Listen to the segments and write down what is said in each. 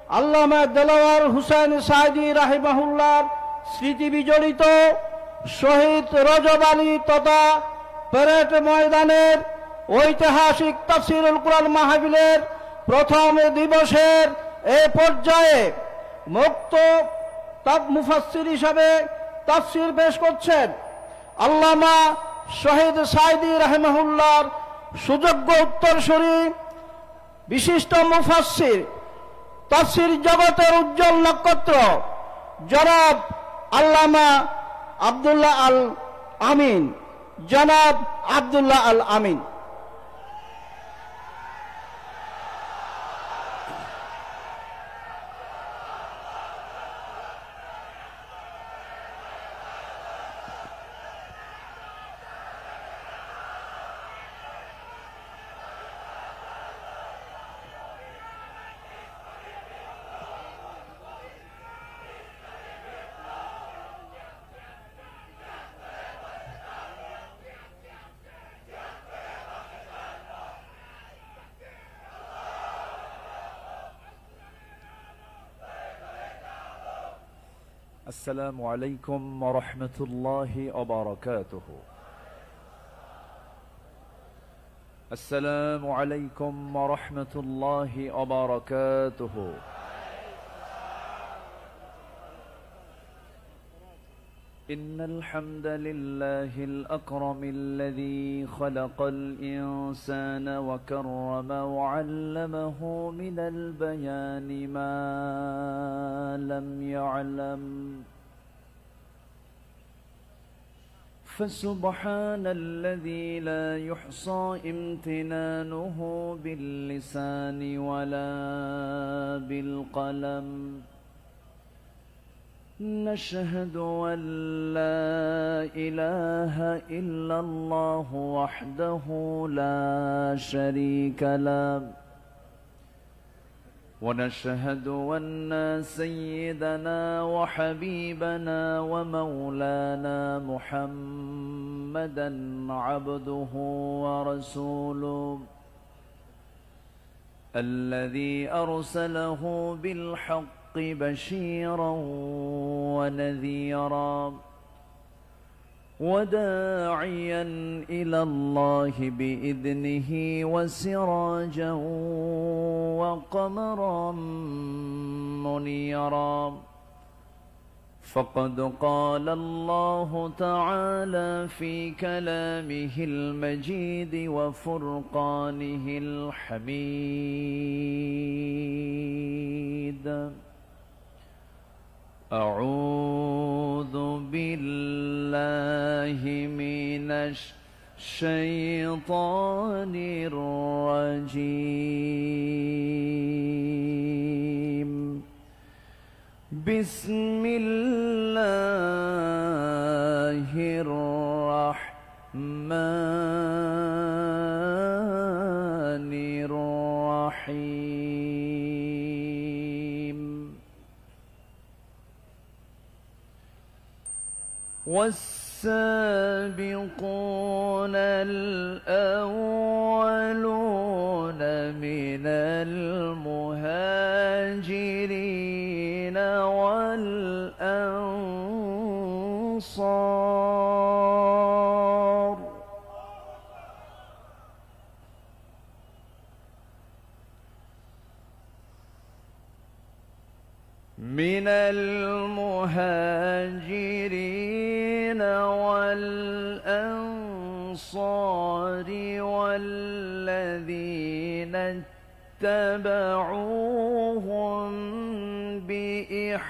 আল্লামা দেলোয়ার হোসেন সাঈদী রাহিমাহুল্লাহর স্মৃতি বিজড়িত শহীদ রজব আলী তথা প্যারেড ময়দানের ঐতিহাসিক তাফসীরুল কুরআন মাহফিলের প্রথম দিবসের এ পর্যায়ে মুক্ত মুফাসসির হিসাবে তাফসীর পেশ করছেন আল্লামা শহীদ সাঈদী রাহিমাহুল্লাহর সুযোগ্য উত্তরসূরি বিশিষ্ট মুফাসসির তাফসীর জগতের উজ্জ্বল নক্ষত্র জনাব আল্লামা আব্দুল্লাহ আল আমিন। জনাব আব্দুল্লাহ আল আমিন। السلام عليكم ورحمة الله وبركاته. السلام عليكم ورحمة الله وبركاته. إن الحمد لله الأكرم الذي خلق الإنسان وكرم وعلمه من البيان ما لم يعلم، فسبحان الذي لا يحصى امتنانه باللسان ولا بالقلم. نشهد أن لا إله إلا الله وحده لا شريك له، ونشهد أن سيدنا وحبيبنا ومولانا محمدا عبده ورسوله الذي أرسله بالحق بشيرا ونذيرا وداعيا إلى الله بإذنه وسراجا وقمرا منيرا. فقد قال الله تعالى في كلامه المجيد وفرقانه الحميد: أعوذ بالله من الشيطان الرجيم. بسم الله الرحمن الرحيم. والسابقون الأولون من المهاجرين والأنصار من المهاجرين والأنصار والذين اتبعوهم بإحسان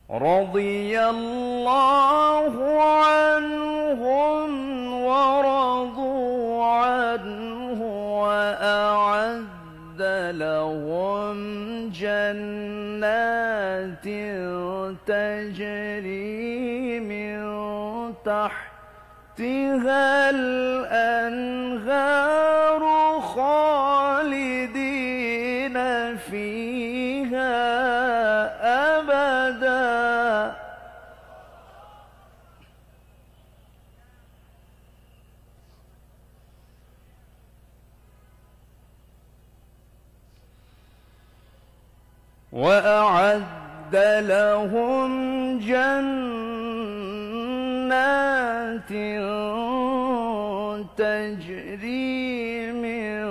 رضي الله عنهم ورضوا عنه وأعد لهم جنات تجري من تحتها الأنهار خالدين فيها أبدا وأعد لهم جنات تجري من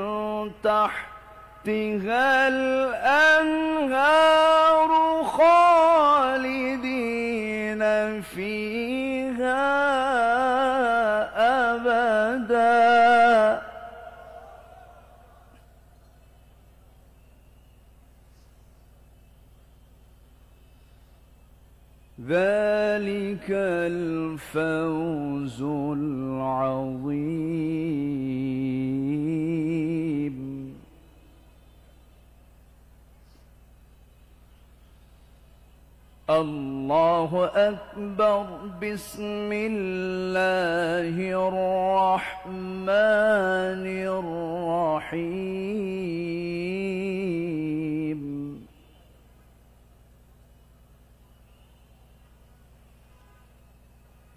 تحتها الأنهار خالدين فيها أبدا. ذلك الفوز العظيم. الله أكبر. بسم الله الرحمن الرحيم.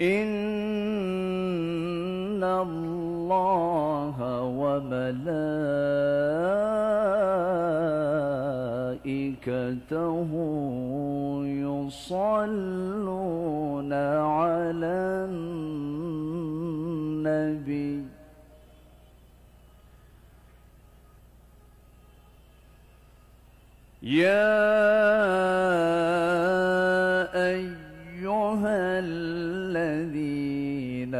إن الله وملائكته يصلون على النبي يا أيها الذين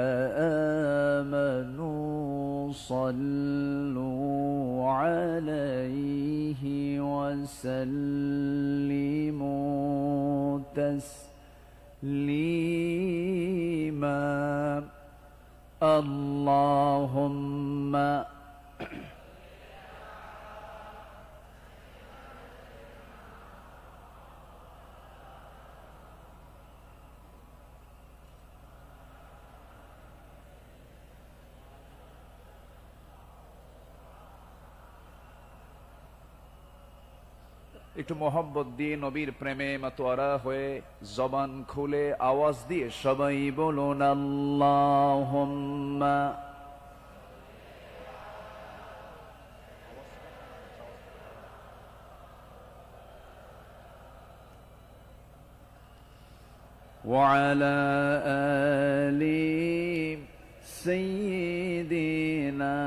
آمنوا صلوا عليه وسلموا تسليما. اللهم একটু মোহাম্মত দিয়ে নবীর প্রেমে মাতোয়ারা হয়ে জবান খুলে আওয়াজ দিয়ে সবাই বলুন আল্লাহুম্মা وعلى آل سيدنا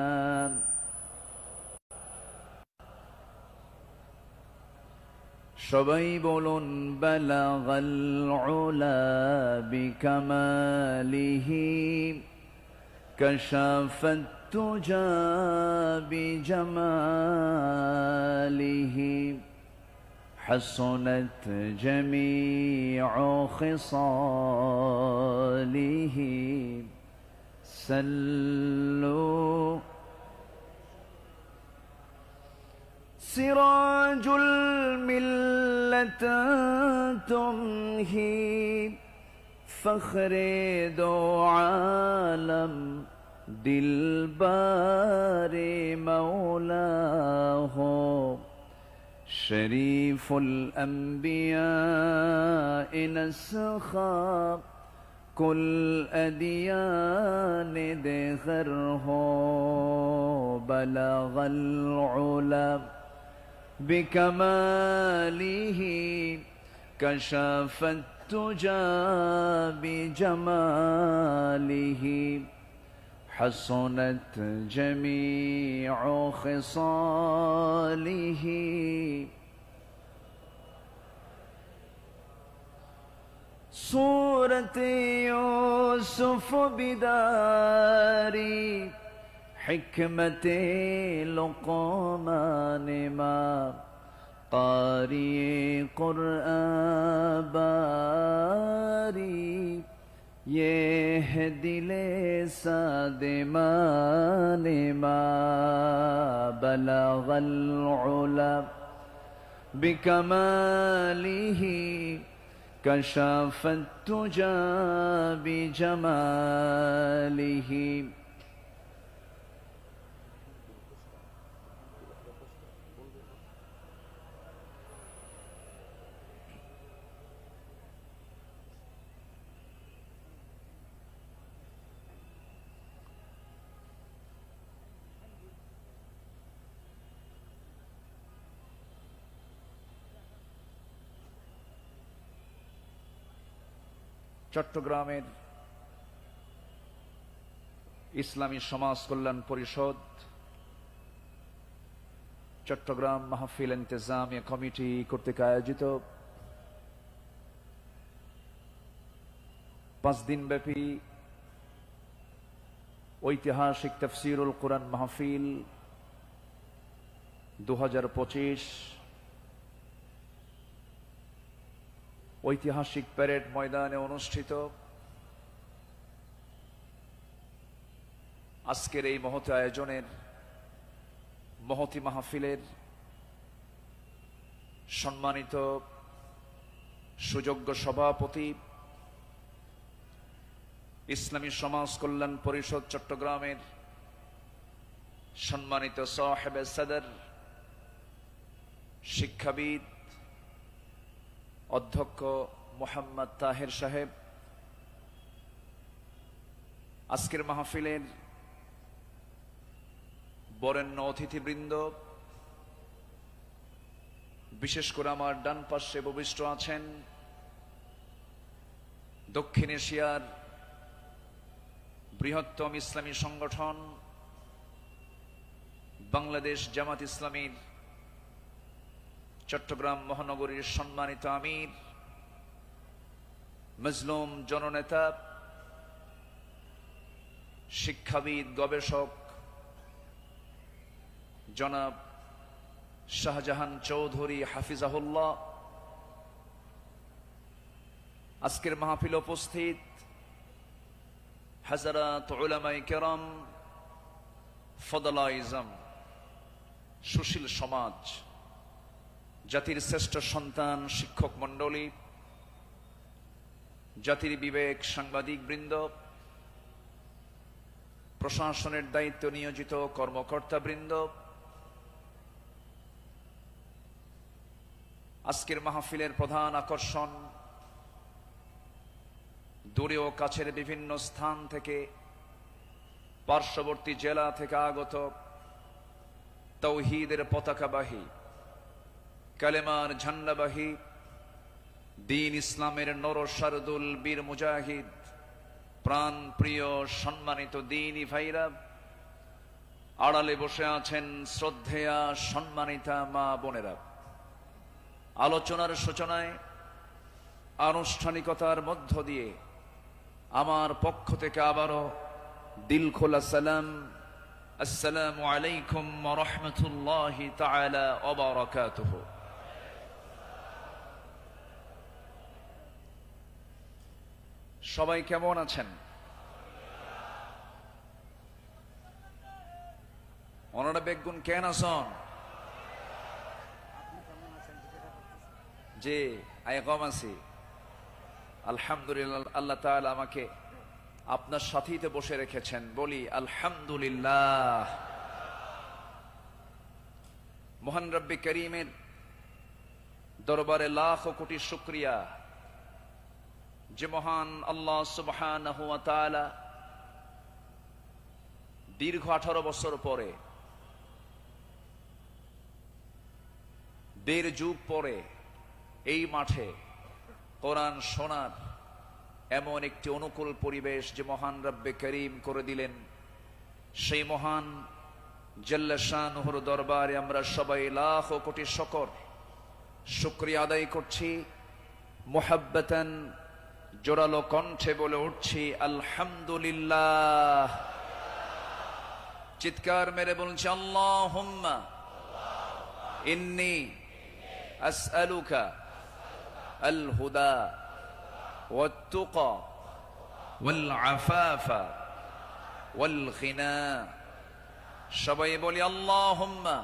সবাই বলুন বালাগাল উলা বিকামালিহি কাশাফাত তুজা বিজামালিহি حسنت جميع خصاله سلوا سراج الملة تمهي فخر دو عالم دلبار مولاه شريف الأنبياء نسخا كل أديان دخره بلغ العلا بكماله كشف التجا بجماله حسنت جميع خصاله سورة يوسف بداري حكمة لقمان ما قارئ قرآن باري يهدي لسادمان ما بلغ العلا بكماله كشف التجا بجماله চট্টগ্রামের ইসলামী সমাজ কল্যাণ পরিষদ, চট্টগ্রাম মাহফিল ইন্তেজামিয়া কমিটি কর্তৃক আয়োজিত 5 দিনব্যাপী ঐতিহাসিক তাফসীরুল কুরআন মাহফিল 2025 ঐতিহাসিক প্যারেড ময়দানে অনুষ্ঠিত। আজকের এই মহৎ আয়োজনের মহতী মাহফিলের সম্মানিত সুযোগ্য সভাপতি, ইসলামী সমাজ কল্যাণ পরিষদ চট্টগ্রামের সম্মানিত সাহেবে সদর, শিক্ষাবিদ অধ্যক্ষ মোহাম্মদ তাহের সাহেব, আজকের মাহফিলের বরেণ্য অতিথিবৃন্দ, বিশেষ করে আমার ডান পাশে উপবিষ্ট আছেন দক্ষিণ এশিয়ার বৃহত্তম ইসলামী সংগঠন বাংলাদেশ জামাত ইসলামীর চট্টগ্রাম মহানগরীর সম্মানিত আমির, মজলুম জননেতা, শিক্ষাবিদ, গবেষক জনাব শাহজাহান চৌধুরী হাফিজাহুল্লাহ। আজকের মাহফিল উপস্থিত হাজারাত উলামায়ে কেরাম, ফদলা ইজম, সুশীল সমাজ, জাতির শ্রেষ্ঠ সন্তান শিক্ষক মণ্ডলী, জাতির বিবেক সাংবাদিক বৃন্দ, প্রশাসনের দায়িত্ব নিয়োজিত কর্মকর্তা বৃন্দ, আজকের মাহফিলের প্রধান আকর্ষণ দূরে ও কাছের বিভিন্ন স্থান থেকে, পার্শ্ববর্তী জেলা থেকে আগত তাওহীদের পতাকাবাহী, কালেমার ঝান্ডাবাহী, দ্বীন ইসলামের নরসারদুল বীর মুজাহিদ, প্রাণ প্রিয় সম্মানিত দ্বীনী ভাইরা, আড়ালে বসে আছেন শ্রদ্ধেয়া সম্মানিতা মা বোনেরা। আলোচনার সূচনায় আনুষ্ঠানিকতার মধ্য দিয়ে আমার পক্ষ থেকে আবারও দিল খোলা সালাম, আসসালামু আলাইকুম ওয়া রাহমাতুল্লাহি তাআলা ওয়া বারাকাতুহু। সবাই কেমন আছেন? ওনারা বেগুন কেন আছেন? যে আইকম আছি আলহামদুলিল্লাহ। আল্লাহ তাআলা আমাকে আপনার সাথেই তো বসে রেখেছেন, বলি আলহামদুলিল্লাহ। মহান রব্বে করিমের দরবারে লাখ কোটি শুকরিয়া যে মহান আল্লাহ সুবহানাহু ওয়া তাআলা দীর্ঘ 18 বছর পরে, 1.5 যুগ পরে এই মাঠে কোরআন শোনার এমন একটি অনুকূল পরিবেশ যে মহান রব্বে করিম করে দিলেন, সেই মহান জাল্লা শানুহুর দরবারে আমরা সবাই লাখ কোটি শুকরিয়া আদায় করছি। মুহাব্বাতান জোরালো কণ্ঠে বলে উঠছি আলহামদুলিল্লাহ। চিৎকার মেরে বলছি আল্লাহুম্মা ইন্নী আসআলুকা আল হুদা ওয়াত তুকা ওয়াল আফাফা ওয়াল গিনা। সবাই বলি আল্লাহুম্মা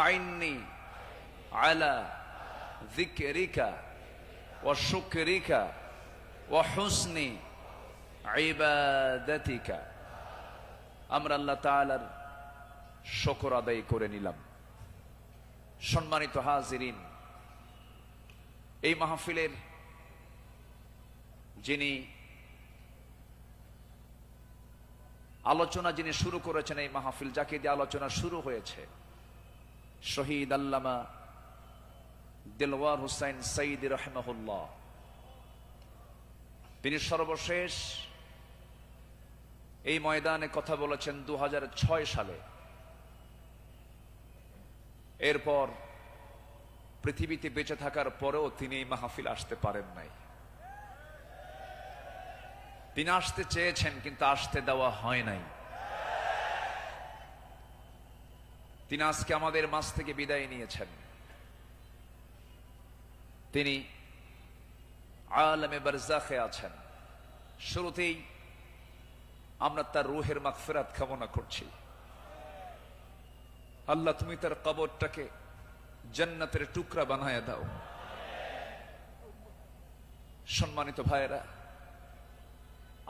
আইন্নি আলা যিকরিকা ওয়া শুকরিকা ওয়া হুসনি ইবাদাতিকা। আমরা আল্লাহ তাআলার শুকর আদায় করে নিলাম। সম্মানিত হাজিরিন, এই মাহফিলের যিনি যিনি শুরু করেছেন, এই মাহফিল যাকে দিয়ে আলোচনা শুরু হয়েছে, শহীদ আল্লামা দেলওয়ার হুসাইন সাইদি রাহিমাহুল্লাহ। তিনি সর্বশেষ এই ময়দানে কথা বলেছেন 2006 সালে। এরপর পৃথিবীতে বেঁচে থাকার পরেও তিনি এই মাহফিল আসতে পারেন নাই। তিনি আসতে চেয়েছেন কিন্তু আসতে দেওয়া হয় নাই। তিনি আজকে আমাদের মাঝ থেকে বিদায় নিয়েছেন। তিনি আলমে বারজাখে আছেন। শুরুতেই আমরা তার রূহের মাগফিরাত কামনা করছি। আল্লাহ তুমি তার কবরটাকে জান্নাতের টুকরা বানায়া দাও। সম্মানিত ভাইয়েরা,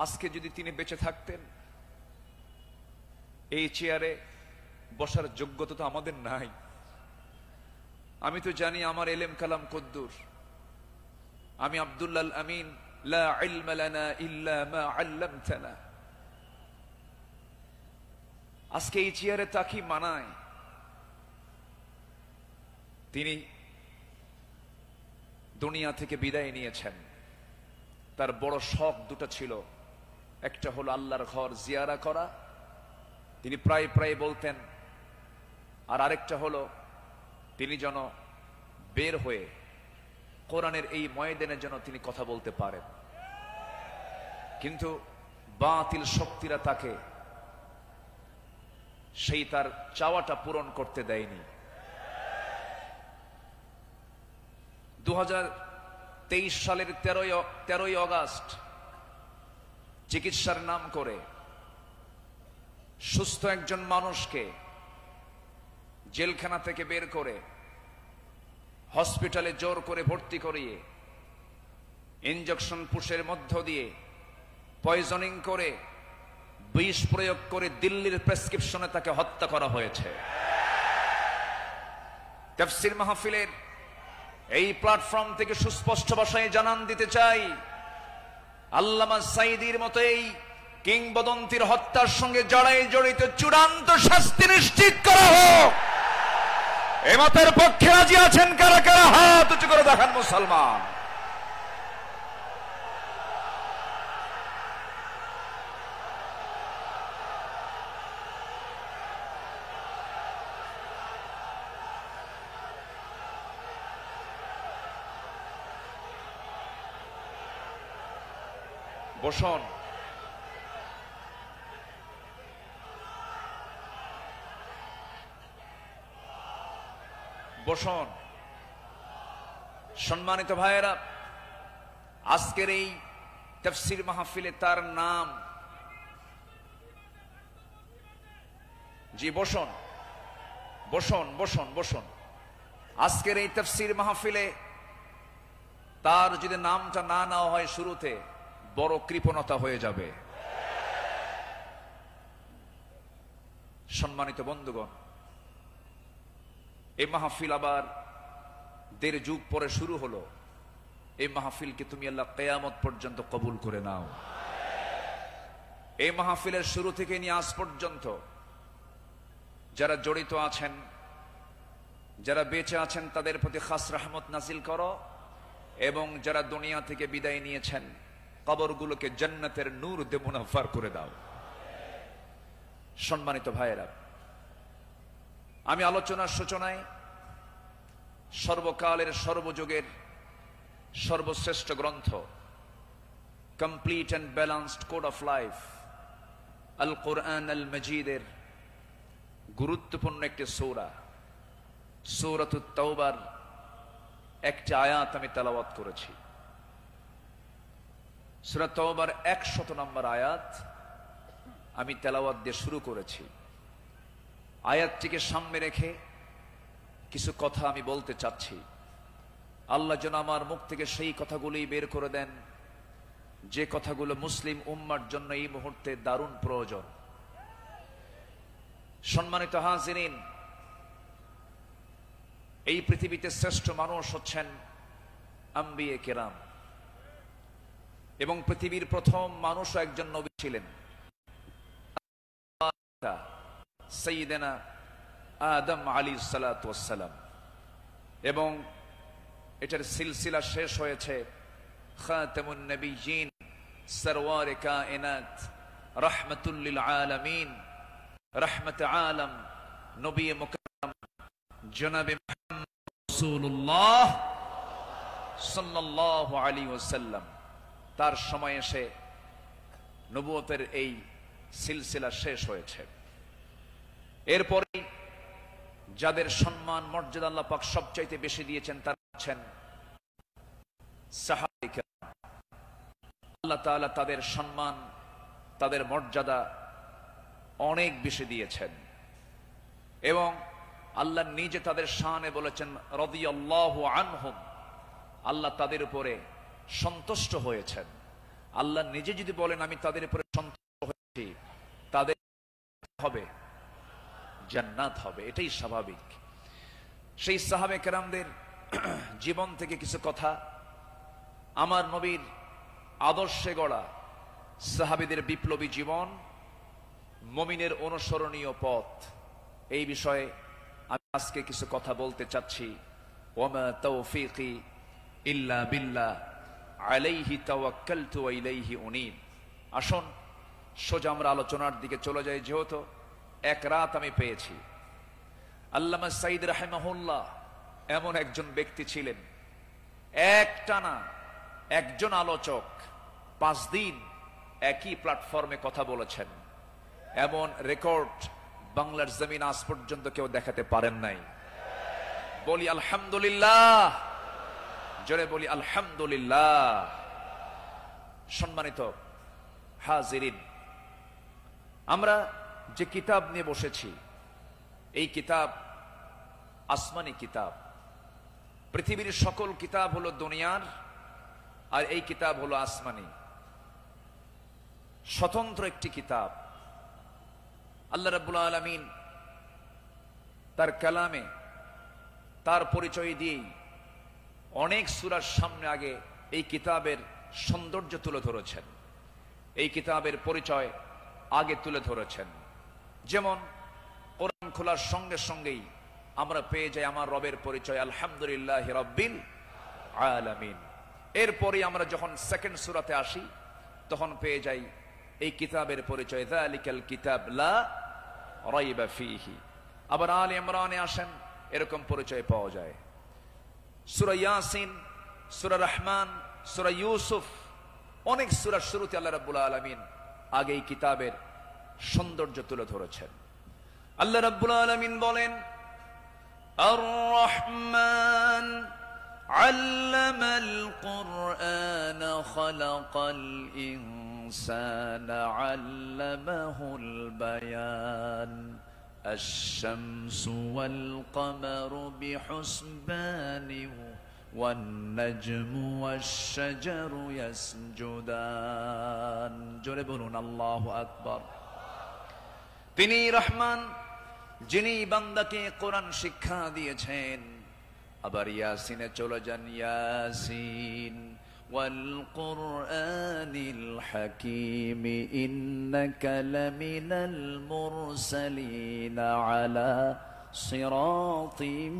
আজকে যদি তিনি বেঁচে থাকতেন, এই চেয়ারে বসার যোগ্যতা তো আমাদের নাই। আমি তো জানি আমার এলেম কালাম কদ্দুর। আমি আব্দুল্লাহ আমিন, লা ইলমা লানা ইল্লা মা আল্লামতানা। আজকে এই চেয়ারে তাকি মানায়। তিনি দুনিয়া থেকে বিদায় নিয়েছেন। তার বড় শখ দুটো ছিল, একটা হলো আল্লাহর ঘর জিয়ারা করা, তিনি প্রায় প্রায় বলতেন, আর আরেকটা হলো তিনি যেন বের হয়ে কোরআনের এই ময়দানে যেন তিনি কথা বলতে পারেন। কিন্তু বাতিল শক্তিরা তাকে সেই তার চাওয়াটা পূরণ করতে দেয়নি। 2023 সালের 13ই অগাস্ট চিকিৎসার নাম করে সুস্থ একজন মানুষকে জেলখানা থেকে বের করে হসপিটালে জোর করে ভর্তি করিয়ে ইনজেকশন পুশের মধ্য দিয়ে পয়জনিং করে বিষ প্রয়োগ করে দিল্লির প্রেসক্রিপশনে তাকে হত্যা করা হয়েছে। তাফসীর মাহফিলের এই প্ল্যাটফর্ম থেকে সুস্পষ্ট ভাষায় জানান দিতে চাই, আল্লামা সাঈদীর মতো এই কিংবদন্তির হত্যার সঙ্গে জড়িত চূড়ান্ত শাস্তি নিশ্চিত করা হোক। এই মতের পক্ষে রাজি আছেন কারা কারা? হাত উঁচু করে দেখান মুসলমান। বসুন। বসুন। সম্মানিত ভাইয়েরা, আজকের এই তাফসীর মাহফিলে তার নাম, জি বসুন বসুন বসুন বসুন। আজকের এই তাফসীর মাহফিলে তার যদি নামটা না নেওয়া হয় শুরুতে, বড় কৃপণতা হয়ে যাবে। সম্মানিত বন্ধুগণ, এই মাহফিল আবার 1.5 যুগ পরে শুরু হলো। এই মাহফিলকে তুমি আল্লাহ কিয়ামত পর্যন্ত কবুল করে নাও। এই মাহফিলের শুরু থেকে নিয়ে আজ পর্যন্ত যারা জড়িত আছেন, যারা বেঁচে আছেন, তাদের প্রতি খাস রহমত নাজিল করো, এবং যারা দুনিয়া থেকে বিদায় নিয়েছেন কবরগুলোকে জান্নাতের নূর দিয়ে মুনাফার করে দাও। সম্মানিত ভাইয়েরা, আমি আলোচনার সূচনায় সর্বকালের সর্বযুগের সর্বশ্রেষ্ঠ গ্রন্থ, complete and balanced code of life, Al Quran আল মজিদের গুরুত্বপূর্ণ একটি সূরা, সূরাতুত তাওবার একটি আয়াত আমি তেলাওয়াত করেছি। সূরা তাওবার 100 নম্বর আয়াত আমি তেলাওয়াত দিয়ে শুরু করেছি। আয়াতটিকে সামনে রেখে কিছু কথা আমি বলতে চাচ্ছি। আল্লাহ যেন আমার মুখ থেকে সেই কথাগুলোই বের করে দেন যে কথাগুলো মুসলিম উম্মার জন্য এই মুহূর্তে দারুণ প্রয়োজন। সম্মানিত হাজিরিন, এই পৃথিবীতে শ্রেষ্ঠ মানুষ হচ্ছেন আম্বিয়ে কেরাম, এবং পৃথিবীর প্রথম মানুষও একজন নবী ছিলেন, সাইয়্যিদানা আদম আলাইহিস সালাতু ওয়াস সালাম, এবং এটার সিলসিলা শেষ হয়েছে খাতামুন নবিয়্যিন সরওয়ার কায়নাত, রাহমাতুল লিল আলামিন, রাহমাত আলম নবী মুকাররম জনাবে মুহাম্মদ রাসূলুল্লাহ সাল্লাল্লাহু আলাইহি ওয়াসাল্লাম, তার সময় এসে নবুয়তের এই সিলসিলা শেষ হয়েছে। এরপরে যাদের সম্মান মর্যাদা আল্লাহ পাক সবচাইতে বেশি দিয়েছেন তারা হচ্ছেন সাহাবায়ে কেরাম। আল্লাহ তাআলা তাদের সম্মান, তাদের মর্যাদা অনেক বেশি দিয়েছেন এবং আল্লাহ নিজে তাদের শানে বলেছেন রাদিয়াল্লাহু আনহুম, আল্লাহ তাদের উপরে সন্তুষ্ট হয়েছেন। আল্লাহ নিজে যদি বলেন আমি তাদের উপরে সন্তুষ্ট হয়েছি, তাদের হবে জান্নাত হবে, এটাই স্বাভাবিক। সেই সাহাবে কেরামদের জীবন থেকে কিছু কথা, আমার নবীর আদর্শে গড়া সাহাবীদের বিপ্লবী জীবন, মুমিনের অনুসরণীয় পথ, এই বিষয়ে আমি আজকে কিছু কথা বলতে চাচ্ছি। ওয়ামা তাওফীকি ইল্লা বিল্লাহ আলাইহি তাওয়াক্কালতু ওয়া ইলাইহি উনীব। আসুন সোজা আমরা আলোচনার দিকে চলে যাই। যেহেতু এক রাত আমি পেয়েছি, আল্লামা সাঈদ রাহিমাহুল্লাহ এমন একজন ব্যক্তি ছিলেন, একটানা একজন আলোচক 5 দিন একই প্ল্যাটফর্মে কথা বলেছেন, এমন রেকর্ড বাংলার জমিন আজ পর্যন্ত কেউ দেখাতে পারেন নাই। বলি আলহামদুলিল্লাহ, জোরে বলি আলহামদুলিল্লাহ। সম্মানিত হাজিরিন, আমরা যে কিতাব নিয়ে বসেছি, এই কিতাব আসমানি কিতাব। পৃথিবীর সকল কিতাব হলো দুনিয়ার, আর এই কিতাব হলো আসমানি, স্বতন্ত্র একটি কিতাব। আল্লাহ রাব্বুল আলামিন তার কালামে তার পরিচয় দিয়েই অনেক সূরার সামনে আগে এই কিতাবের সৌন্দর্য তুলে ধরেছেন, এই কিতাবের পরিচয় আগে তুলে ধরেছেন। যেমন কোরআন খোলার সঙ্গে সঙ্গেই আমরা পেয়ে যাই আমার রবের পরিচয় আলহামদুলিল্লাহি রাব্বিল আলামিন। এরপরে আমরা যখন সেকেন্ড সূরাতে আসি তখন পেয়ে যাই এই কিতাবের পরিচয় যালিকাল কিতাব লা রাইবা ফীহি। আবার আলে ইমরানে আসেন, এরকম পরিচয় পাওয়া যায়। সূরা ইয়াসিন, সূরা রহমান, সূরা ইউসুফ, অনেক সূরার শুরুতে আল্লাহ রাব্বুল আলামিন আগে এই কিতাবের সৌন্দর্য তুলে ধরেছেন। আল্লাহ রাব্বুল আলামিন বলেন আর রহমান আল্লামাল কুরআন খালাকাল ইনসানা আল্লামাহুল বায়ান আশ-শামসু ওয়াল কমারু বিহুসবানি ওয়ান নাজমু ওয়াশ-শাজারু ইয়াসজুদান। জোরে বলুন আল্লাহু আকবার। তিনি রহমান, যিনি বান্দাকে কোরআন শিক্ষা দিয়েছেন। আবার ইয়াসিনে চলে যান, ইয়াসিন ওয়াল কুরআনিল হাকীম ইন্নাকা লামিনাল মুরসালিন আলা সিরাতিম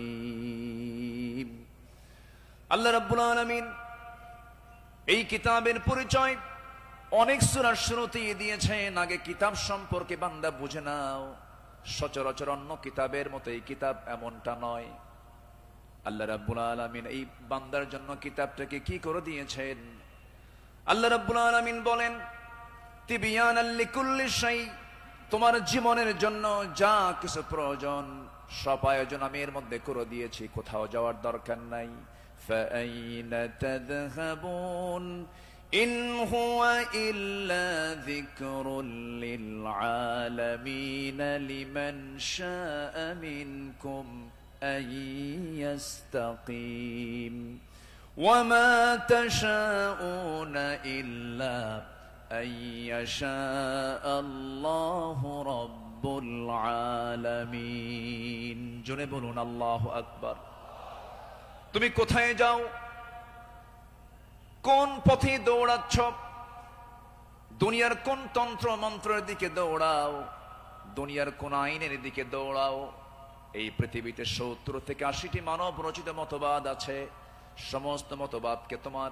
মুস্তাকিম। আল্লাহ রাব্বুল আলামিন এই কিতাবের পরিচয় অনেক সূরার শুরুতেই দিয়েছেন। আগে কিতাব সম্পর্কে বান্দা বুঝে নাও, সচরাচর অন্য কিতাবের মতো এই কিতাব এমনটা নয়। আল্লাহ রাব্বুল আলামিন এই বান্দার জন্য কিতাবটাকে কি করে দিয়েছেন? আল্লাহ রাব্বুল আলামিন বলেন তিবিয়ানাল লিকুল্লি শাই, তোমার জীবনের জন্য যা কিছু প্রয়োজন সব আয়োজন আমি এর মধ্যে করে দিয়েছি, কোথাও যাওয়ার দরকার নাই। ফাআইনা তাযহাবুন ইন হুয়া ইল্লা যিকরুল লিল আলামিন লিমান শাআ মিনকুম আন ইয়াস্তাকিম ওয়া মা তাশাউনা ইল্লা আন ইয়াশা আল্লাহু রাব্বুল আলামিন। জোরে বলুন আল্লাহু আকবার। তুমি কোথায় যাও, কোন পথে দৌড়াচ্ছ, দুনিয়ার কোন তন্ত্র মন্ত্রের দিকে দৌড়াও, দুনিয়ার কোন আইনের দিকে দৌড়াও, এই পৃথিবীতে 70 থেকে 80টি মানব রচিত মতবাদ আছে। সমস্ত মতবাদকে তোমার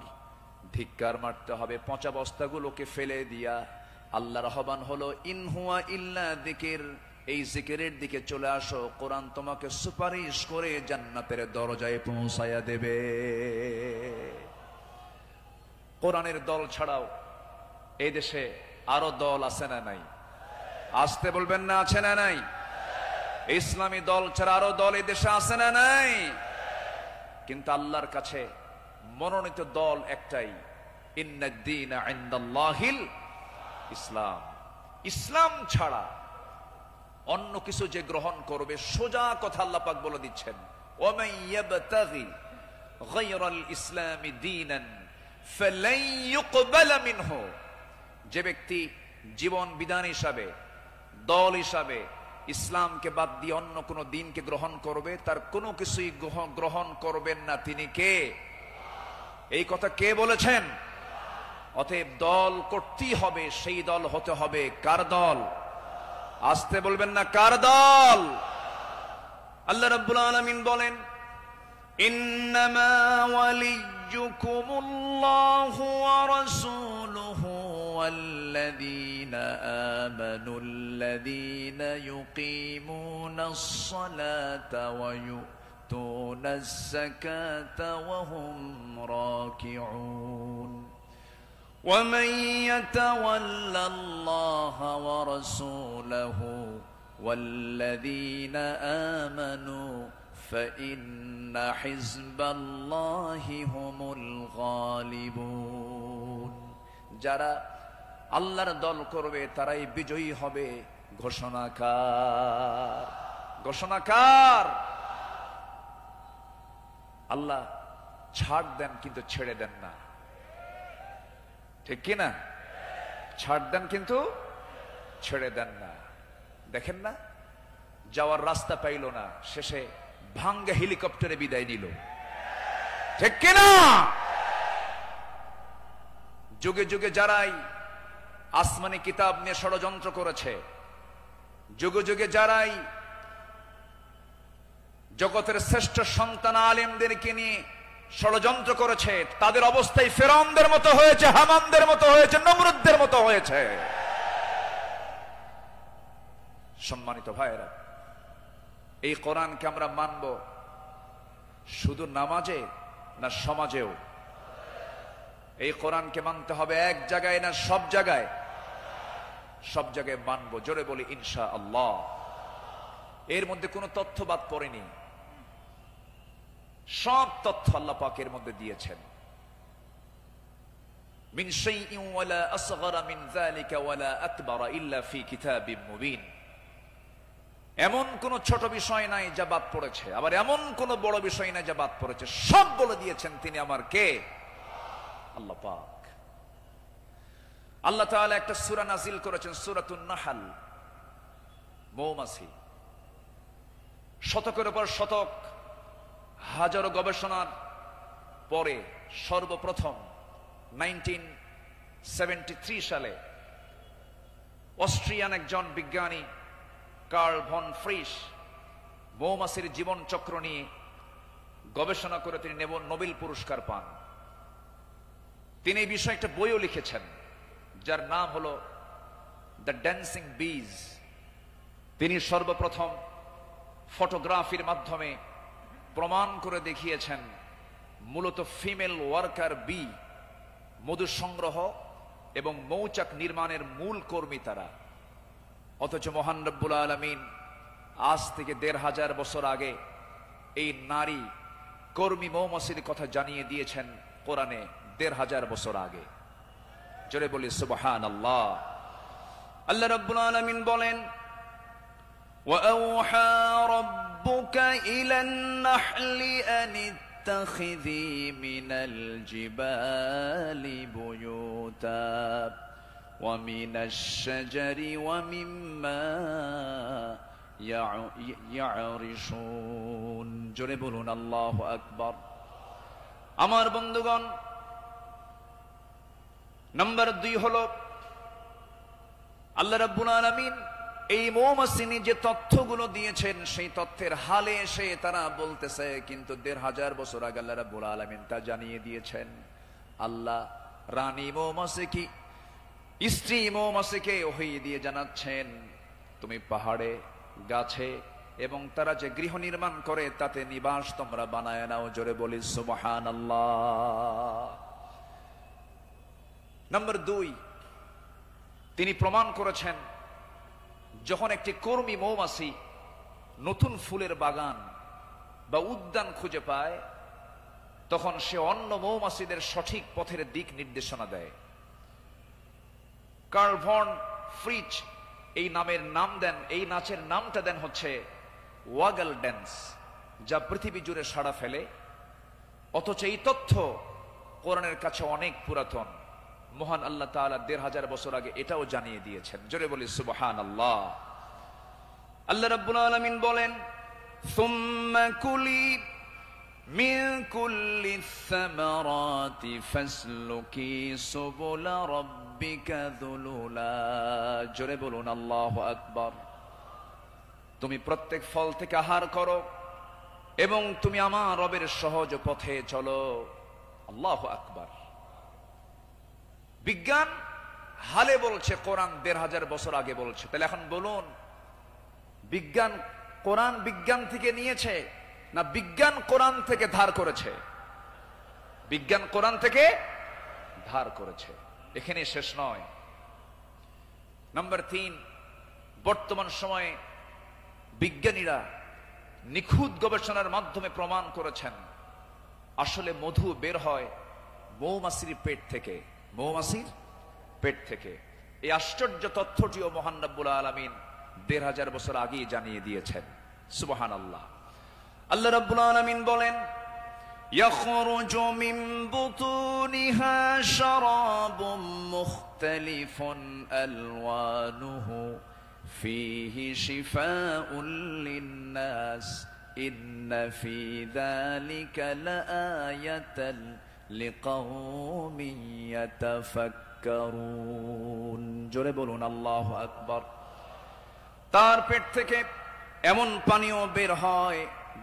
ধিক্কার মারতে হবে, পচা বস্তাগুলোকে ফেলে দিয়া আল্লাহর আহ্বান হলো ইন হুয়া ইল্লা যিকির, এই জিকিরের দিকে চলে আসো, কোরআন তোমাকে সুপারিশ করে জান্নাতের দরজায় পৌঁছায়া দেবে। কোরআনের দল ছাড়াও এই দেশে আরো দল আছে না নাই? আসতে বলবেন না, আছে না নাই? ইসলামী দল ছাড়া আরো দল এই দেশে আছে না নাই? কিন্তু আল্লাহর কাছে মনোনীত দল একটাই, ইন্নাদ-দীনা ইনদাল্লাহিল ইসলাম। ইসলাম ছাড়া অন্য কিছু যে গ্রহণ করবে, সোজা কথা আল্লাহ পাক বলে দিচ্ছেন, ওয়ামান ইয়াবতাগি গায়রাল ইসলামি দীনান ফালান ইউকবালা মিনহু, যে ব্যক্তি জীবন বিধান হিসাবে, দল হিসাবে ইসলামকে বাদ দিয়ে অন্য কোন দিনকে গ্রহণ করবে, তার কোনো কিছুই গ্রহণ করবেন না তিনি কে? এই কথা কে বলেছেন? অতএব দল করতেই হবে, সেই দল হতে হবে কার দল? আসতে বলবেন না, কার দল? আল্লাহ রাব্বুল আলামিন বলেন, ইন্নামা ওয়ালিয়্যুকুমুল্লাহু ওয়া রাসূলুহু ওয়াল্লাযীনা আমানুল্লাযীনা ইউকিমুনাস সালাতা ওয়া ইউতুনাজ যাকাতা ওয়া হুম রাকিউন ومن يتولى الله ورسوله والذين آمنوا فإن حزب الله هم الغالبون, যারা আল্লাহর দল করবে তারাই বিজয়ী হবে। ঘোষণাকার, ঘোষণাকার আল্লাহ। ছাড় দেন কিন্তু ছেড়ে দেন না, ঠিক কিনা? ছাড় দেন কিন্তু ছেড়ে দেন না। দেখেন না, যাওয়ার রাস্তা পাইল না, শেষে ভাঙ্গা হেলিকপ্টারে বিদায় নিল, ঠিক কিনা? যুগে যুগে যারাই আসমানি কিতাব নিয়ে ষড়যন্ত্র করেছে, যুগে যুগে যারাই জগতের শ্রেষ্ঠ সন্তান আলেমদেরকে নিয়ে ষড়যন্ত্র করেছে, তাদের অবস্থায় ফিরআউনদের মতো হয়েছে, হামানদের মতো হয়েছে, নমরুদদের মতো হয়েছে। সম্মানিত ভাইরা, এই কোরআনকে আমরা মানব শুধু নামাজে না সমাজেও? এই কোরআনকে মানতে হবে এক জায়গায় না সব জায়গায়? সব জায়গায় মানব, জোরে বলি ইনশাআল্লাহ। এর মধ্যে কোনো তথ্য বাদ পড়েনি, সব তথ্য আল্লাহ পাকের মধ্যে দিয়েছেন। মিন শাইইন ওয়ালা আসগরা মিন যালিকা ওয়ালা আকবারা ইল্লা ফি কিতাবিম মুবিন। এমন কোন ছোট বিষয় নাই যা বাদ পড়েছে, আবার এমন কোন বড় বিষয় নাই যা বাদ পড়েছে, সব বলে দিয়েছেন তিনি আমার কে? আল্লাহ পাক। আল্লাহ তাআলা একটা সূরা নাযিল করেছেন, সূরাতুন নাহল, মৌমাছি। শতকের পর শতক, হাজারো গবেষণার পরে সর্বপ্রথম 1973 সালে অস্ট্রিয়ান একজন বিজ্ঞানী কার্ল ভন ফ্রিশ মৌমাছির জীবন চক্র নিয়ে গবেষণা করে তিনি নোবেল পুরস্কার পান। তিনি এই বিষয়ে একটা বইও লিখেছেন যার নাম হলো দ্য ড্যান্সিং বিজ। তিনি সর্বপ্রথম ফটোগ্রাফির মাধ্যমে প্রমাণ করে দেখিয়েছেন মূলত ফিমেল ওয়ার্কার বি, মধু সংগ্রহ এবং মৌচাক নির্মাণের মূল কর্মী তারা। অথচ মহান রব্বুল আলামিন আজ থেকে ১৫০০ বছর আগে এই নারী কর্মী মৌমাছির কথা জানিয়ে দিয়েছেন কোরআনে ১৫০০ বছর আগে। জোরে বলি সুবহানাল্লাহ। আল্লাহ রব্বুল আলামিন বলেন, وَأَوْحَى رَبُّكَ إِلَى النَّحْلِ أَنِ اتَّخِذِي مِنَ الْجِبَالِ بُيُوتًا وَمِنَ الشَّجَرِ وَمِمَّا يَعْرِشُونَ। জোরে বলুন আল্লাহু আকবার। আমার বন্ধুগণ, নাম্বার 2 হলো আল্লাহ রাব্বুল আলামিন এই মৌমাছি যে তথ্যগুলো দিয়েছেন সেই তথ্যের হালে এসে তারা বলতেছে কিন্তু ১৫০০ বছর আগে আল্লাহ রাব্বুল আলামিন তা জানিয়ে দিয়েছেন। আল্লাহ রানী মৌমাছিকে স্ত্রী মৌমাছিকে ওহী দিয়ে জানাচ্ছেন, তুমি পাহাড়ে, গাছে এবং তারা যে গৃহ নির্মাণ করে তাতে নিবাস তোমরা বানায় নাও। জোরে বলি সুবহানাল্লাহ। নম্বর 2, তিনি প্রমাণ করেছেন যখন একটি কর্মী মৌমাছি নতুন ফুলের বাগান বা উদ্যান খুঁজে পায়, তখন সে অন্য মৌমাছিদের সঠিক পথের দিক নির্দেশনা দেয়। কার্ল ভন ফ্রিচ এই নাচের নামটা দেন হচ্ছে ওয়াগল ড্যান্স, যা পৃথিবী জুড়ে সাড়া ফেলে। অথচ এই তথ্য কোরআনের কাছে অনেক পুরাতন। মহান আল্লাহ তাআলা ১৫০০ বছর আগে এটাও জানিয়ে দিয়েছেন। জোরে বলি সুবহানাল্লাহ। আল্লাহ রাব্বুল আলামিন বলেন, সুম্মা কুলি মিন কুল্লি সামারাতি ফাসলুকি সুবুলা রাব্বিকা যুলুলা। জোরে বলুন আল্লাহু আকবার। তুমি প্রত্যেক ফল থেকে আহার করো এবং তুমি আমার রবের সহজ পথে চলো। আল্লাহু আকবার। বিজ্ঞান হালে বলছে, কোরআন ১৫০০ বছর আগে বলছে। তাহলে এখন বলুন, কোরআন বিজ্ঞান থেকে নিয়েছে না বিজ্ঞান কোরআন থেকে ধার করেছে? বিজ্ঞান কোরআন থেকে ধার করেছে। এখানে শেষ নয়। নম্বর 3, বর্তমান সময়ে বিজ্ঞানীরা নিখুঁত গবেষণার মাধ্যমে প্রমাণ করেছেন আসলে মধু বের হয় মৌমাছির পেট থেকে। মৌমাছির পেট থেকে। এই আশ্চর্য তথ্যটিও মহান রব্বুল আলামিন ১৫০০ বছর আগেই জানিয়ে দিয়েছেন। সুবহানাল্লাহ। আল্লাহ রাব্বুল আলামিন বলেন, ইয়াখরুজু মিন বুতুনিহা শারাবুম মুখতালিফুন আলওয়ানুহু ফীহি শিফাউন লিন-নাস ইন্না ফী যালিকা লাআয়াতান লিকাওমিন ইয়াতাফাক্কারুন। জোরে বলুন আল্লাহু আকবার। তার পেট থেকে এমন পানীয় বের হয়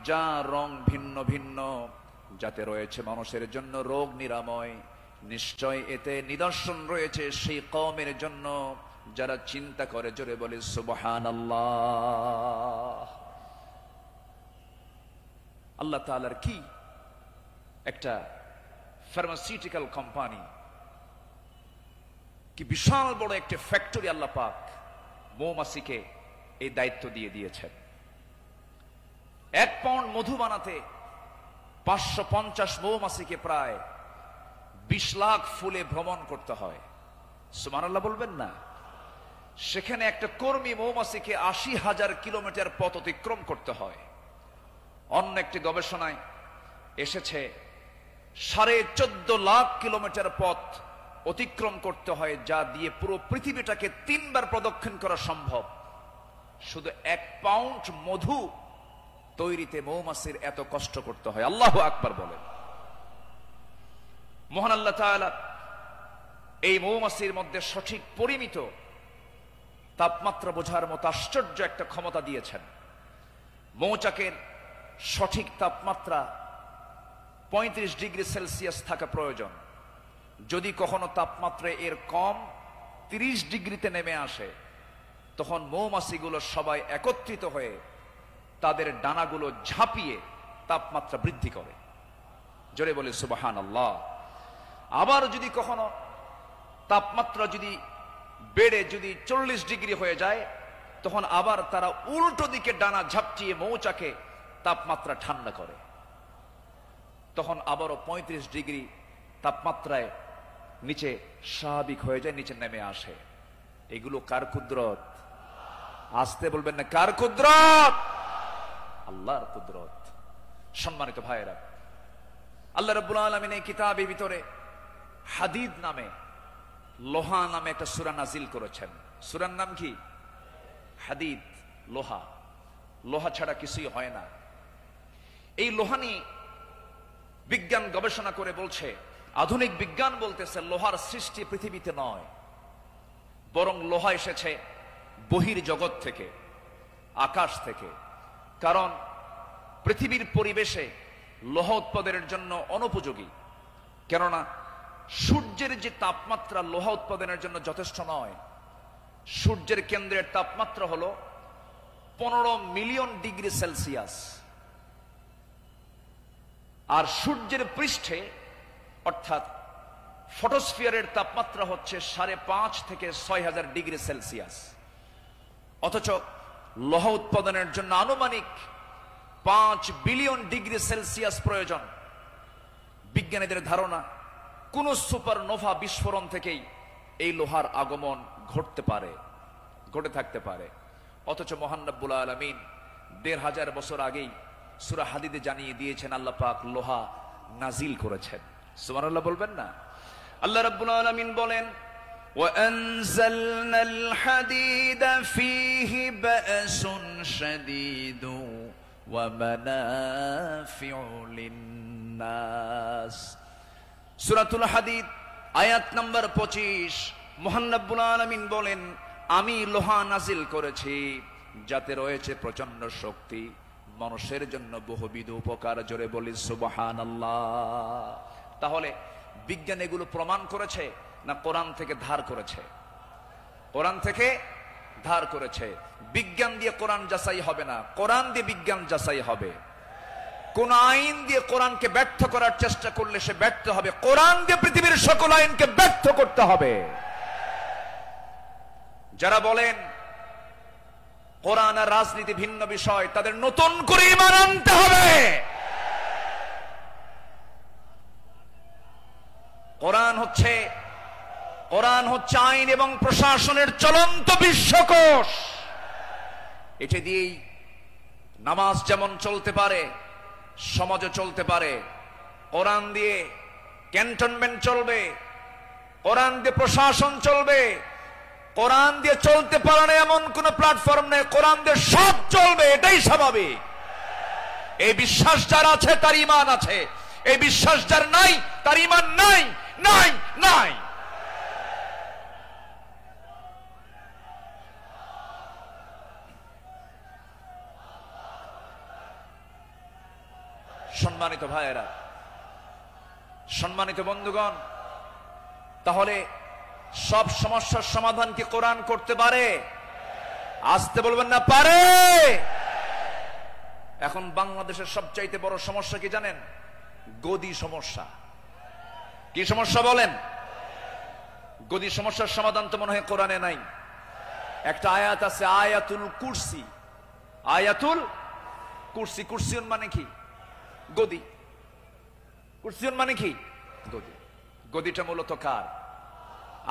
যা রং ভিন্ন ভিন্ন, যাতে রয়েছে মানুষের জন্য রোগ নিরাময়। নিশ্চয় এতে নিদর্শন রয়েছে সেই কওমের জন্য যারা চিন্তা করে। জোরে বলে সুবহানাল্লাহ। আল্লাহ তাআলার কি একটা ফার্মাসিউটিক্যাল কোম্পানি, কি বিশাল বড় একটা ফ্যাক্টরি আল্লাহ পাক মৌমাছিকে এই দায়িত্ব দিয়ে দিয়েছেন। 1 পাউন্ড মধু বানাতে 550 মৌমাছিকে প্রায় 20 লাখ ফুলে ভ্রমণ করতে হয়। সুবহানাল্লাহ বলবেন না? সেখানে একটা কর্মী মৌমাছিকে 80,000 কিলোমিটার পথ অতিক্রম করতে হয়। অন্য একটি গবেষণায় এসেছে 14.5 লাখ কিলোমিটার পথ অতিক্রম করতে হয়, যা দিয়ে পুরো পৃথিবীটাকে 3 বার প্রদক্ষিণ করা সম্ভব। শুধু 1 পাউন্ড মধু তৈরিতে মৌমাছির এত কষ্ট করতে হয়। আল্লাহু আকবার বলেন। মহান আল্লাহ তাআলা এই মৌমাছির মধ্যে সঠিক পরিমিত তাপমাত্রা বোঝার মতো আশ্চর্য একটা ক্ষমতা দিয়েছেন। মৌচাকের সঠিক তাপমাত্রা 35 ডিগ্রি সেলসিয়াস থাকা প্রয়োজন। যদি কখনো তাপমাত্রা এর কম 30 ডিগ্রিতে নেমে আসে, তখন মৌমাছিগুলো সবাই একত্রিত হয়ে তাদের ডানাগুলো ঝাঁপিয়ে তাপমাত্রা বৃদ্ধি করে। জোরে বলে সুবহানাল্লাহ। আবার যদি কখনো তাপমাত্রা যদি বেড়ে 40 ডিগ্রি হয়ে যায়, তখন আবার তারা উল্টো দিকে ডানা ঝাপটিয়ে মৌচাকে তাপমাত্রা ঠান্ডা করে। তখন আবারও 35 ডিগ্রি তাপমাত্রায় নিচে স্বাভাবিক হয়ে যায়, নিচে নেমে আসে। এগুলো কার কুদরত? আসতে বলবেন না, কার কুদরত? আল্লাহর কুদরত। সম্মানিত ভাইয়েরা, আল্লাহ রাব্বুল আলামিন এই কিতাবের ভিতরে হাদিদ নামে, লোহা নামে একটা সূরা নাজিল করেছেন। সূরার নাম কি? হাদিদ, লোহা। লোহা ছাড়া কিছুই হয় না। এই লোহা নিয়ে বিজ্ঞান গবেষণা করে বলছে, আধুনিক বিজ্ঞান বলতেছে লোহার সৃষ্টি পৃথিবীতে নয়, বরং লোহা এসেছে বহির জগৎ থেকে, আকাশ থেকে। কারণ পৃথিবীর পরিবেশে লোহা উৎপাদনের জন্য অনুপযোগী। কেননা সূর্যের যে তাপমাত্রা লোহা উৎপাদনের জন্য যথেষ্ট নয়। সূর্যের কেন্দ্রের তাপমাত্রা হলো 15 মিলিয়ন ডিগ্রি সেলসিয়াস, আর সূর্যের পৃষ্ঠে অর্থাৎ ফটোস্ফিয়ারের তাপমাত্রা হচ্ছে 5.5 থেকে 6,000 ডিগ্রি সেলসিয়াস। অথচ লোহা উৎপাদনের জন্য আনুমানিক 5 বিলিয়ন ডিগ্রি সেলসিয়াস প্রয়োজন। বিজ্ঞানীদের ধারণা কোন সুপারনোভা বিস্ফোরণ থেকেই এই লোহার আগমন ঘটে থাকতে পারে। অথচ মহান রব্বুল আলামিন 1500 বছর আগেই সূরা হাদীদে জানিয়ে দিয়েছেন আল্লাহ পাক লোহা নাজিল করেছেন। সুবহানাল্লাহ বলবেন না? আল্লাহ রাব্বুল আলামিন বলেন, وأنزلنا الحديد فيه بأس شديد ومنافع للناس। সূরাতুল হাদীদ আয়াত নাম্বার 25 মহান রব্বুল আলামিন বলেন, আমি লোহা নাজিল করেছি যাতে রয়েছে প্রচন্ড শক্তি, মানুষের জন্য বহুবিধ উপকার। জোরে বলি সুবহানাল্লাহ। তাহলে বিজ্ঞান এগুলো প্রমাণ করেছে না কোরআন থেকে ধার করেছে? কোরআন থেকে ধার করেছে। বিজ্ঞান দিয়ে কোরআন যাচাই হবে না, কোরআন দিয়ে বিজ্ঞান যাচাই হবে। কোন আইন দিয়ে কোরআনকে ব্যর্থ করার চেষ্টা করলে সে ব্যর্থ হবে। কোরআন দিয়ে পৃথিবীর সকল আইনকে ব্যর্থ করতে হবে। যারা বলেন কোরআন আর রাজনীতি ভিন্ন বিষয়, তাদের নতুন করে ঈমান আনতে হবে। কোরআন হচ্ছে আইন এবং প্রশাসনের চলন্ত বিশ্বকোষ। এটা দিয়েই নামাজ যেমন চলতে পারে, সমাজও চলতে পারে। কোরআন দিয়ে ক্যান্টনমেন্ট চলবে, কোরআন দিয়ে প্রশাসন চলবে। কোরআন দিয়ে চলতে পারে না এমন কোন প্ল্যাটফর্ম নেই, কোরআন দিয়ে সব চলবে, এটাই স্বাভাবিক। এই বিশ্বাস যার আছে তার ঈমান আছে, এই বিশ্বাস যার নাই তার ঈমান নাই, নাই, নাই। সম্মানিত ভাইয়েরা, সম্মানিত বন্ধুগণ, তাহলে সব সমস্যার সমাধান কি কোরআন করতে পারে? আসতে বলবেন না, পারে। এখন বাংলাদেশের সবচাইতে বড় সমস্যা কি জানেন? গদি সমস্যা। কি সমস্যা বলেন? গদি সমস্যার সমাধান তো মনে হয় কোরআনে নাই। একটা আয়াত আছে, আয়াতুল কুরসি। আয়াতুল কুরসি। কুরসিউন মানে কি? গদি। কুরসিউন মানে কি? গদি। গদিটা মূলত কার?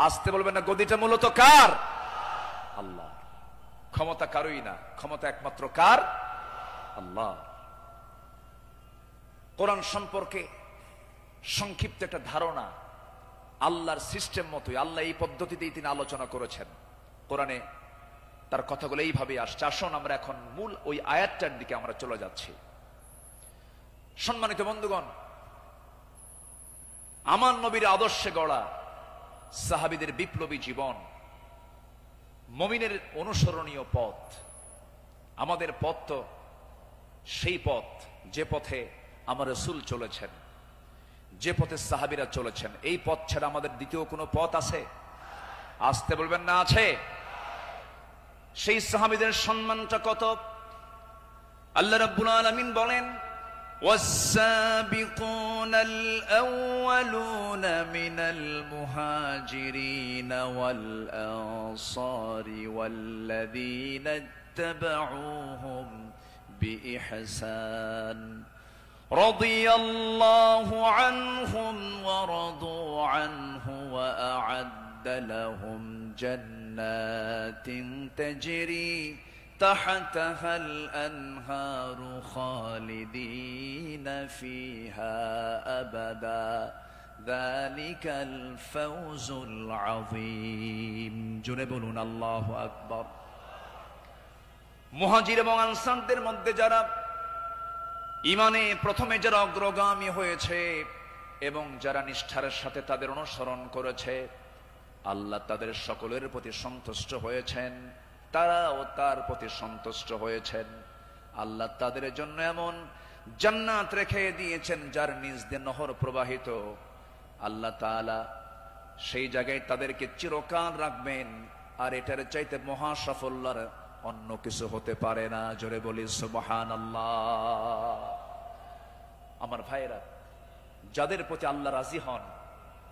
আসতে বলবেন না, গদিটা মূলত কার? আল্লাহ। ক্ষমতা কারোই না, ক্ষমতা একমাত্র কার? আল্লাহ। কোরআন সম্পর্কে সংক্ষিপ্ত একটা ধারণা আল্লাহর সিস্টেম মতোই, আল্লাহ এই পদ্ধতিতেই তিনি আলোচনা করেছেন। কোরআনে তার কথাগুলো এইভাবে আসছে। আসুন আমরা এখন মূল ওই আয়াতটার দিকে আমরা চলে যাচ্ছি। সম্মানিত বন্ধুগণ, আমার নবীর আদর্শে গড়া সাহাবীদের বিপ্লবী জীবন, মুমিনের অনুসরণীয় পথ। আমাদের পথ তো সেই পথ যে পথে আমার রাসূল চলেছেন, যে পথে সাহাবীরা চলেছেন। এই পথ ছাড়া আমাদের দ্বিতীয় কোনো পথ আছে? আসতে বলবেন না, আছে। সেই সাহাবীদের সম্মানটা কত! আল্লাহ রাব্বুল আলামিন বলেন, والسابقون الأولون من المهاجرين والأنصار والذين اتبعوهم بإحسان رضي الله عنهم ورضوا عنه وأعد لهم جنات تجري تحتها الأنهار خالدين فيها أبدا ذلك الفوز العظيم জোরে বলুন আল্লাহু আকবার। মুহাজির এবং আনসারদের মধ্যে যারা ঈমানে প্রথমে যারা অগ্রগামী হয়েছে এবং যারা নিষ্ঠার সাথে তাদের অনুসরণ করেছে, আল্লাহ তাদের সকলের প্রতি সন্তুষ্ট হয়েছেন, তারাও তার প্রতি সন্তুষ্ট হয়েছেন। আল্লাহ তাদের জন্য এমন জান্নাত রেখে দিয়েছেন যার নিচ দিয়ে নহর প্রবাহিত, আল্লাহ তাআলা সেই জায়গায় তাদেরকে চিরকাল রাখবেন। আর এটার চাইতে মহা সাফল্যের অন্য কিছু হতে পারে না। জোরে বলি সুবহানাল্লাহ। আমার ভাইয়েরা, যাদের প্রতি আল্লাহ রাজি হন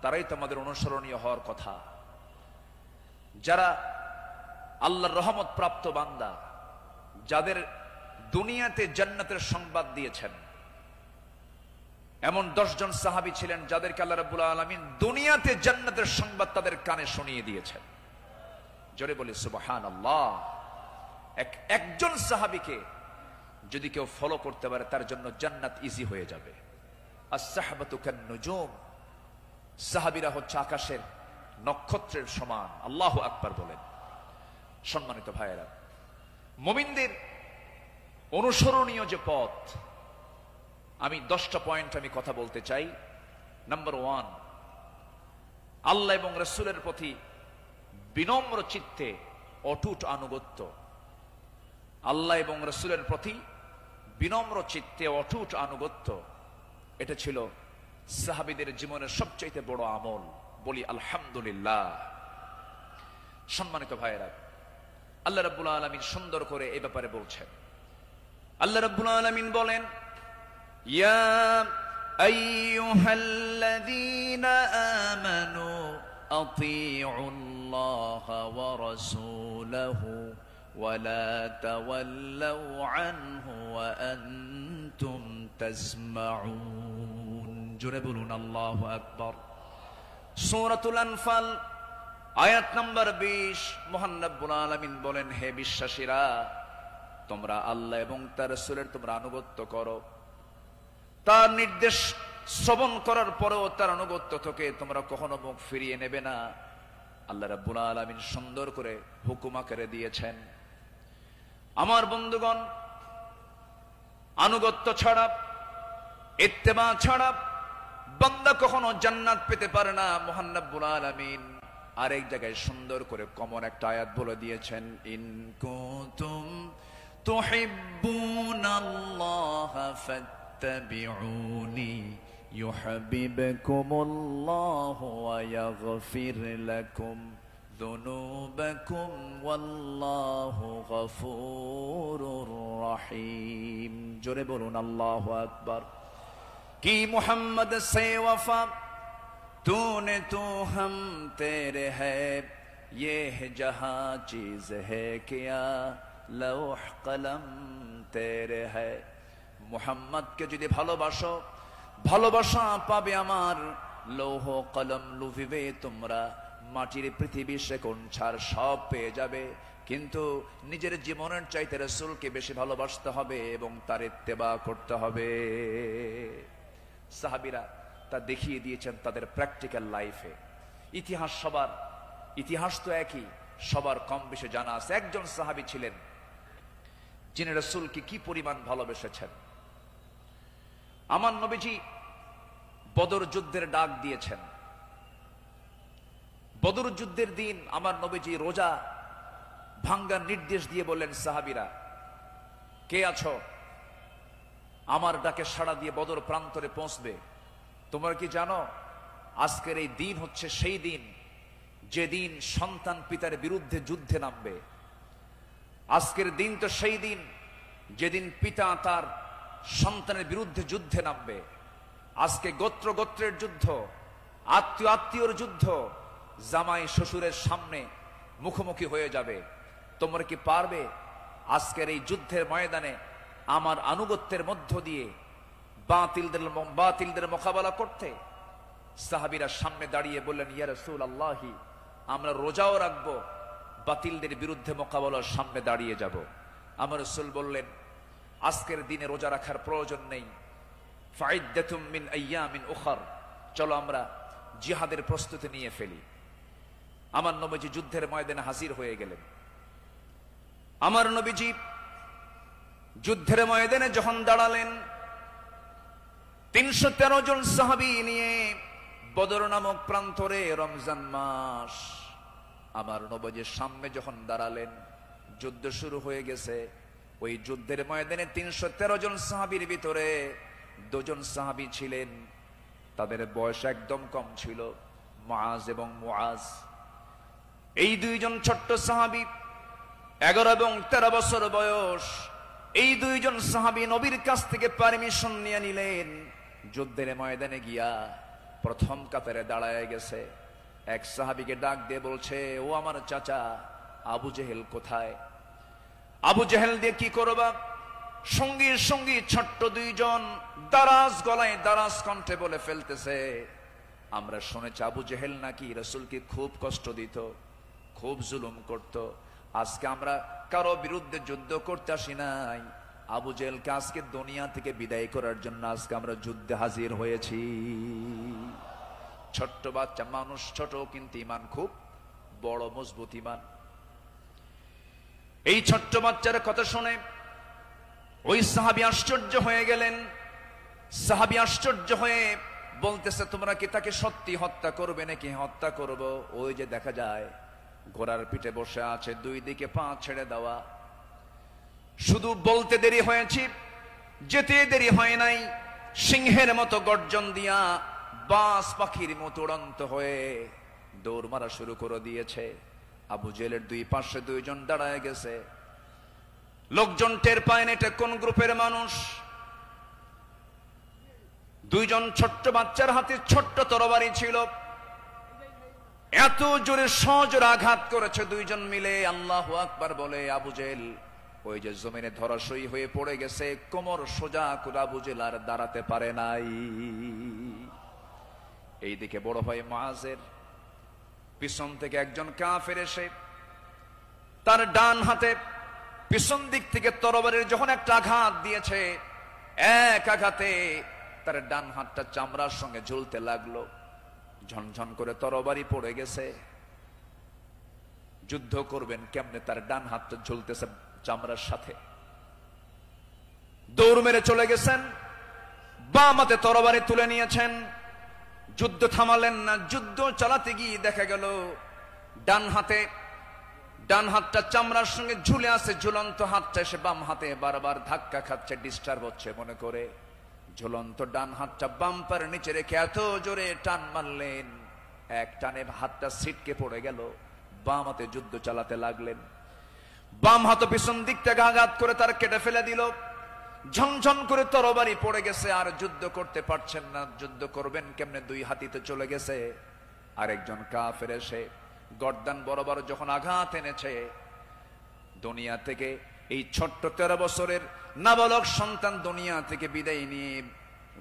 তারাই তো আমাদের অনুসরণীয় হওয়ার কথা। যারা আল্লাহর রহমত প্রাপ্ত বান্দা, যাদের দুনিয়াতে জান্নাতের সংবাদ দিয়েছেন, এমন 10 জন সাহাবী ছিলেন যাদেরকে আল্লাহ রাব্বুল আলামিন দুনিয়াতে জান্নাতের সংবাদ তাদের কানে শুনিয়ে দিয়েছেন। জোরে বলি সুবহানাল্লাহ। একজন সাহাবীকে যদি কেউ ফলো করতে পারে তার জন্য জান্নাত ইজি হয়ে যাবে। আস-সাহবাতু কান-নুজুম, সাহাবীরা হচ্ছে আকাশের নক্ষত্রের সমান। আল্লাহু আকবার বলেন। সম্মানিত ভাইয়েরা, মুমিনদের অনুসরণীয় যে পথ, আমি 10টা পয়েন্ট আমি কথা বলতে চাই। নাম্বার 1, আল্লাহ এবং রাসূলের প্রতি বিনম্র চিত্তে অটুট আনুগত্য। আল্লাহ এবং রাসূলের প্রতি বিনম্র চিত্তে অটুট আনুগত্য, এটা ছিল সাহাবীদের জীবনের সবচেয়ে বড় আমল। বলি আলহামদুলিল্লাহ। সম্মানিত ভাইয়েরা, আল্লাহ রাব্বুল আলামিন সুন্দর করে এই ব্যাপারে বলছেন। আল্লাহ রাব্বুল আলামিন বলেন, ইয়া আইয়ুহাল্লাযীনা আমানু আতিউল্লাহা ওয়া রাসূলাহু ওয়া লা তাওয়াল্লাউ আনহু ওয়া আনতুম তাসমাউন। জোরে বলুন আল্লাহু আকবার। সূরাতুল আনফাল আয়াত নাম্বার 20, মহান রব্বুল আলামিন বলেন, হে বিশ্বাসীরা, তোমরা আল্লাহ এবং তার রাসূলের তোমরা আনুগত্য করো। তার নির্দেশ শ্রবণ করার পরেও তার আনুগত্য থেকে তোমরা কখনো মুখ ফিরিয়ে নেবে না। আল্লাহ রাব্বুল আলামিন সুন্দর করে হুকুম আকারে দিয়েছেন। আমার বন্ধুগণ, আনুগত্য ছাড়া, ইত্তেবা ছাড়া বান্দা কখনো জান্নাত পেতে পারে না। মহান রব্বুল আলামিন আরেক জায়গায় সুন্দর করে কমন একটা আয়াত বলে দিয়েছেন, ইন কুনতুম তুহিব্বুনাল্লাহা ফাত্তাবিউনি ইউহিব্বুকুমুল্লাহু ওয়া ইয়াগফির লাকুম যুনুবাকুম ওয়াল্লাহু গফুরুর রহিম। জোরে বলুন আল্লাহু আকবার। কি মুহাম্মদ সে ওয়াফা तूने तो हम तेरे है, ये है जहां चीज है क्या लौह कलम तेरे है। মুহাম্মদ কে যদি ভালোবাসো, ভালোবাসা পাবে আমার। লৌহ কলম লুভিবে তোমরা, মাটির পৃথিবী সেকোন ছাড় সব পেয়ে যাবে, কিন্তু নিজের জীবনের চাইতে রাসূলকে বেশি ভালোবাসতে হবে এবং তার ইত্তেবা করতে হবে। সাহাবীরা তা দেখিয়ে দিয়েছেন তাদের প্র্যাকটিক্যাল লাইফে। ইতিহাস তো একই, সবার কম বেশি জানা আছে। একজন সাহাবী ছিলেন যিনি রাসূলকে কি পরিমাণ ভালোবেসেছেন। আমার নবীজি বদর যুদ্ধের ডাক দিয়েছেন। বদর যুদ্ধের দিন আমার নবীজি রোজা ভাঙ্গার নির্দেশ দিয়ে বললেন, সাহাবীরা কে আছো, আমার ডাকে সাড়া দিয়ে বদর প্রান্তরে পৌঁছবে। তোমরা কি জানো আজকের এই দিন হচ্ছে সেই দিন যেদিন সন্তান পিতার বিরুদ্ধে যুদ্ধে নামবে। আজকের দিন তো সেই দিন যেদিন পিতা তার সন্তানের বিরুদ্ধে যুদ্ধে নামবে। আজকে গোত্র গোত্রের যুদ্ধ, আত্মীয় আত্মীয়র যুদ্ধ, জামাই শ্বশুরের সামনে মুখোমুখি হয়ে যাবে। তোমরা কি পারবে আজকের এই যুদ্ধের ময়দানে আমার আনুগত্যের মধ্য দিয়ে বাতিলদের মোকাবেলা করতে? সাহাবীরা সামনে দাঁড়িয়ে বললেন, ইয়া রাসূলুল্লাহি, আমরা রোজাও রাখবো, বাতিলদের বিরুদ্ধে মোকাবেলার সামনে দাঁড়িয়ে যাব। আমার রাসূল বললেন, আজকের দিনে রোজা রাখার প্রয়োজন নেই। ফাইদ্দাতুম মিন আইয়ামিন উখর, চলো আমরা জিহাদের প্রস্তুতি নিয়ে ফেলি। আমার নবীজি যুদ্ধের ময়দানে হাজির হয়ে গেলেন। আমার নবীজি যুদ্ধের ময়দানে যখন দাঁড়ালেন, 313 জন সাহাবী নিয়ে বদর নামক প্রান্তরে, রমজান মাস, আমার নবীজির সামনে যখন দাঁড়ালেন, যুদ্ধ শুরু হয়ে গেছে। ওই যুদ্ধের ময়দানে 313 জন সাহাবীর ভিতরে 2 জন সাহাবী ছিলেন তাদের বয়স একদম কম ছিল, মুআজ এবং মুআজ। এই দুইজন ছোট্ট সাহাবী, 11 এবং 13 বছর বয়স। এই দুইজন সাহাবী নবীর কাছ থেকে পারমিশন নিয়ে নিলেন, যুদ্ধের ময়দানে গিয়া প্রথম কাতারে দাঁড়ায় গেছে। এক সাহাবীকে ডাক দিয়ে বলছে, ও আমার চাচা, আবু জেহেল কোথায়? আবু জেহেল দিয়ে কি করবা? সঙ্গী সঙ্গী ছোট্ট দুইজন দারাজ গলায় দারাজ কণ্ঠে বলে ফেলতেছে, আমরা শুনেছি আবু জেহেল নাকি রাসূলকে খুব কষ্ট দিত, খুব জুলুম করত। আজকে আমরা কারো বিরুদ্ধে যুদ্ধ করতে আসি নাই, আবু জেহেলকে আজকে দুনিয়া থেকে বিদায় করার জন্য আজকে আমরা যুদ্ধে হাজির হয়েছি। ছোট্ট বাচ্চা মানুষ, ছোট কিন্তু ইমান খুব বড়, মজবুত ইমান। এই ছোট্ট বাচ্চার কথা শুনে ওই সাহাবী আশ্চর্য হয়ে গেলেন। সাহাবী আশ্চর্য হয়ে বলতেছে, তোমরা কি তাকে সত্যি হত্যা করবে নাকি? হত্যা করব। ওই যে দেখা যায় ঘোড়ার পিঠে বসে আছে, দুই দিকে পা ছেড়ে দেওয়া। শুধু বলতে দেরি হয়েছে, যেতে দেরি হয় নাই। সিংহের মতো গর্জন দিয়া বাস পাখির মতো উড়ন্ত হয়ে দৌড় মারা শুরু করে দিয়েছে। আবু জেহেলের দুই পাশে দুইজন দাঁড়ায় গেছে। লোকজন টের পায় না এটা কোন গ্রুপের মানুষ। দুইজন ছোট্ট বাচ্চার হাতে ছোট্ট তরবারি ছিল, এত জোরে সজোরে আঘাত করেছে দুইজন মিলে। আল্লাহু আকবার বলে আবু জেহেল ওই যে জমিনে ধরাশয়ী হয়ে পড়ে গেছে, কোমর সোজা করে আবু জেহেল আর দাঁড়াতে পারে নাই। এইদিকে বড় ভাই মুআজের পিছন থেকে একজন কাফের এসে তার ডান হাতে পিছন দিক থেকে তরবারির যখন একটা আঘাত দিয়েছে, এক আঘাতে তার ডান হাতটা চামড়ার সঙ্গে ঝুলতে লাগলো। ঝনঝন করে তরবারি পড়ে গেছে। যুদ্ধ করবেন কেমনে? তার ডান হাতটা ঝুলতেছে চামড়ার সাথে। দৌড় মেরে চলে গেছেন, বাম হাতে তরবারি তুলে নিয়েছেন। যুদ্ধ থামালেন না। যুদ্ধ চালাতে গিয়ে দেখা গেল ডান হাতটা চামড়ার সঙ্গে ঝুলে আছে, ঝুলন্ত হাতটা এসে বাম হাতে বারবার ধাক্কা খাচ্ছে, ডিস্টার্ব হচ্ছে মনে করে ঝুলন্ত ডান হাতটা বাম পায়ের নিচে রেখে এত জোরে টান মারলেন, এক টানে হাতটা ছিটকে পড়ে গেল। বাম হাতে যুদ্ধ চালাতে লাগলেন। বাম হাত পিছন দিক থেকে আঘাত করে তার কেটে ফেলে দিল। ঝনঝন করে তরবারি পড়ে গেছে, আর যুদ্ধ করতে পারছেন না। যুদ্ধ করবেন কেমনে? দুই হাতিতে চলে গেছে। আরেকজন কাফের এসে গর্দান বরাবর যখন আঘাত এনেছে, দুনিয়া থেকে এই ছোট্ট 13 বছরের নাবালক সন্তান দুনিয়া থেকে বিদায় নিয়ে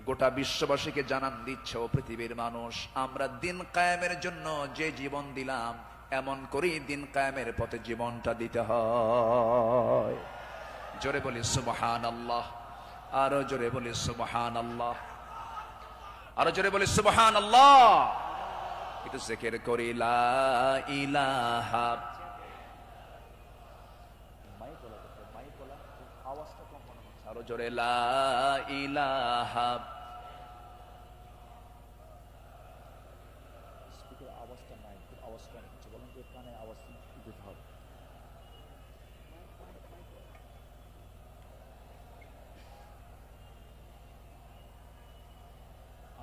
গোটা বিশ্ববাসীকে জানান দিচ্ছে, ও পৃথিবীর মানুষ, আমরা দিন কায়েমের জন্য যে জীবন দিলাম, এমন করেই দিন কায়েমের পথে জীবনটা দিতে হয়। জোরে বলি সুবহানাল্লাহ, আরো জোরে বলি সুবহানাল্লাহ, আরো জোরে বলি সুবহানাল্লাহ। একটু জিকির করি লা ইলাহা, আরো জোরে লা ইলাহা, আওয়াজটা নাই, আওয়াজ কম হচ্ছে, বলেন যে কানে আওয়াজ দিতে হবে।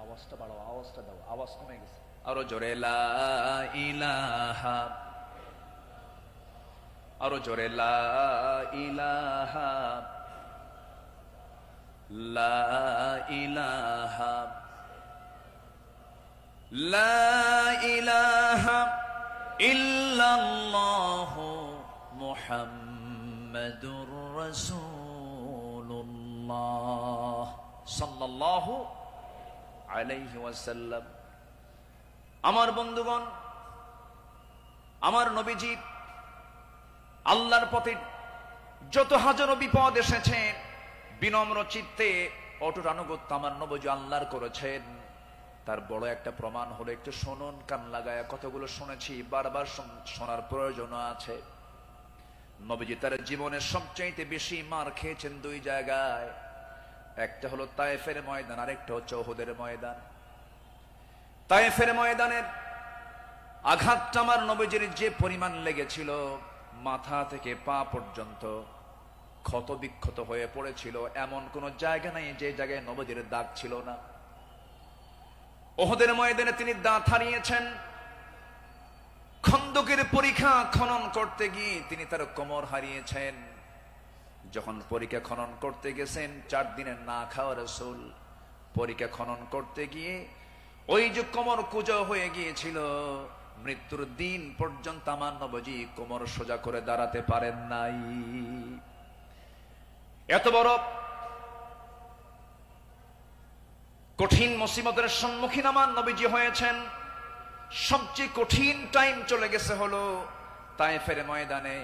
আওয়াজটা বাড়াও, আওয়াজটা দাও, আওয়াজ কমে গেছে। আরো জোরে লা ইলাহা, আরো জোরে লা ইলাহা, লা ইলাহা, লা ইলাহা ইল্লাল্লাহু মুহাম্মাদুর রাসূলুল্লাহ সাল্লাল্লাহু আলাইহি ওয়াসাল্লাম। আমার বন্ধুগণ, আমার নবীজি আল্লাহর পথে যত হাজারো বিপদ এসেছে, বিনম্র চিত্তে অটুট আনুগত্য আমার নবীজি আল্লাহর করেছেন। তার বড় একটা প্রমাণ হলো, একটু শুনুন কান লাগায়। কতগুলো শুনেছি, বারবার শোনার প্রয়োজন আছে। নবীজি তার জীবনের সবচাইতে বেশি মার খেয়েছেন দুই জায়গায়। একটা হলো তায়েফের ময়দান, আরেকটা হচ্ছে উহুদের ময়দান। তায়েফের ময়দানের আঘাতটা আমার নবীজির যে পরিমাণ লেগেছিল, মাথা থেকে পা পর্যন্ত ক্ষত বিক্ষত হয়ে পড়েছিল। এমন কোন জায়গা নাই যে জায়গায় নবীজির দাগ ছিল না। ওহদের ময়দানে তিনি দাঁত হারিয়েছেন। খন্দকের পরীক্ষা খনন করতে গিয়ে তিনি তার কোমর হারিয়েছেন। যখন পরীক্ষা খনন করতে গেছেন, 4 দিনের না খাওয়া রাসূল পরীক্ষা খনন করতে গিয়ে ওই যে কোমর কুঁজো হয়ে গিয়েছিল, মৃত্যুর দিন পর্যন্ত আমার নবীজি কোমর সোজা করে দাঁড়াতে পারেন নাই। এত বড় কঠিন মুসিবতের সম্মুখীন আমার নবীজি হয়েছেন। সবচেয়ে কঠিন টাইম চলে গেছে হলো তায়েফের ময়দানে।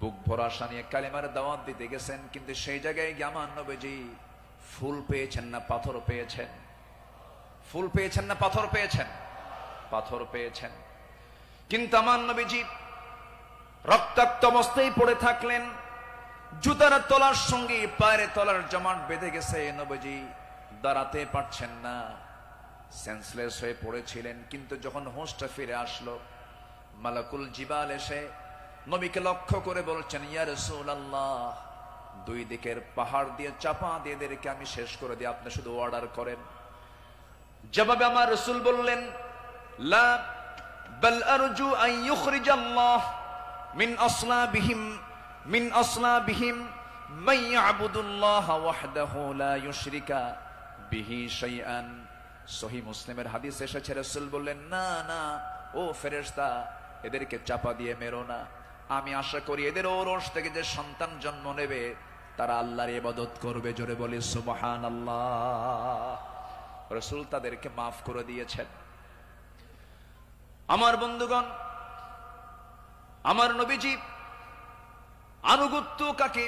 বুক ভরা আশা নিয়ে কালেমার দাওয়াত দিতে গেছেন, কিন্তু সেই জায়গায় গিয়ে আমার নবীজি ফুল পেয়েছেন না পাথর পেয়েছেন? ফুল পেয়েছেন না পাথর পেয়েছেন? পাথর পেয়েছেন। কিন্তু আমার নবীজি রক্তাক্ত অবস্থায় পড়ে থাকলেন। জুতার তলার সঙ্গে পায়ের তলার জমাট বেঁধে গেছে। নবীজি দাঁড়াতে পারছেন না, সেন্সলেস হয়ে পড়েছিলেন। কিন্তু যখন হোশটা ফিরে আসলো, মালাকুল জিবাল এসে নবীকে লক্ষ্য করে বলছেন, ইয়া রাসূলুল্লাহ, 2 দিকের পাহাড় দিয়ে চাপা দিয়ে এদেরকে আমি শেষ করে দিই, আপনি শুধু অর্ডার করেন। জবাবে আমার রাসূল বললেন, লা বাল আরজু আন ইউখরিজাল্লাহ মিন আসলাবিহিম মান ইয়াবুদুল্লাহ ওয়াহদাহু লা ইউশরিকা বিহি শাইআন। সহিহ মুসলিমের হাদিস এসেছে, রাসূল বললেন, না না ও ফেরেশতা, এদেরকে চাপা দিয়ে মেরো না। আমি আশা করি এদের ওরস থেকে যে সন্তান জন্ম নেবে তারা আল্লাহর ইবাদত করবে। জোরে বলি সুবহানাল্লাহ। রাসূল তাদেরকে মাফ করে দিয়েছেন। আমার বন্ধুগণ, আমার নবীজি আনুগত্য কাকে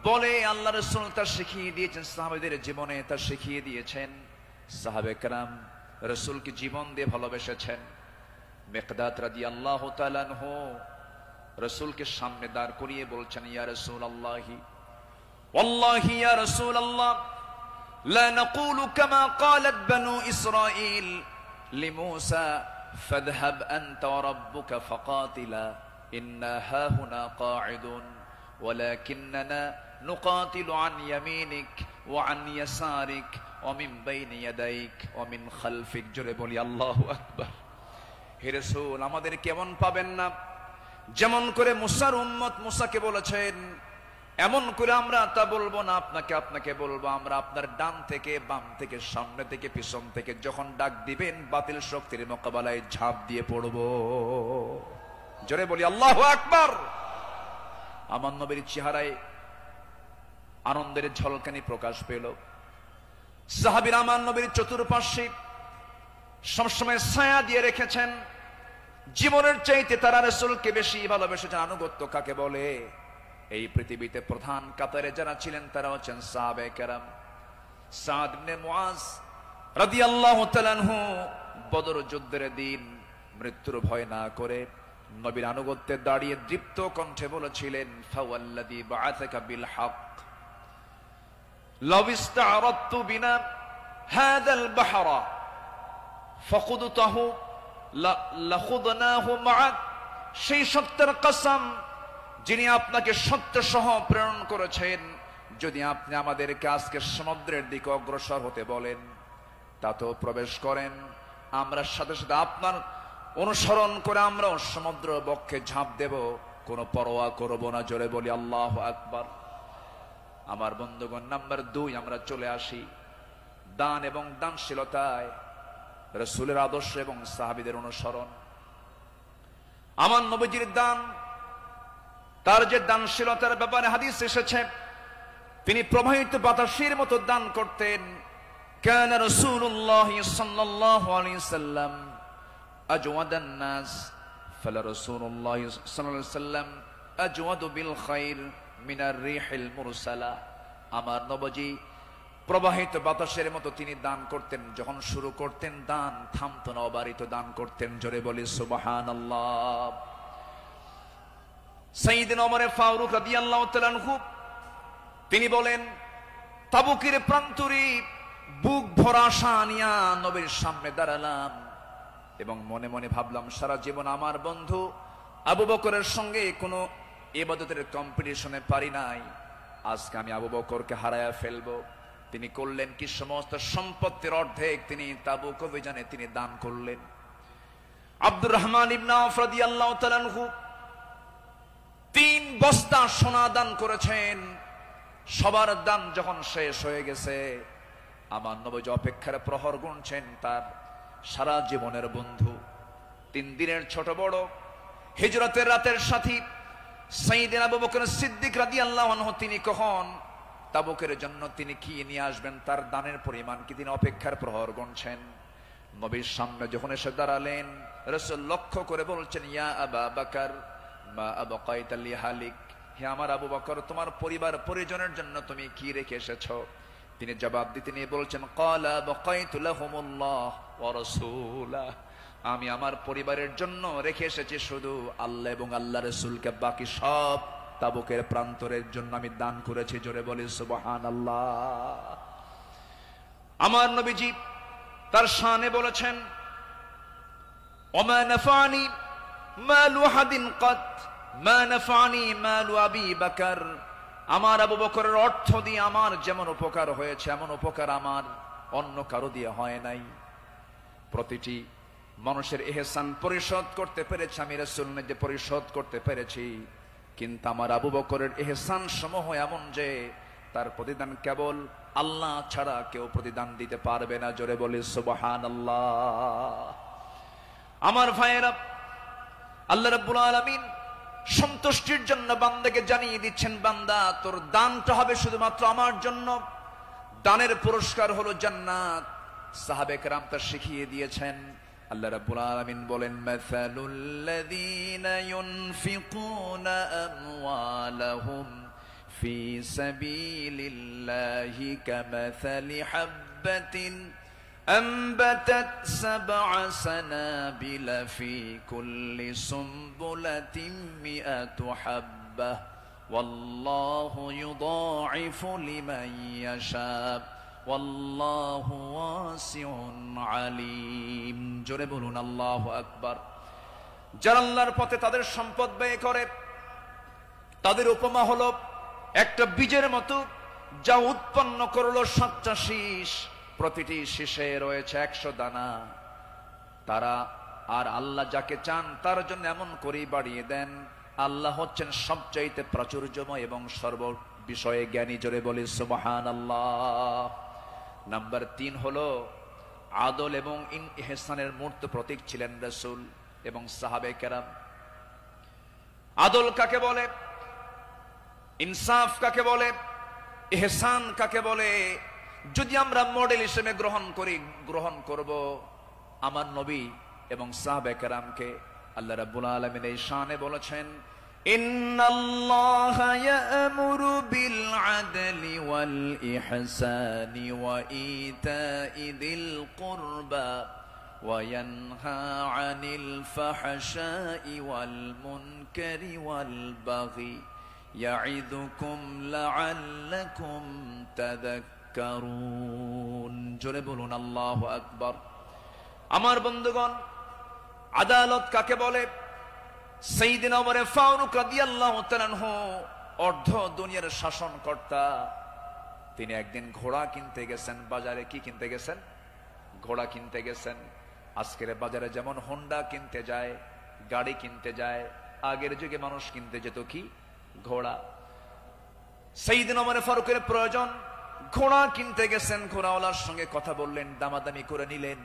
বলে আল্লাহ রাসূল তা শিখিয়ে দিয়েছেন, সাহাবাদের জীবনে তা শিখিয়ে দিয়েছেন। সাহাবে কেরাম রাসূলকে জীবন দিয়ে ভালোবেসেছেন। মিকদাদ রাদিয়াল্লাহু তাআলা আনহু রাসূলকে সামনে দাঁড় করিয়ে বলছেন, ইয়া রাসূলুল্লাহি ওয়াল্লাহি ইয়া রাসূলুল্লাহ লা নাকুলু কামা ক্বালাত বানু ইসরাঈল লিমূসা ফাযহাব আনতা ওয়া রাব্বুকা ফাকাতিলা ইন্না হাহুনা কাঈদুন ওয়ালাকিন্নানা নুকাতিলু আন ইয়ামিনিক ওয়া আন ইয়াসারিক ওয়া মিন বাইনি ইয়াদাইক ওয়া মিন খালফিক। জোরে বলি আল্লাহু আকবার। হে রাসূল, আমাদের কেমন পাবেন না? যেমন করে মুসার উম্মত মুসাকে বলেছেন, এমন করে আমরা তা বলবো না, আপনাকে বলবো। আমরা আপনার ডান থেকে বাম থেকে সামনে থেকে পিছন থেকে যখন ডাক দিবেন বাতিল শক্তির মোকাবেলায় ঝাঁপ দিয়ে পড়বো। জোরে বলি আল্লাহু আকবার। আমার নবীর চেহারায় আনন্দের ঝলকানি প্রকাশ পেল। সাহাবীরা আমার নবীর চতুর্পার্শ্বে সবসময় ছায়া দিয়ে রেখেছেন। জীবনের চাইতে তারা রাসূলকে বেশি ভালোবেসেছেন। আনুগত্য কাকে বলে? এই পৃথিবীতে প্রধান কাতারে যারা ছিলেন তারা হচ্ছেন সাহাবে কেরাম। সাদ ইবনে মুআজ রাদিয়াল্লাহু তাআলা আনহু বদর যুদ্ধের দিন মৃত্যুর ভয় না করে নবীর আনুগত্যে দাঁড়িয়ে দীপ্ত কণ্ঠে বলেছিলেন, ফাওয়াল্লাযী বাআসাকা বিল হক লাউ ইসতা'রাদতু বিনা হাযাল বাহরা ফাকুদতাহু লাখুদনাহু মা'আক। সেই সত্যের কসম যিনি আপনাকে সত্য সহ প্রেরণ করেছেন, যদি আপনি আমাদেরকে আজকে সমুদ্রের দিকে অগ্রসর হতে বলেন তাতেও প্রবেশ করেন, আমরা সাথে সাথে আপনার অনুসরণ করে আমরাও সমুদ্র বক্ষে ঝাঁপ দেব, কোনো পরোয়া করব না। জোরে বলি আল্লাহু আকবার। আমার বন্ধুগণ, নাম্বার 2 আমরা চলে আসি দান এবং দানশীলতায় রাসূলের আদর্শ এবং সাহাবীদের অনুসরণ। আমার নবীজির দান, তার যে দানশীলতার ব্যাপারে হাদিস এসেছে, তিনি প্রবাহিত বাতাসের মতো দান করতেন। কানা রাসূলুল্লাহ সাল্লাল্লাহু আলাইহি সাল্লাম আজওয়াদান নাস ফালা রাসূলুল্লাহ সাল্লাল্লাহু আলাইহি সাল্লাম আজওয়াদু বিল খাইর মিনার রিহিল মুরসালা। আমার নবীজি প্রবাহিত বাতাসের মতো তিনি দান করতেন। যখন শুরু করতেন দান থামতো না, অবারিত দান করতেন। জোরে বলি সুবহানাল্লাহ। সাইয়েদনা ওমর ফারুক রাদিয়াল্লাহু তাআলা আনহু তিনি বলেন, তাবুকের প্রান্তরে বুক ভরা আশা নিয়া নবীর সামনে দাঁড়ালাম এবং মনে মনে ভাবলাম, সারা জীবন আমার বন্ধু আবু বকরের সঙ্গে কোনো ইবাদতের কম্পিটিশনে পারি নাই, আজকে আমি আবু বকরকে হারায়া ফেলবো। তিনি করলেন কি, সমস্ত সম্পত্তির অর্ধেক তিনি তাবুক অভিযানে তিনি দান করলেন। আব্দুর রহমান ইবনে আওফ রাদিয়াল্লাহু তাআলা আনহু 3 বস্তা সোনা দান করেছেন। সবার দান যখন শেষ হয়ে গেছে, আমার নবী অপেক্ষার প্রহর গুনছেন তার সারা জীবনের বন্ধু, 3 দিনের ছোট বড় হিজরতের রাতের সাথী সাইয়েদনা আবু বকর সিদ্দিক রাদিয়াল্লাহু আনহু তিনি কখন তাবুকের জন্য তিনি কি নিয়ে আসবেন, তার দানের পরিমাণ কি, তিনি অপেক্ষার প্রহর গুনছেন। নবীর সামনে যখন এসে দাঁড়ালেন, রাসূল লক্ষ্য করে বলছেন, ইয়া আবা বকর মা আবকাইতা লিহালিক, হে আমার আবু বকর, তোমার পরিবার পরিজনের জন্য তুমি কি রেখে এসেছো? তিনি জবাব দিতে নিয়ে বলছেন, ক্বালা বাকাইতু লাহুমুল্লাহ ওয়া রাসূলাহ, আমি আমার পরিবারের জন্য রেখে এসেছি শুধু আল্লাহ এবং আল্লাহ রাসূলকে, বাকি সব তাবুকের প্রান্তরের জন্য আমি দান করেছি। জোরে বলি সুবহানাল্লাহ। আমার নবীজি তার শানে বলেছেন, ওমা নাফানি মালু হাদিন কাত মা নাফানি মালু আবি বকর, আমার আবু বকরের অর্থ দিয়ে আমার যেমন উপকার হয়েছে এমন উপকার আমার অন্য কারো দিয়ে হয় নাই। প্রতিটি মানুষের ইহসান পরিশোধ করতে পেরেছি আমি, রাসূল নিজে পরিশোধ করতে পেরেছি, কিন্তু আমার আবু বকরের ইহসান সমূহ এমন যে তার প্রতিদান কেবল আল্লাহ ছাড়া কেউ প্রতিদান দিতে পারবে না। জোরে বলি সুবহানাল্লাহ। আমার ভাইয়েরা, আল্লাহ রাব্বুল আলামিন সন্তুষ্টির জন্য বান্দাকে জানিয়ে দিচ্ছেন, বান্দা তোর দানটা হবে শুধুমাত্র আমার জন্য, দানের পুরস্কার হলো জান্নাত। সাহাবে কেরাম তা শিখিয়ে দিয়েছেন। আল্লাহ রাব্বুল আলামিন বলেন, মাসালুল লাযীনা ইউনফিকুনা আমওয়ালাহুম ফি সাবিলিল্লাহি কামাসালি হাববাতিন أنبتت 7 سنابل في كل سنبلة 100 حبة والله يضاعف لمن يشاء والله واسع عليم। জোরে বলুন আল্লাহু আকবার। যারা আল্লাহর পথে তাদের সম্পদ ব্যয় করে, তাদের উপমা হলো একটা বীজের মতো যা উৎপন্ন করলো 7টা শীষ, প্রতিটি শীষে রয়েছে 100 দানা। তারা আর আল্লাহ যাকে চান তার জন্য এমন করেই বাড়িয়ে দেন। আল্লাহ হচ্ছেন সবচাইতে প্রাচুর্যময় এবং সর্ব বিষয়ে জ্ঞানী। জোরে বলি সুবহানাল্লাহ। নাম্বার 3 হলো আদল এবং ইহসানের মূর্ত প্রতীক ছিলেন রাসূল এবং সাহাবে কেরাম। আদল কাকে বলে, ইনসাফ কাকে বলে, ইহসান কাকে বলে, যদি আমরা মডেল হিসেবে গ্রহণ করব আমার নবী এবং সাহাবে কেরামকে, আল্লাহ রাব্বুল আলামিন এই শানে বলেছেন, ইন্নাল্লাহা ইয়া'মুরু বিল আদলি ওয়াল ইহসানি ওয়া ইতা'i যিল কুরবা ওয়া ইয়ানহা আনিল ফাহশাই ওয়াল মুনকারি ওয়াল বাগি ইয়া'iদুকুম লা'আল্লাকুম তাযাক্কারুন। জোরে বলুন আল্লাহু আকবার। আমার বন্ধুগণ, আদালত কাকে বলে? সাইয়েদনা ওমর ফারুক রাদিয়াল্লাহু তাআলা আনহু অর্ধ দুনিয়ার শাসনকর্তা, তিনি একদিন ঘোড়া কিনতে গেছেন বাজারে। কি কিনতে গেছেন? ঘোড়া কিনতে গেছেন। আজকের বাজারে যেমন হোন্ডা কিনতে যায়, গাড়ি কিনতে যায়, আগের যুগে মানুষ কিনতে যেত কি? ঘোড়া। সাইয়েদনা ওমর ফারুকের প্রয়োজন, ঘোড়া কিনতে গেছেন। ঘোড়াওয়ালার সঙ্গে কথা বললেন, দামাদামি করে নিলেন,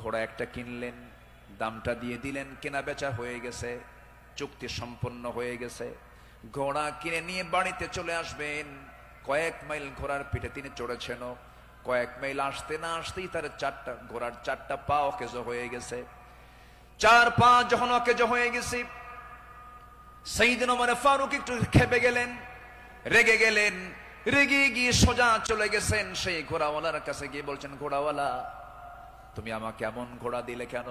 ঘোড়া একটা কিনলেন, দামটা দিয়ে দিলেন, কেনা বেচা হয়ে গেছে, চুক্তি সম্পন্ন হয়ে গেছে। ঘোড়া কিনে নিয়ে বাড়িতে চলে আসবেন। কয়েক মাইল ঘোড়ার পিঠে তিনি চড়েছেন, কয়েক মাইল আসতে না আসতেই তার ঘোড়ার 4টা পা অকেজ হয়ে গেছে। 4 পা যখন অকেজ হয়ে গেছে, সাইয়েদনা ওমর ফারুক একটু খেপে গেলেন, রেগে গেলেন। রেগে গিয়ে সোজা চলে গেছেন সেই ঘোড়াওয়ালার কাছে, গিয়ে বলছেন, ঘোড়াওয়ালা তুমি আমাকে এমন ঘোড়া দিলে কেন?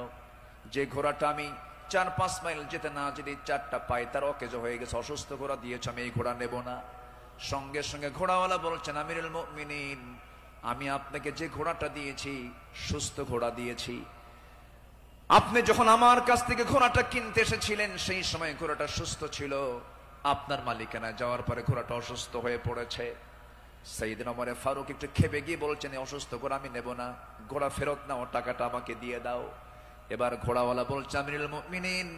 যে ঘোড়াটা আমি 4-5 মাইল যেতে না যদি 4টা পায়ে তার অকেজ হয়ে গেছে, অসুস্থ ঘোড়া দিয়েছ, আমি এই ঘোড়া নেব না। সঙ্গে সঙ্গে ঘোড়াওয়ালা বলছেন, আমিরুল মুমিনিন, আমি আপনাকে যে ঘোড়াটা দিয়েছি সুস্থ ঘোড়া দিয়েছি। আপনি যখন আমার কাছ থেকে ঘোড়াটা কিনতে এসেছিলেন সেই সময় ঘোড়াটা সুস্থ ছিল, আপনার মালিকানা যাওয়ার পরে ঘোড়াটা অসুস্থ হয়ে পড়েছে। সাইয়েদনা ওমর ফারুক একটু খেপে গিয়ে বলছেন, অসুস্থ ঘোড়া আমি নেব না, ঘোড়া ফেরত নাও, টাকাটা আমাকে দিয়ে দাও। এবার ঘোড়াওয়ালা বলছে, আমিরুল মুমিনিন,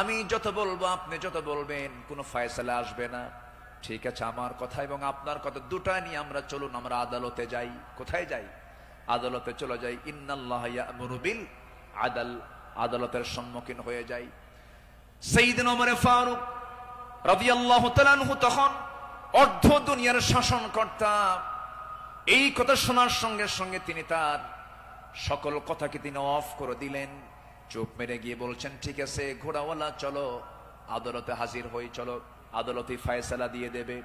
আমি যত বলবো আপনি যত বলবেন কোনো ফায়সালা আসবে না। ঠিক আছে, আমার কথা এবং আপনার কথা দুটা নিয়ে আমরা চলুন, আমরা আদালতে যাই। কোথায় যাই? আদালতে চলে যাই। ইন্নাল্লাহ ইয়া'মুরু বিল আদল, আদালতের সম্মুখীন হয়ে যাই। সাইয়েদনা ওমর ফারুক রাদিয়াল্লাহু তাআলা আনহু তখন অর্ধ দুনিয়ার শাসনকর্তা। এই কথা শোনার সঙ্গে সঙ্গে তিনি তার সকল কথাকে তিনি অফ করে দিলেন, চুপ মেরে গিয়ে বলছেন, ঠিক আছে ঘোড়াওয়ালা, চলো আদালতে হাজির হই, চলো আদালতে ফয়সালা দিয়ে দেবে।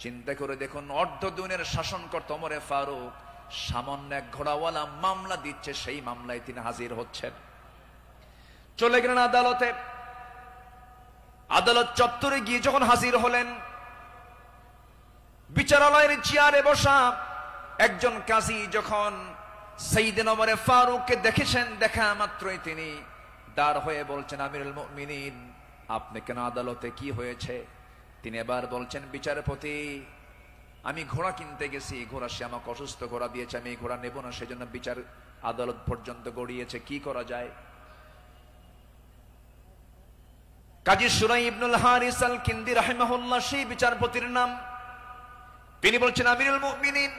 চিন্তা করে দেখুন, অর্ধ দুনিয়ার শাসনকর্তা ওমর ফারুক সামান্য এক ঘোড়াওয়ালা মামলা দিচ্ছে, সেই মামলায় তিনি হাজির হচ্ছেন। চলে গেলেন আদালতে। আদালত চত্বরে গিয়ে যখন হাজির হলেন, বিচারালয়ের চেয়ারে বসা একজন কাজী যখন সাইয়েদনা ওমর ফারুককে দেখেছেন, দেখা মাত্রই তিনি দাঁড় হয়ে বলছেন, আমিরুল মুমিনিন, আপনি কেন আদালতে, কি হয়েছে? তিনি এবার বলছেন, বিচারপতি, আমি ঘোড়া কিনতে গেছি, ঘোড়া সে আমাকে অসুস্থ ঘোড়া দিয়েছে, আমি ঘোড়া নেব না, সেজন্য বিচার আদালত পর্যন্ত গড়িয়েছে, কি করা যায়? কাজী সুরাই ইবনুল হারিস আল কিন্দি রাহিমাহুল্লাহ সেই বিচারপতির নাম। তিনি বলছেন, আমিরুল মুমিনিন,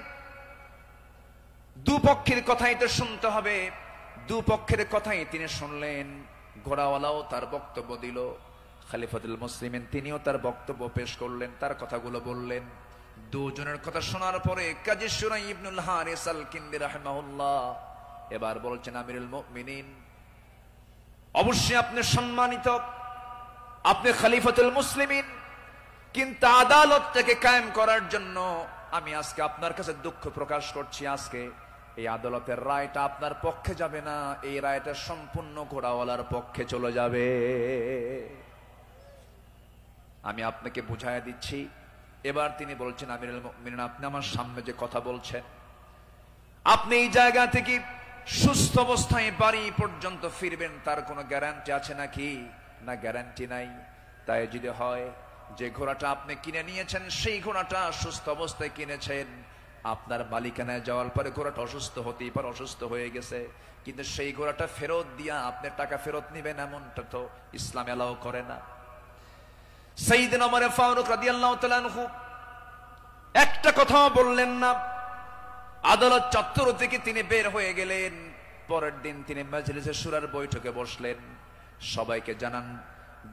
দুপক্ষের কথাই তো শুনতে হবে। দুপক্ষের কথাই তিনি শুনলেন। ঘোড়াওয়ালাও তার বক্তব্য দিল, খলিফাতুল মুসলিমিন তিনিও তার বক্তব্য পেশ করলেন, তার কথাগুলো বললেন। দুজনের কথা শোনার পরে কাজী সুরাই ইবনুল হারিস আল কিন্দি রাহিমাহুল্লাহ এবার বলছেন, আমিরুল মুমিনিন, অবশ্যই আপনি সম্মানিত, আপনি খলিফাতুল মুসলিমিন, কিন্তু আদালতটাকে কায়েম করার জন্য আমি আজকে আপনার কাছে দুঃখ প্রকাশ করছি। আজকে এই আদালতের রায়টা আপনার পক্ষে যাবে না, এই রায়টা সম্পূর্ণ ঘোড়াওয়ালার পক্ষে চলে যাবে। আমি আপনাকে বুঝাইয়া দিচ্ছি। এবার তিনি বলছেন, আমিরুল মুমিনিন, আপনি আমার সামনে যে কথা বলছেন, আপনি এই জায়গা থেকে সুস্থ অবস্থায় বাড়ি পর্যন্ত ফিরবেন, তার কোনো গ্যারান্টি আছে নাকি? না, গ্যারান্টি নাই। তাই যদি হয় যে ঘোড়াটা আপনি কিনে নিয়েছেন, সেই ঘোড়াটা সুস্থ অবস্থায় কিনেছেন, আপনার মালিকানায় যাওয়ার পরে ঘোড়াটা অসুস্থ হতেই পারে, অসুস্থ হয়ে গেছে, কিন্তু সেই ঘোড়াটা ফেরত দিয়া আপনি টাকা ফেরত নিবেন, এমনটা তো ইসলাম এলাও করে না। সাইয়েদনা ওমর ফারুক রাদিয়াল্লাহু তাআলা আনহু একটা কথাও বললেন না। আদালত চত্বর থেকে তিনি বের হয়ে গেলেন। পরের দিন তিনি মাজলিসে শুরার বৈঠকে বসলেন, সবাইকে জানান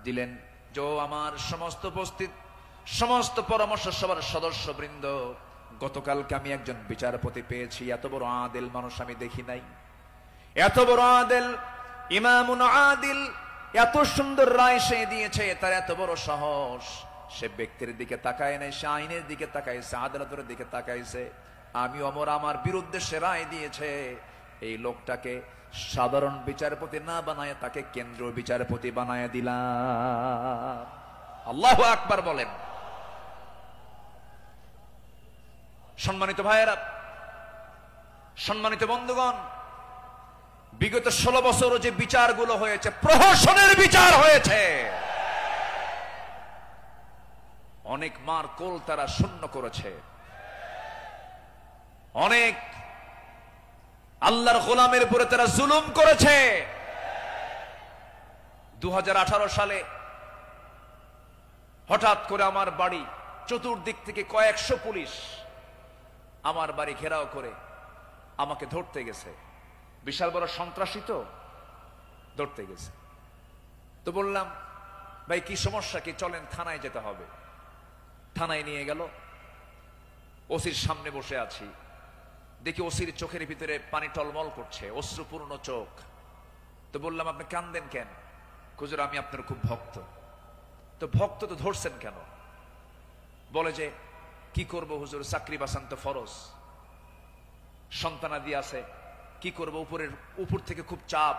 দিলেন যে আমার সমস্ত উপস্থিত সমস্ত পরামর্শ সভার সদস্যবৃন্দ, গতকালকে আমি একজন বিচারপতি পেয়েছি, এত বড় আদিল মানুষ আমি দেখি নাই, এত বড় আদিল, ইমামুন আদিল, এত সুন্দর রায় সে দিয়েছে, তার এত বড় সাহস, সে ব্যক্তির দিকে তাকায় নাই, সে আইনের দিকে তাকাইছে, আদালতের দিকে তাকাইছে। আমি ওমর আমার বিরুদ্ধে সে রায় দিয়েছে, এই লোকটাকে সাধারণ বিচারপতি না বানায় তাকে কেন্দ্রীয় বিচারপতি বানায় দিলাম। আল্লাহু আকবার বলেন। সম্মানিত ভাইয়েরা, সম্মানিত বন্ধুগণ, বিগত 16 বছর যে বিচারগুলো হয়েছে, প্রহসনের বিচার হয়েছে, অনেক মার কোল তারা শূন্য করেছে, অনেক আল্লাহর গোলামের উপরে তারা জুলুম করেছে। 2018 সালে হঠাৎ করে আমার বাড়ি চতুর্দিক থেকে কয়েকশো পুলিশ আমার বাড়ি ঘেরাও করে আমাকে ধরতে গেছে। বিশাল বড় সন্ত্রাসী তো, ধরতে গেছে। তো বললাম, ভাই কি সমস্যা কি, চলেন থানায় যেতে হবে। থানায় নিয়ে গেল। ওসির সামনে বসে আছি, দেখি ওসির চোখের ভিতরে পানি টলমল করছে, অশ্রুপূর্ণ চোখ। তো বললাম, আপনি কান্দেন কেন? হুজুর, আমি আপনার খুব ভক্ত। তো ভক্ত তো ধরছেন কেন? বলে যে কি করব হুজুর, চাকরি বাঁচান তো ফরজ, সন্তানাদি আছে, কি করব, উপর থেকে খুব চাপ,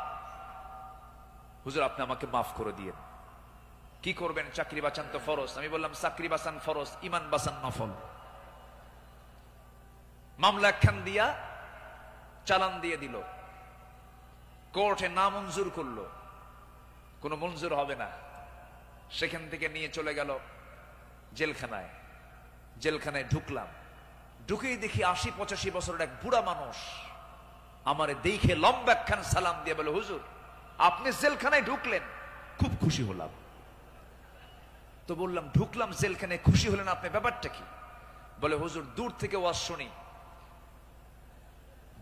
হুজুর আপনি আমাকে মাফ করে দিয়েন। কি করবেন, চাকরি বাঁচান তো ফরজ। আমি বললাম, চাকরি বাঁচান ফরজ, ইমান বাঁচান নফল। মামলা একখান দিয়া চালান দিয়ে দিল, কোর্টে না মঞ্জুর করলো, কোনো মঞ্জুর হবে না। সেখান থেকে নিয়ে চলে গেল জেলখানায়। জেলখানায় ঢুকলাম, ঢুকেই দেখি ৮০-৮৫ বছরের এক বুড়া মানুষ আমারে দেখে লম্বা একখান সালাম দিয়ে বলে, হুজুর আপনি জেলখানায় ঢুকলেন, খুব খুশি হলাম। তো বললাম, ঢুকলাম জেলখানায়, খুশি হলেন আপনি, ব্যাপারটা কি? বলে, হুজুর দূর থেকে ওয়াজ শুনি,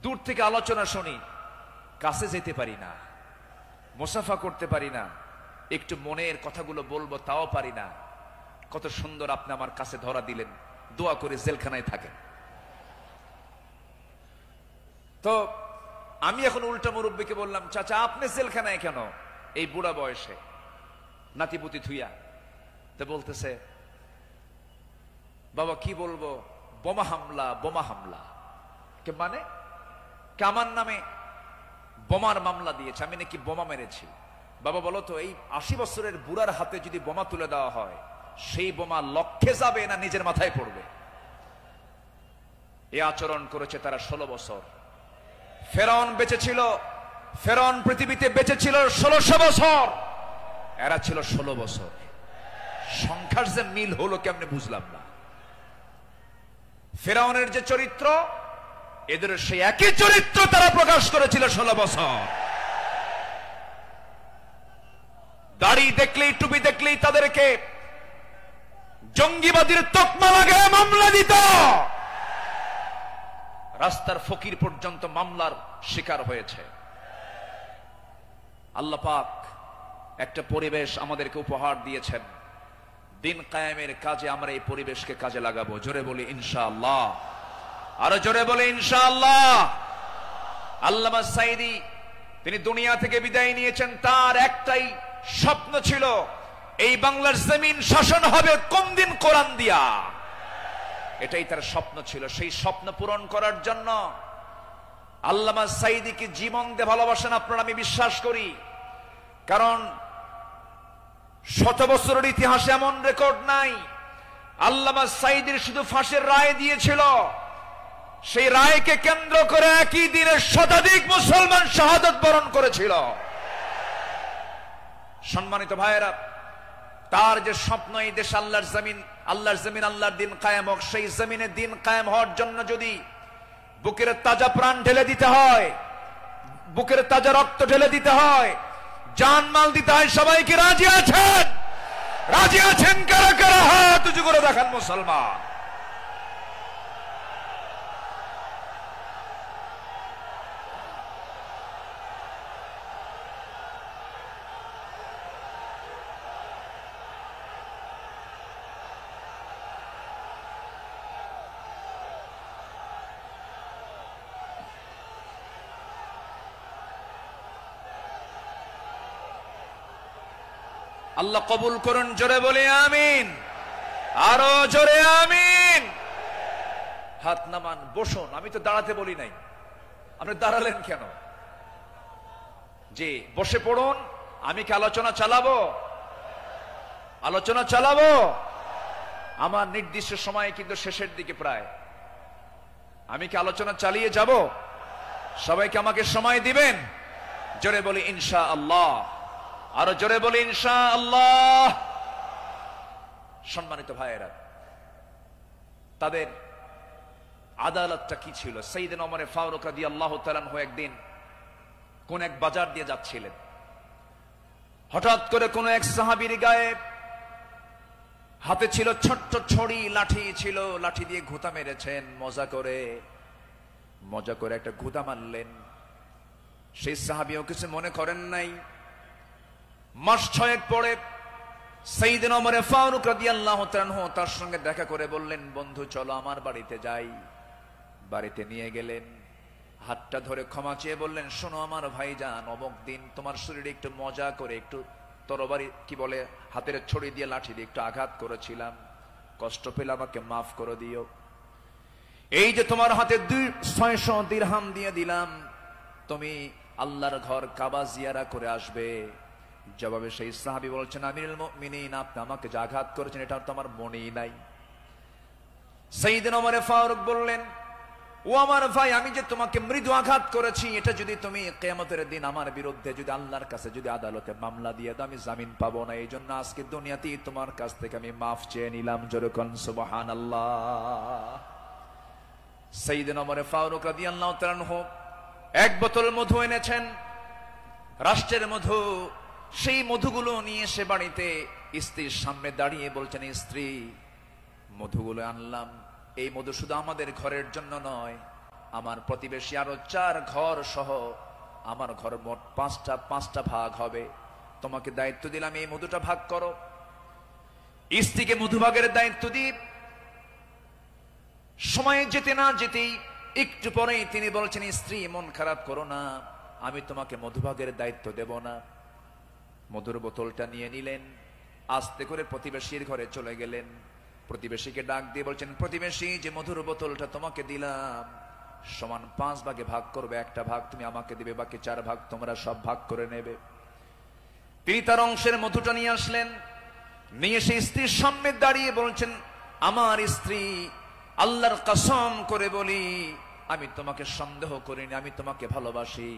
দূর থেকে আলোচনা শুনি, কাছে যেতে পারি না, মুসাফা করতে পারি না, একটু মনের কথাগুলো বলবো তাও পারি না। কত সুন্দর আপনি আমার কাছে ধরা দিলেন, দোয়া করে জেলখানায় থাকেন। তো আমি এখন উল্টা মুরব্বীকে বললাম, চাচা আপনি জেলখানায় কেন এই বুড়া বয়সে, নাতিপুতি থুইয়া? তো বলতেছে, বাবা কি বলবো, বোমা হামলা, বোমা হামলা। কে মানে? আমার নামে বোমার মামলা দিয়েছে, আমি নাকি বোমা মেরেছি। বাবা বলো তো, এই ৮০ বছরের বুড়ার হাতে যদি বোমা তুলে দেওয়া হয়, সেই বোমা লক্ষ্যে যাবে না নিজের মাথায় পড়বে? এ আচরণ করেছে তারা ১৬ বছর। ফেরাউন বেঁচে ছিল, ফেরাউন পৃথিবীতে বেঁচে ছিল ১৬০০ বছর, এরা ছিল ১৬ বছর। সংখ্যার যে মিল হলো কেমনে বুঝলাম না। ফেরাউনের যে চরিত্র, এদের সেই একই চরিত্র তারা প্রকাশ করেছিল ১৬ বছর। দাড়ি দেখলেই, টুপি দেখলেই তাদেরকে জঙ্গিবাদীর তকমা লাগায় মামলা দিত। রাস্তার ফকির পর্যন্ত মামলার শিকার হয়েছে। আল্লাহ পাক একটা পরিবেশ আমাদেরকে উপহার দিয়েছেন, দিন কায়েমের কাজে আমরা এই পরিবেশকে কাজে লাগাবো। জোরে বলি ইনশাআল্লাহ, আরো জোরে বলি ইনশাআল্লাহ। আল্লামা সাঈদী তিনি দুনিয়া থেকে বিদায় নিয়েছেন, তার একটাই স্বপ্ন ছিল, এই বাংলার জমিন শাসন হবে কোন দিন? কোরআন দিয়া। এটাই তার স্বপ্ন ছিল। সেই স্বপ্ন পূরণ করার জন্য আল্লামা সাঈদীকে জীবন দিয়ে ভালোবাসেন আপনারা, আমি বিশ্বাস করি। কারণ ১০০ বছরের ইতিহাসে এমন রেকর্ড নাই। আল্লামা সাঈদীর শুধু ফাঁসির রায় দিয়েছিল, সেই রায়কে কেন্দ্র করে একই দিনে শতাধিক মুসলমান শাহাদাত বরণ করেছিল। সম্মানিত ভাইয়েরা, তার যে স্বপ্ন, এই দেশ আল্লাহর জমিন, আল্লাহর জমিন, আল্লাহর দিন কায়েম হোক, সেই জমিনে দিন কায়েম হওয়ার জন্য যদি বুকের তাজা প্রাণ ঢেলে দিতে হয়, বুকের তাজা রক্ত ঢেলে দিতে হয়, জানমাল দিতে হয়, সবাইকে রাজি আছেন? রাজি আছেন কারা কারা? হাত উঁচু করে দেখান মুসলমান। আল্লাহ কবুল করুন, জোরে বলে আমিন, আরো জোরে আমিন। হাত নামান, বসুন। আমি তো দাঁড়াতে বলি নাই, আপনি দাঁড়ালেন কেন? যে বসে পড়ুন। আমি কি আলোচনা চালাবো? আলোচনা চালাবো। আমার নির্দিষ্ট সময় কিন্তু শেষের দিকে প্রায়। আমি কি আলোচনা চালিয়ে যাব? সবাইকে আমাকে সময় দিবেন? জোরে বলি ইনশাআল্লাহ, আরো জোরে বলি ইনশাআল্লাহ। সম্মানিত ভাইয়েরা, তাদের আদালতটা কি ছিল? সাইয়েদনা ওমর ফারুক রাদিয়াল্লাহু তাআলা আনহু একদিন কোন এক বাজার দিয়ে যাচ্ছিলেন। হঠাৎ করে কোন এক সাহাবীর গায়ে হাতে ছিল ছোট্ট ছড়ি, লাঠি ছিল, লাঠি দিয়ে ঘুতা মেরেছেন। মজা করে একটা ঘুতা মারলেন। সেই সাহাবীও কিছু মনে করেন নাই। মাস ৬ পরে সাইয়েদনা ওমর ফারুক রাদিয়াল্লাহু তাআলা আনহু তার সঙ্গে দেখা করে বললেন, বন্ধু চলো আমার বাড়িতে যাই। বাড়িতে নিয়ে গেলেন, হাতটা ধরে ক্ষমা চেয়ে বললেন, শোনো আমার ভাইজান, অমুক দিন তোমার শরীরে একটু মজা করে, একটু তরবারি কি বলে, হাতের ছড়ি দিয়ে, লাঠি দিয়ে একটু আঘাত করেছিলাম, কষ্ট পেলে আমাকে মাফ করে দিও। এই যে তোমার হাতে ৬০০ দিরহাম দিয়ে দিলাম, তুমি আল্লাহর ঘর কাবা জিয়ারা করে আসবে। জবাবে সেই সাহাবী বলছেন, আমিরুল মুমিনিন, আপনি আমাকে যে আঘাত করেছেন এটা তো আমার মনেই নাই। সাইয়েদনা ওমর ফারুক বললেন, ও আমার ভাই, আমি যে তোমাকে মৃদু আঘাত করেছি, এটা যদি তুমি কিয়ামতের দিন আমার বিরুদ্ধে যদি আল্লাহর কাছে যদি আদালতে মামলা দিয়ে দাও, আমি জামিন পাবো না। এই জন্য আজকে দুনিয়াতেই তোমার কাছ থেকে আমি মাফ চেয়ে নিলাম। জোরে কোন সুবহানাল্লাহ। সাইয়েদনা ওমর ফারুক রাদিয়াল্লাহু তাআলা আনহু এক বোতল মধু এনেছেন, রাষ্ট্রের মধু। সেই মধুগুলো নিয়ে এসে বাড়িতে স্ত্রীর সামনে দাঁড়িয়ে বলছেন, স্ত্রী, মধুগুলো আনলাম। এই মধু শুধু আমাদের ঘরের জন্য নয়, আমার প্রতিবেশী আরো 4 ঘর সহ আমার ঘর মোট 5টা ভাগ হবে। তোমাকে দায়িত্ব দিলাম, এই মধুটা ভাগ করো। স্ত্রীকে মধু ভাগের দায়িত্ব দিই। সময় যেতে না যেতেই একটু পরেই তিনি বলছেন, স্ত্রী, মন খারাপ করো না, আমি তোমাকে মধুভাগের দায়িত্ব দেব না। মধুর বোতলটা নিয়ে নিলেন, আস্তে করে প্রতিবেশীর ঘরে চলে গেলেন। প্রতিবেশীকে ডাক দিয়ে বলছেন, প্রতিবেশী, যে মধুর বোতলটা তোমাকে দিলাম সমান 5 ভাগে ভাগ করবে, একটা ভাগ তুমি আমাকে দিবে, বাকি 4 ভাগ তোমরা সব ভাগ করে নেবে। তিনি তার অংশের মধুটা নিয়ে আসলেন, নিয়ে এসে স্ত্রীর সামনে দাঁড়িয়ে বলছেন, আমার স্ত্রী, আল্লাহর কসম করে বলি, আমি তোমাকে সন্দেহ করিনি, আমি তোমাকে ভালোবাসি।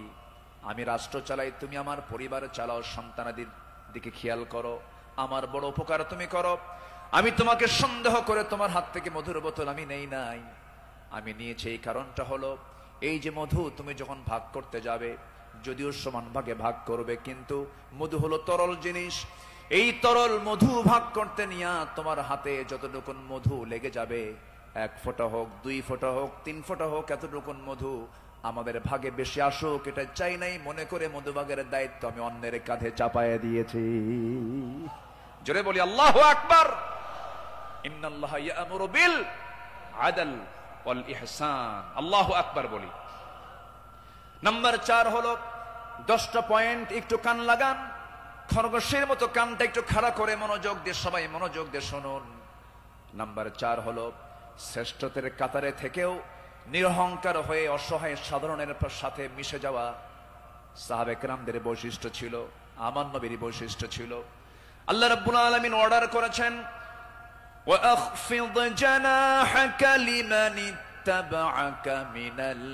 আমি রাষ্ট্র চালাই, তুমি আমার পরিবার চালাও, সন্তানাদির দিকে খেয়াল করো, আমার বড় উপকার তুমি করো। আমি তোমাকে সন্দেহ করে তোমার হাত থেকে মধুর বোতল আমি নেই নাই। আমি নিয়েছি এই কারণটা হলো, এই যে মধু তুমি যখন ভাগ করতে যাবে, যদিও সমান ভাগে ভাগ করবে, কিন্তু মধু হলো তরল জিনিস। এই তরল মধু ভাগ করতে নিয়ে তোমার হাতে যতটুকু মধু লেগে যাবে, 1 ফোঁটা হোক, 2 ফোঁটা হোক, 3 ফোঁটা হোক, এতটুকু মধু আমাদের ভাগে বেশি আসুক এটা চাই নাই, মনে করে মধু ভাগের দায়িত্ব আমি অন্যের কাঁধে চাপায়া দিয়েছি। জোরে বলি আল্লাহু আকবার। ইন্নাল্লাহা ইয়া'মুরু বিল আদল ওয়াল ইহসান। আল্লাহু আকবার বলি। নাম্বার 4 হলো 10টা পয়েন্ট, একটু কান লাগান, খরগোশের মতো কানটা একটু খাড়া করে মনোযোগ দিয়ে, সবাই মনোযোগ দিয়ে শুনুন। নাম্বার 4 হলো, শ্রেষ্ঠদের কাতারে থেকেও নিরহংকার হয়ে অসহায় সাধারণের সাথে মিশে যাওয়া সাহাবে কেরামদের বৈশিষ্ট্য ছিল, আমার নবীর বৈশিষ্ট্য ছিল। আল্লাহ রাব্বুল আলামিন অর্ডার করেছেন, ওয়াখফিদ জানাহাকা লিমান ইত্তাবা'আকা মিনাল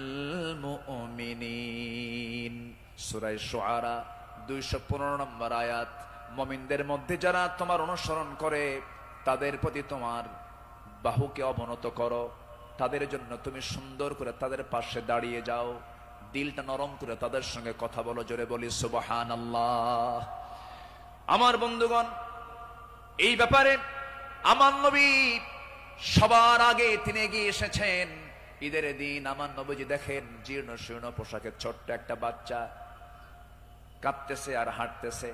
মুমিনিন। সূরা শুআরা 215 নম্বর আয়াত। মুমিনদের মধ্যে যারা তোমার অনুসরণ করে তাদের প্রতি তোমার বাহুকে অবনত করো, তাদের জন্য তুমি সুন্দর করে তাদের পাশে দাঁড়িয়ে যাও, দিলটা নরম করে তাদের সঙ্গে কথা বলো। জোরে বলি সুবহানাল্লাহ। আমার বন্ধুগণ, এই ব্যাপারে আমার নবী সবার আগে তিনি এগিয়ে এসেছেন। ঈদের দিন আমার নবীজি দেখেন জীর্ণ শীর্ণ পোশাকের ছোট্ট একটা বাচ্চা কাঁদতেছে আর হাঁটতেছে।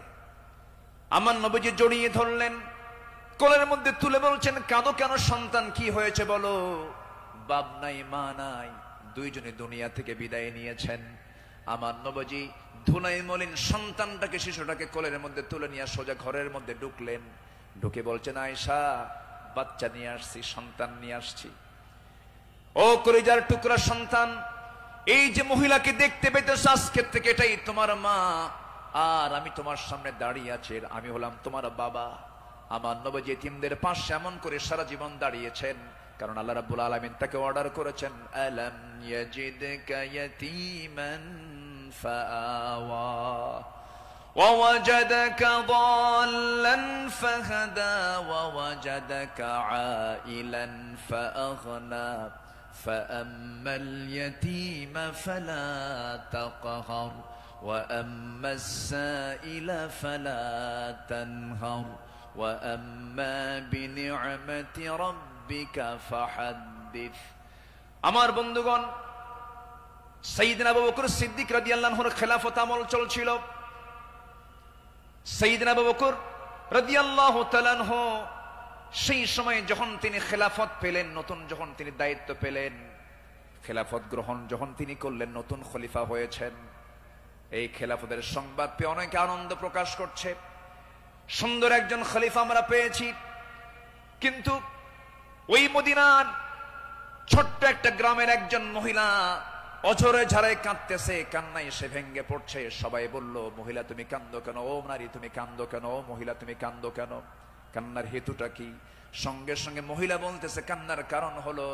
আমার নবীজি জড়িয়ে ধরলেন, কোলের মধ্যে তুলে বলছেন, কাঁদো কেন সন্তান, কি হয়েছে বলো? বাপ নাই, মা নাই, দুইজনে দুনিয়া থেকে বিদায় নিয়েছেন। আমার নবীজি ধুলাই মলিন সন্তানটাকে, শিশুটাকে কোলের মধ্যে তুলে নিয়ে সোজা ঘরের মধ্যে ঢুকলেন। ঢুকে বলছেন, আয়েশা, বাচ্চা নিয়ে আসছি, সন্তান নিয়ে আসছি। ও কলিজার টুকরা সন্তান, এই যে মহিলাকে দেখতে পেতেছ আজকের থেকে এটাই তোমার মা, আর আমি তোমার সামনে দাঁড়িয়ে আছি, আমি হলাম তোমার বাবা। আমার নবী এতিমদের পাশে এমন করে সারা জীবন দাঁড়িয়েছেন, কারণ আল্লাহ রাব্বুল আলামিন তাকে অর্ডার করেছেন, আলাম ইয়াজিদকা ইয়াতীমান ফাআওয়া ওয়া ওয়াজাদাকা দাল্লান ফাহাদা ওয়া ওয়াজাদাকা আইলান ফাআগনা ফাআম্মাল ইয়াতীমা ফালা তাকহার ওয়া আম্মাস সাইলা ফালা তানহার ওয়া আম্মা বিনি'মাতি রাব্বিকা ফাহাদ্দিস। আমার বন্ধুগণ, সাইয়েদনা আবু বকর সিদ্দিক রাদিয়াল্লাহু আনহুর খেলাফত আমল চলছিল। সাইয়েদনা আবু বকর রাদিয়াল্লাহু তাআলা আনহু সেই সময় যখন তিনি খেলাফত পেলেন, নতুন যখন তিনি দায়িত্ব পেলেন, খেলাফত গ্রহণ যখন তিনি করলেন, নতুন খলিফা হয়েছেন, এই খেলাফতের সংবাদ পেয়ে অনেকে আনন্দ প্রকাশ করছে, সুন্দর একজন খলিফা আমরা পেয়েছি। কিন্তু ওই মদিনার ছোট্ট একটা গ্রামের একজন মহিলা অঝরে ঝাড়ে কাঁদতেছে, কান্নায় সে ভেঙ্গে পড়ছে। সবাই বলল, মহিলা তুমি কান্দো কেন? ও নারী তুমি কান্দো কেন? ও মহিলা তুমি কান্দো কেন? কান্নার হেতুটা কি? সঙ্গে সঙ্গে মহিলা বলতেছে, কান্নার কারণ হলো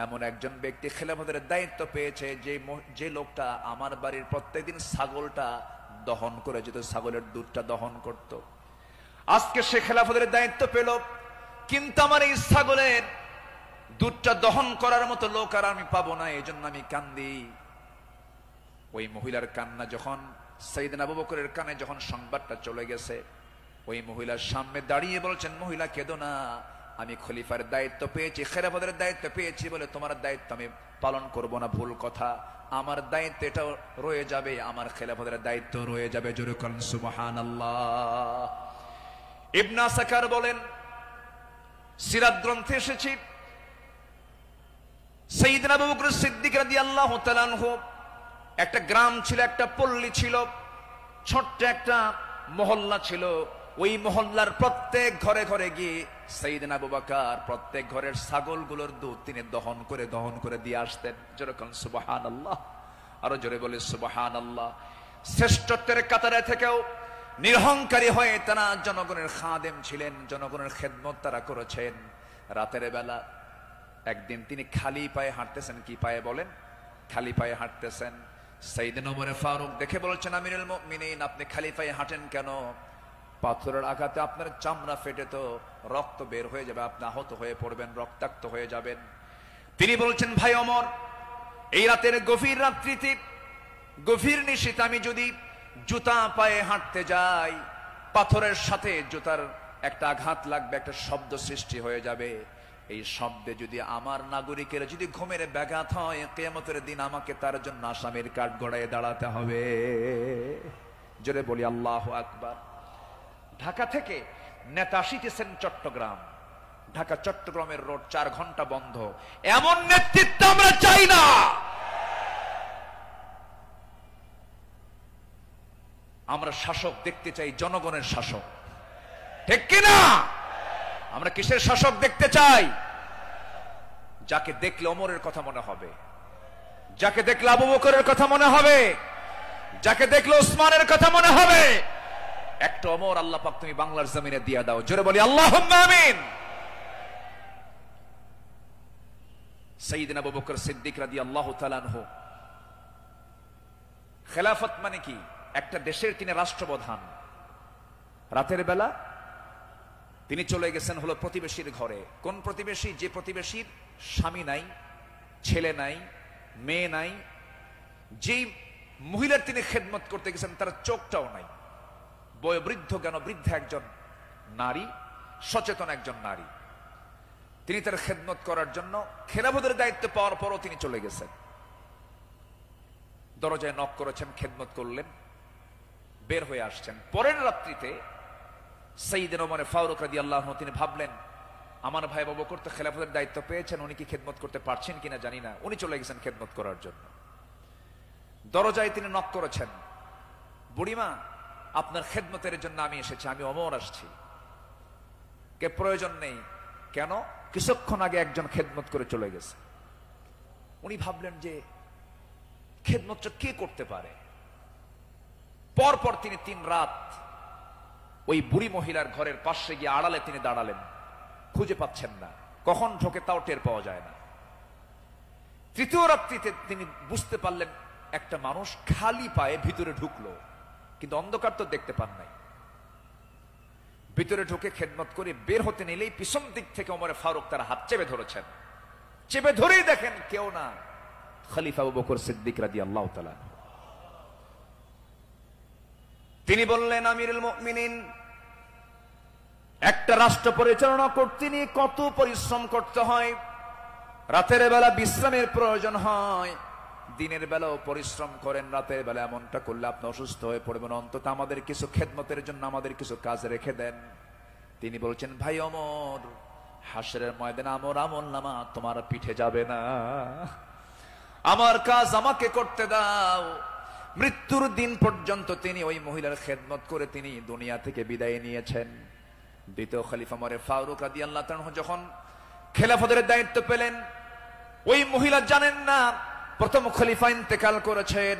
এমন একজন ব্যক্তি খেলাফতের দায়িত্ব পেয়েছে, যে লোকটা আমার বাড়ির প্রত্যেকদিন ছাগলটা দহন করে যেত, ছাগলের দুধটা দহন করত। আজকে সে খেলাফতের দায়িত্ব পেল, কিন্তু আমার এই ছাগলের দুধটা দহন করার মতো লোক আর আমি পাবো না, এই জন্য আমি কান্দি। ওই মহিলার কান্না যখন সাইয়েদনা আবু বকরের কানে যখন সংবাদটা চলে গেছে, ওই মহিলার সামনে দাঁড়িয়ে বলছেন, মহিলা কেঁদো না, আমি খলিফার দায়িত্ব পেয়েছি, খেলাফতের দায়িত্ব পেয়েছি বলে তোমার দায়িত্ব আমি পালন করব না, ভুল কথা। আমার দায়িত্ব এটাও রয়ে যাবে, আমার খেলাফতের দায়িত্ব রয়ে যাবে। জোরে বলেন সুবহানাল্লাহ। ইবনে আসাকার বলেন, সিরাত গ্রন্থে এসেছে, সাইয়েদনা আবু বকর সিদ্দিক রাদিয়াল্লাহু তাআলা আনহু, একটা গ্রাম ছিল, একটা পল্লী ছিল, ছোট্ট একটা মহল্লা ছিল। ওই মহল্লার প্রত্যেক ঘরে ঘরে গিয়ে সাইয়েদনা আবু বকর প্রত্যেক ঘরের ছাগলগুলোর দুধ তিনি দহন করে দিয়ে আসতেন। যেরকম সুবহানাল্লাহ, আরো জোরে বলে সুবহানাল্লাহ। শ্রেষ্ঠত্বের কাতারে থেকেও নিরহংকারী হয়ে তারা জনগণের খাদেম ছিলেন, জনগণের খেদমত তারা করেছেন। রাতের বেলা একদিন তিনি খালি পায়ে হাঁটতেছেন। কি পায়ে বলেন? খালি পায়ে হাঁটতেছেন। সাইয়েদনা ওমর ফারুক দেখে বলছেন, আমিরুল মুমিনিন, আপনি খালি পায়ে হাঁটেন কেন? পাথরের আঘাতে আপনার চামড়া ফেটে তো রক্ত বের হয়ে যাবে, আপনি আহত হয়ে পড়বেন, রক্তাক্ত হয়ে যাবেন। তিনি বলছেন, ভাই ওমর, এই রাতের গভীর রাত্রিতে, গভীর নিশীথে আমি যদি জুতা পায়ে হাঁটতে যাই, পাথরের সাথে জুতার একটা আঘাত লাগবে, একটা শব্দ সৃষ্টি হয়ে যাবে। এই শব্দে যদি আমার নাগরিকের যদি ঘুমের ব্যাঘাত হয়, কিয়ামতের দিন আমাকে তার জন্য আসামির কাঠ গড়ায় দাঁড়াতে হবে। জোরে বলি আল্লাহু আকবার। ঢাকা থেকে নেতা আসিতেছেন চট্টগ্রাম, ঢাকা চট্টগ্রামের রোড 4 ঘন্টা বন্ধ। এমন নেতৃত্ব আমরা চাই না। আমরা শাসক দেখতে চাই, জনগণের শাসক, ঠিক কিনা? আমরা কিসের শাসক দেখতে চাই? যাকে দেখলে ওমরের কথা মনে হবে, যাকে দেখলে আবু বকরের কথা মনে হবে, যাকে দেখলে ওসমানের কথা মনে হবে। একটা ওমর আল্লাহ পাক তুমি বাংলার জমিনে দিয়া দাও। জোরে বলি আল্লাহুম্মা আমিন। সাইয়েদনা আবু বকর সিদ্দিক রাদিয়াল্লাহু তাআলা আনহু, খেলাফত মানে কি? একটা দেশের তিনি রাষ্ট্রপ্রধান। রাতের বেলা তিনি চলে গেছেন হলো প্রতিবেশীর ঘরে। কোন প্রতিবেশী? যে প্রতিবেশীর স্বামী নাই, ছেলে নাই, মেয়ে নাই। যেই মহিলার তিনি খেদমত করতে গেছেন তার চোখটাও নাই, বয়োবৃদ্ধ জ্ঞান বৃদ্ধ একজন নারী, সচেতন একজন নারী। তিনি তার খেদমত করার জন্য খেলাফতের দায়িত্ব পাওয়ার পরও তিনি চলে গেছেন। দরজায় নক করেছেন, খেদমত করলেন, বের হয়ে আসছেন। পরের রাত্রিতে সাইয়েদনা ওমর ফারুক রাদিয়াল্লাহু আনহু তিনি ভাবলেন, আমার ভাই আবু বকর তো খেলাফতের দায়িত্ব পেয়েছেন, উনি কি খেদমত করতে পারছেন কিনা জানি না, উনি চলে গেছেন খেদমত করার জন্য। দরজায় তিনি নক করেছেন, বুড়িমা, আপনার খেদমতের জন্য আমি এসেছি, আমি ওমর আসছি। কে প্রয়োজন নেই। কেন? কিছুক্ষণ আগে একজন খেদমত করে চলে গেছে। উনি ভাবলেন যে খেদমতটা কে করতে পারে। পরপর তিনি 3 রাত ওই বুড়ি মহিলার ঘরের পাশে গিয়ে আড়ালে তিনি দাঁড়ালেন, খুঁজে পাচ্ছেন না, কখন ঢোকে তাও টের পাওয়া যায় না। তৃতীয় রাত্রিতে তিনি বুঝতে পারলেন একটা মানুষ খালি পায়ে ভিতরে ঢুকলো, কিন্তু অন্ধকার তো দেখতে পান নাই। ভিতরে ঢুকে খেদমত করে বের হতে নিলেই পিছন দিক থেকে ওমর ফারুক তার হাত চেপে ধরেছেন। চেপে ধরেই দেখেন কেউ না, খলিফা আবু বকর সিদ্দিক রাদিয়াল্লাহু তাআলা। তিনি বললেন, আমিরুল মুমিনিন, একটা রাষ্ট্র পরিচালনা করতে নিয়ে কত পরিশ্রম করতে হয়। রাতের বেলা বিশ্রামের প্রয়োজন হয়, দিনের বেলাও পরিশ্রম করেন, রাতের বেলা এমনটা করলে আপনি অসুস্থ হয়ে পড়বেন, অন্তত আমাদের কিছু খেদমতের জন্য আমাদের কিছু কাজ রেখে দেন। তিনি বলছেন, ভাই ওমর, হাসরের ময়দানে আমার আমলনামা তোমার পিঠে যাবে না, আমার কাজ আমাকে করতে দাও। মৃত্যুর দিন পর্যন্ত তিনি ওই মহিলার খেদমত করে তিনি দুনিয়া থেকে বিদায় নিয়েছেন। দ্বিতীয় খলিফা ওমর ফারুক রাদিয়াল্লাহু তাআলা যখন খেলাফতের দায়িত্ব পেলেন, ওই মহিলা জানেন না প্রথম খলিফা ইন্তেকাল করেছেন।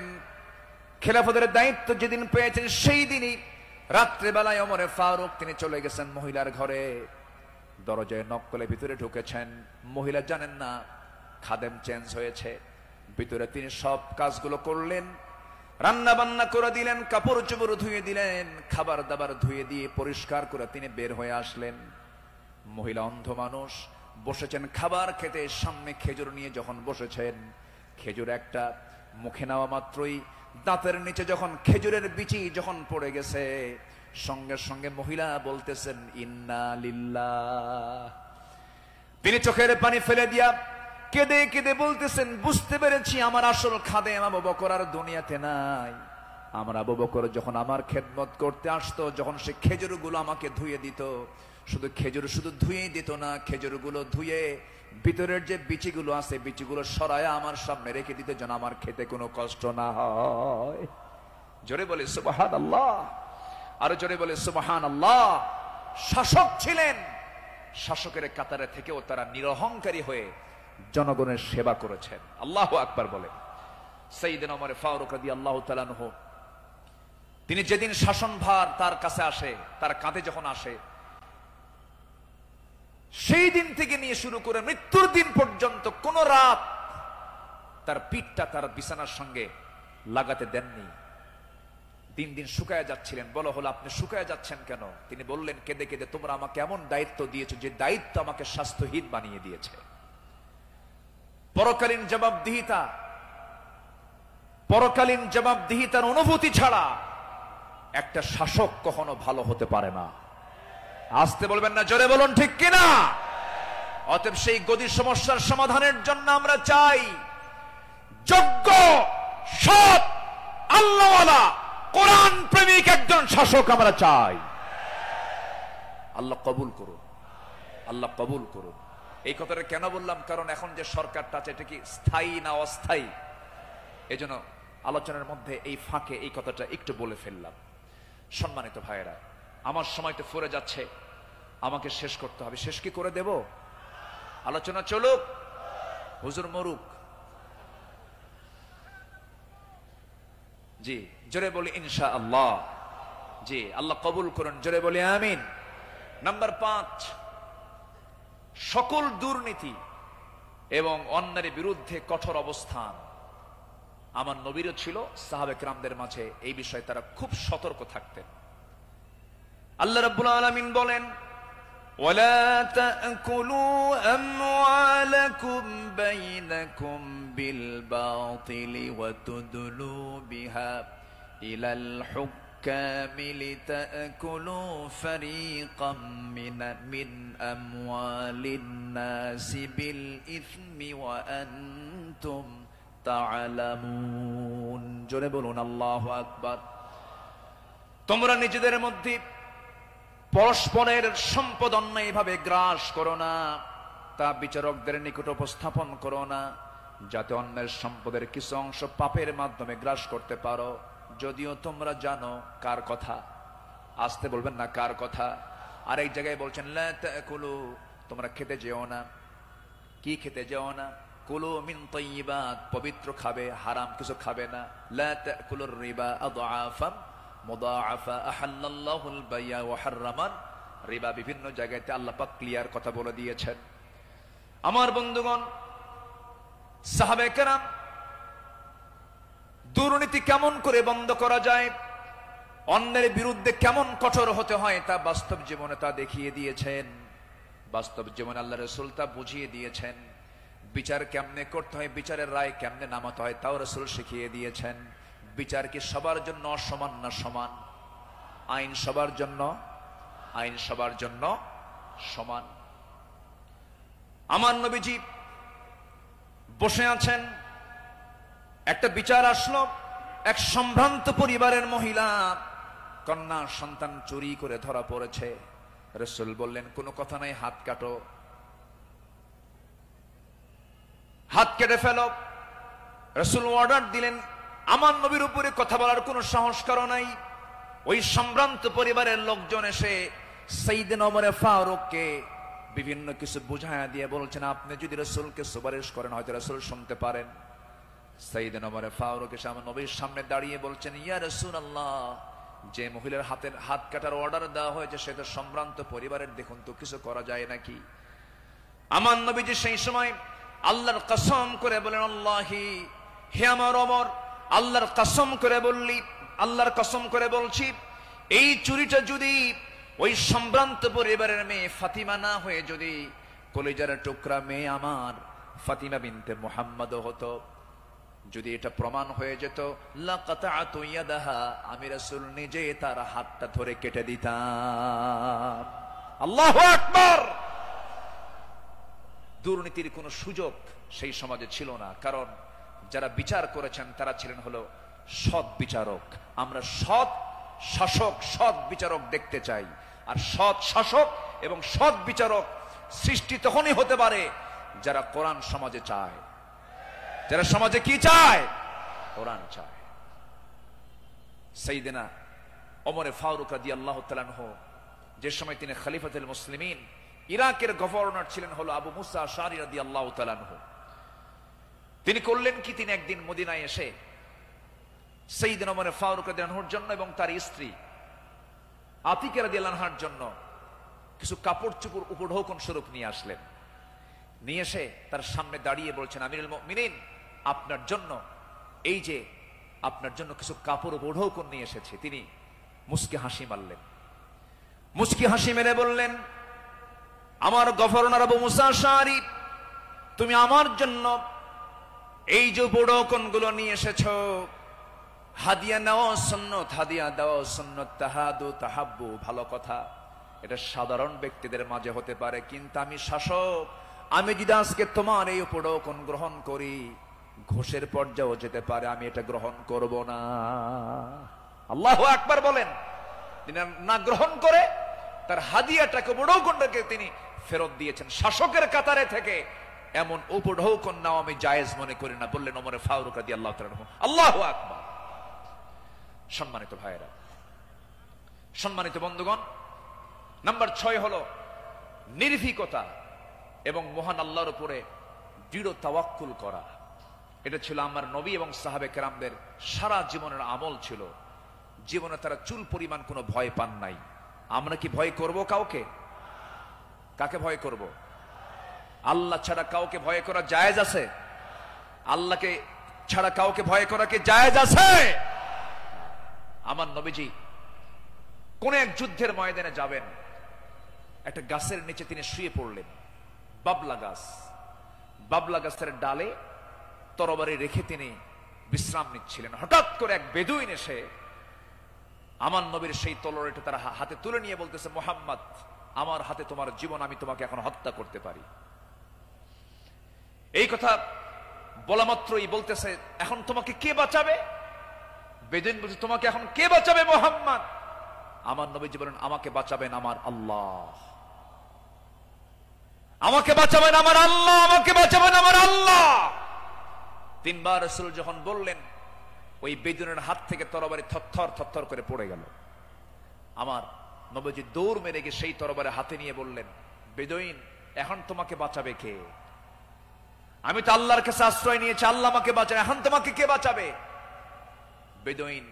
খেলাফতের দায়িত্ব যেদিন পেয়েছেন সেই দিনই রাত্রেবেলায় ওমর ফারুক তিনি চলে গেছেন মহিলার ঘরে। দরজায় নক করে ভিতরে ঢুকেছেন। মহিলা জানেন না খাদেম চেঞ্জ হয়েছে। ভিতরে তিনি সব কাজগুলো করলেন, রান্না বান্না করে দিলেন, কাপড় চোপড় ধুয়ে দিলেন, খাবার দাবার ধুয়ে দিয়ে পরিষ্কার করে তিনি বের হয়ে আসলেন। মহিলা অন্ধ মানুষ, বসেছেন খাবার খেতে, সামনে খেজুর নিয়ে যখন বসেছেন, খেজুর একটা মুখে নেওয়া মাত্রই দাঁতের নিচে যখন খেজুরের বিচি যখন পড়ে গেছে, সঙ্গে সঙ্গে মহিলা বলতেছেন ইন্না লিল্লাহ। তিনি চোখের পানি ফেলে দিয়া কেঁদে কেঁদে বলতেছেন, বুঝতে পেরেছি আমার আসল খাদেম আবু বকর আর দুনিয়াতে নাই। আমার আবু বকর যখন আমার খেদমত করতে আসতো, যখন সে খেজুরগুলো আমাকে ধুয়ে দিত, শুধু খেজুর শুধু ধুয়ে দিত না, খেজুরগুলো ধুয়ে ভিতরের যে বিচিগুলো আছে বিচিগুলো সরায়া আমার সামনে রেখে দিতে, যেন আমার খেতে কোনো কষ্ট না হয়। জোরে বলে সুবহানাল্লাহ, আরো জোরে বলে সুবহানাল্লাহ। শাসক ছিলেন, শাসকের কাতারে থেকেও তারা নিরহংকারী হয়ে জনগণের সেবা করেছেন। আল্লাহু আকবার বলে। সাইয়েদনা ওমর ফারুক রাদিয়াল্লাহু তাআলা আনহু, তিনি যেদিন শাসনভার তার কাছে আসে, তার কাঁধে যখন আসে, সেই দিন থেকে নিয়ে শুরু করে মৃত্যুর দিন পর্যন্ত কোন রাত তার পিঠটা তার বিছানার সঙ্গে লাগাতে দেননি। দিন দিন শুকায় যাচ্ছিলেন। বলা হলো, আপনি শুকায় যাচ্ছেন কেন? তিনি বললেন কেঁদে কেঁদে, তোমরা আমাকে এমন দায়িত্ব দিয়েছো যে দায়িত্ব আমাকে স্বাস্থ্যহীন বানিয়ে দিয়েছে। পরকালীন জবাবদিহিতার অনুভূতি ছাড়া একটা শাসক কখনো ভালো হতে পারে না। আসতে বলবেন না, জোরে বলুন ঠিক কিনা? অতএব সেই গদির সমস্যার সমাধানের জন্য আমরা চাই যোগ্য, সৎ, আল্লাহওয়ালা, কোরআন প্রেমিক একজন শাসক আমরা চাই। আল্লাহ কবুল করুন, আল্লাহ কবুল করুন। এই কথাটা কেন বললাম? কারণ এখন যে সরকারটা আছে, এটা কি স্থায়ী না অস্থায়ী? এজন্য আলোচনার মধ্যে এই ফাঁকে এই কথাটা একটু বলে ফেললাম। সম্মানিত ভাইয়েরা, আমার সময় তো ফুরে যাচ্ছে, আমাকে শেষ করতে হবে। শেষ কি করে দেব? আলোচনা চলুক, হুজুর মরুক। জি, জোরে বলি ইনশাআল্লাহ। জি, আল্লাহ কবুল করুন, জোরে বলি আমিন। নাম্বার 5, সকল দুর্নীতি এবং অন্যায়ের বিরুদ্ধে কঠোর অবস্থান। আমার নবীরও ছিল, সাহাবে কেরামদের মাঝে এই বিষয়ে তারা খুব সতর্ক থাকতেন। আল্লাহ রাব্বুল আলামিন বলেন, ওয়ালা তাকুলু আমওয়ালাকুম বাইনাকুম বিল বাতিলি ওয়া তুদলু বিহা ইলাল হুক্কামি লিতাকুলু ফারীকাম মিন আমওয়ালিন নাসি বিল ইসমি ওয়া আনতুম তা'লামুন। জোরে বলুন আল্লাহু আকবার। তোমরা নিজেদের মধ্যে পরস্পরের সম্পদ অন্যায়ভাবে গ্রাস করো না, তা বিচারকদের নিকট উপস্থাপন করো না, যাতে অন্যের সম্পদের কিছু অংশ পাপের মাধ্যমে গ্রাস করতে পারো, যদিও তোমরা জানো কার কথা। আসতে বলবেন না, কার কথা। আর এক জায়গায় বলছেন, লা তাকুলু, তোমরা খেতে যেও না। কি খেতে যেও না? কুলু মিন তাইয়্যিবাত, পবিত্র খাবে, হারাম কিছু খাবে না। লা তাকুলুর রিবা আদআফান মুদাআফা আহাল্লাল্লাহুল বাইয়া ওয়া হাররামান রিবা। বিভিন্ন জায়গাতে আল্লাহ পাক ক্লিয়ার কথা বলে দিয়েছেন। আমার বন্ধুগণ, সাহাবায়ে কেরাম দুর্নীতি কেমন করে বন্ধ করা যায়, অন্যের বিরুদ্ধে কেমন কঠোর হতে হয়, তা বাস্তব জীবনে তা দেখিয়ে দিয়েছেন। বাস্তব জীবনে আল্লাহ রাসূল তা বুঝিয়ে দিয়েছেন। বিচার কেমনে করতে হয়, বিচারের রায় কেমনে নামাতে হয়, তাও রাসূল শিখিয়ে দিয়েছেন। বিচার কি সবার জন্য সমান না সমান? আইন সবার জন্য সমান। আমার নবীজি বসে আছেন, একটা বিচার আসলো। এক সম্ভ্রান্ত পরিবারের মহিলা, কন্যা সন্তান চুরি করে ধরা পড়েছে। রাসূল বললেন, কোনো কথা নাই, হাত কাটো, হাত কেটে ফেলো। রাসূল অর্ডার দিলেন। আমার নবীর উপরে কথা বলার কোনো সাহস কারো নাই। ওই সম্ভ্রান্ত পরিবারের লোকজন এসে সাইয়েদনা ওমর ফারুককে বিভিন্ন কিছু বুঝায়া দিয়ে বলছেন, আপনি যদি রাসূলকে সুপারিশ করেন হয়তো রাসূল শুনতে পারেন। সাইয়েদনা ওমর ফারুক এসে আমার নবীর সামনে দাঁড়িয়ে বলছেন, ইয়া রাসূলুল্লাহ, যে মহিলার হাত কাটার অর্ডার দেওয়া হয়েছে সে তো সম্ভ্রান্ত পরিবারের, দেখুন তো কিছু করা যায় নাকি? আমার নবীজি সেই সময় আল্লাহর কসম করে বলেন, আল্লাহি, হে আমার ওমর, আল্লাহর কসম করে বললি, আল্লাহর কসম করে বলছি, এই চুরিটা যদি ওই সম্ভ্রান্ত পরিবারের মেয়ে ফাতিমা না হয়ে যদি কলিজার টুকরা মেয়ে আমার ফাতিমা বিনতে মুহাম্মদ হতো। যদি এটা প্রমাণ হয়ে যেত লাকাতাতু ইয়াদাহা, আমি রাসূল নিজে তার হাতটা ধরে কেটে দিতাম। আল্লাহু আকবার। দুর্নীতির কোনো সুযোগ সেই সমাজে ছিল না, কারণ যারা বিচার করেছেন তারা ছিলেন হলো সৎ বিচারক। আমরা সৎ শাসক, সৎ বিচারক দেখতে চাই। আর সৎ শাসক এবং সৎ বিচারক সৃষ্টি তখনই হতে পারে যারা কোরআন সমাজে চায়। যারা সমাজে কি চায়? কোরআন চায়। সাইয়েদনা ওমর ফারুক রাদিয়াল্লাহু তাআলা আনহু, যে সময় তিনি খলিফাতুল মুসলিমিন, ইরাকের গভর্নর ছিলেন হলো আবু মুসা আশআরী রাদিয়াল্লাহু তাআলা আনহু। তিনি করলেন কি, তিনি একদিন মদিনায় এসে সাইয়েদনা ওমর ফারুক রাদিয়াল্লাহু আনহুর জন্য এবং তার স্ত্রী আতিকা রাদিয়াল্লাহু আনহার জন্য কিছু কাপড় চোপড় উপঢৌকন স্বরূপ নিয়ে আসলেন। নিয়ে এসে তার সামনে দাঁড়িয়ে বলছেন, আমিরুল মুমিনিন, আপনার জন্য এই যে আপনার জন্য কিছু কাপড় উপঢৌকন নিয়ে এসেছে। তিনি মুস্কি হাসি মারলেন। মুস্কি হাসি মেরে বললেন, আমার গভর্নর আবু মুসা আশআরী, তুমি আমার জন্য এই যে উপঢৌকন গুলো নিয়ে এসেছো, হাদিয়া নেওয়া সুন্নত, হাদিয়া দেওয়া সুন্নত, তাহাদু তাহাব্বু, ভালো কথা, এটা সাধারণ ব্যক্তিদের মাঝে হতে পারে, কিন্তু আমি শাসক, আমি যদি আজকে তোমার এই উপঢৌকন গ্রহণ করি ঘোষের পর্যায়েও যেতে পারে, আমি এটা গ্রহণ করব না। আল্লাহু আকবার বলেন। তিনি না গ্রহণ করে তার হাদিয়াটাকে, উপঢৌকনটাকে তিনি ফেরত দিয়েছেন। শাসকের কাতারে থেকে এমন উপঢৌকন নাও আমি জায়েজ মনে করি না, বললেন ওমর ফারুক রাদিয়াল্লাহু তাআলা আনহু। আল্লাহু আকবার। সম্মানিত ভাইয়েরা, সম্মানিত বন্ধুগণ, নাম্বার 6 হলো নির্ভীকতা এবং মহান আল্লাহর উপরে দৃঢ় তাওয়াক্কুল করা। এটা ছিল আমার নবী এবং সাহাবে কেরামদের সারা জীবনের আমল ছিল। জীবনে তারা চুল পরিমাণ কোনো ভয় পান নাই। আমরা কি ভয় করব কাউকে? কাকে ভয় করব? আল্লাহ ছাড়া কাউকে ভয় করা জায়েজ আছে? আল্লাহকে ছাড়া কাউকে ভয় করা কি জায়েজ আছে? আমার নবীজি কোন এক যুদ্ধের ময়দানে যাবেন, একটা গাছের নিচে তিনি শুয়ে পড়লেন। বাবলা গাছ, বাবলা গাছের ডালে তরবারি রেখে তিনি বিশ্রাম নিচ্ছিলেন। হঠাৎ করে এক বেদুইন এসে আমার নবীর সেই তলোয়ারটা তার হাতে তুলে নিয়ে বলতেছে, মুহাম্মদ, আমার হাতে তোমার জীবন, আমি তোমাকে এখন হত্যা করতে পারি। এই কথা বলা মাত্রই বলতেছে, এখন তোমাকে কে বাঁচাবে? বেদুইন বলছে, তোমাকে এখন কে বাঁচাবে মুহাম্মদ? আমার নবীজি বলেন, আমাকে বাঁচাবেন আমার আল্লাহ, আমাকে বাঁচাবেন আমার আল্লাহ, আমাকে বাঁচাবেন আমার আল্লাহ। 3 বার রাসূল যখন বললেন, ওই বেদুইনের হাত থেকে তরবারি থরথর থরথর করে পড়ে গেল। আমার নবীজি দৌড় মেরে গিয়ে সেই তরবারি হাতে নিয়ে বললেন, বেদুইন, এখন তোমাকে বাঁচাবে কে? আমি তো আল্লাহর কাছে আশ্রয় নিয়েছি, আল্লাহ আমাকে বাঁচাবে, এখন তোমাকে কে বাঁচাবে? বেদুইন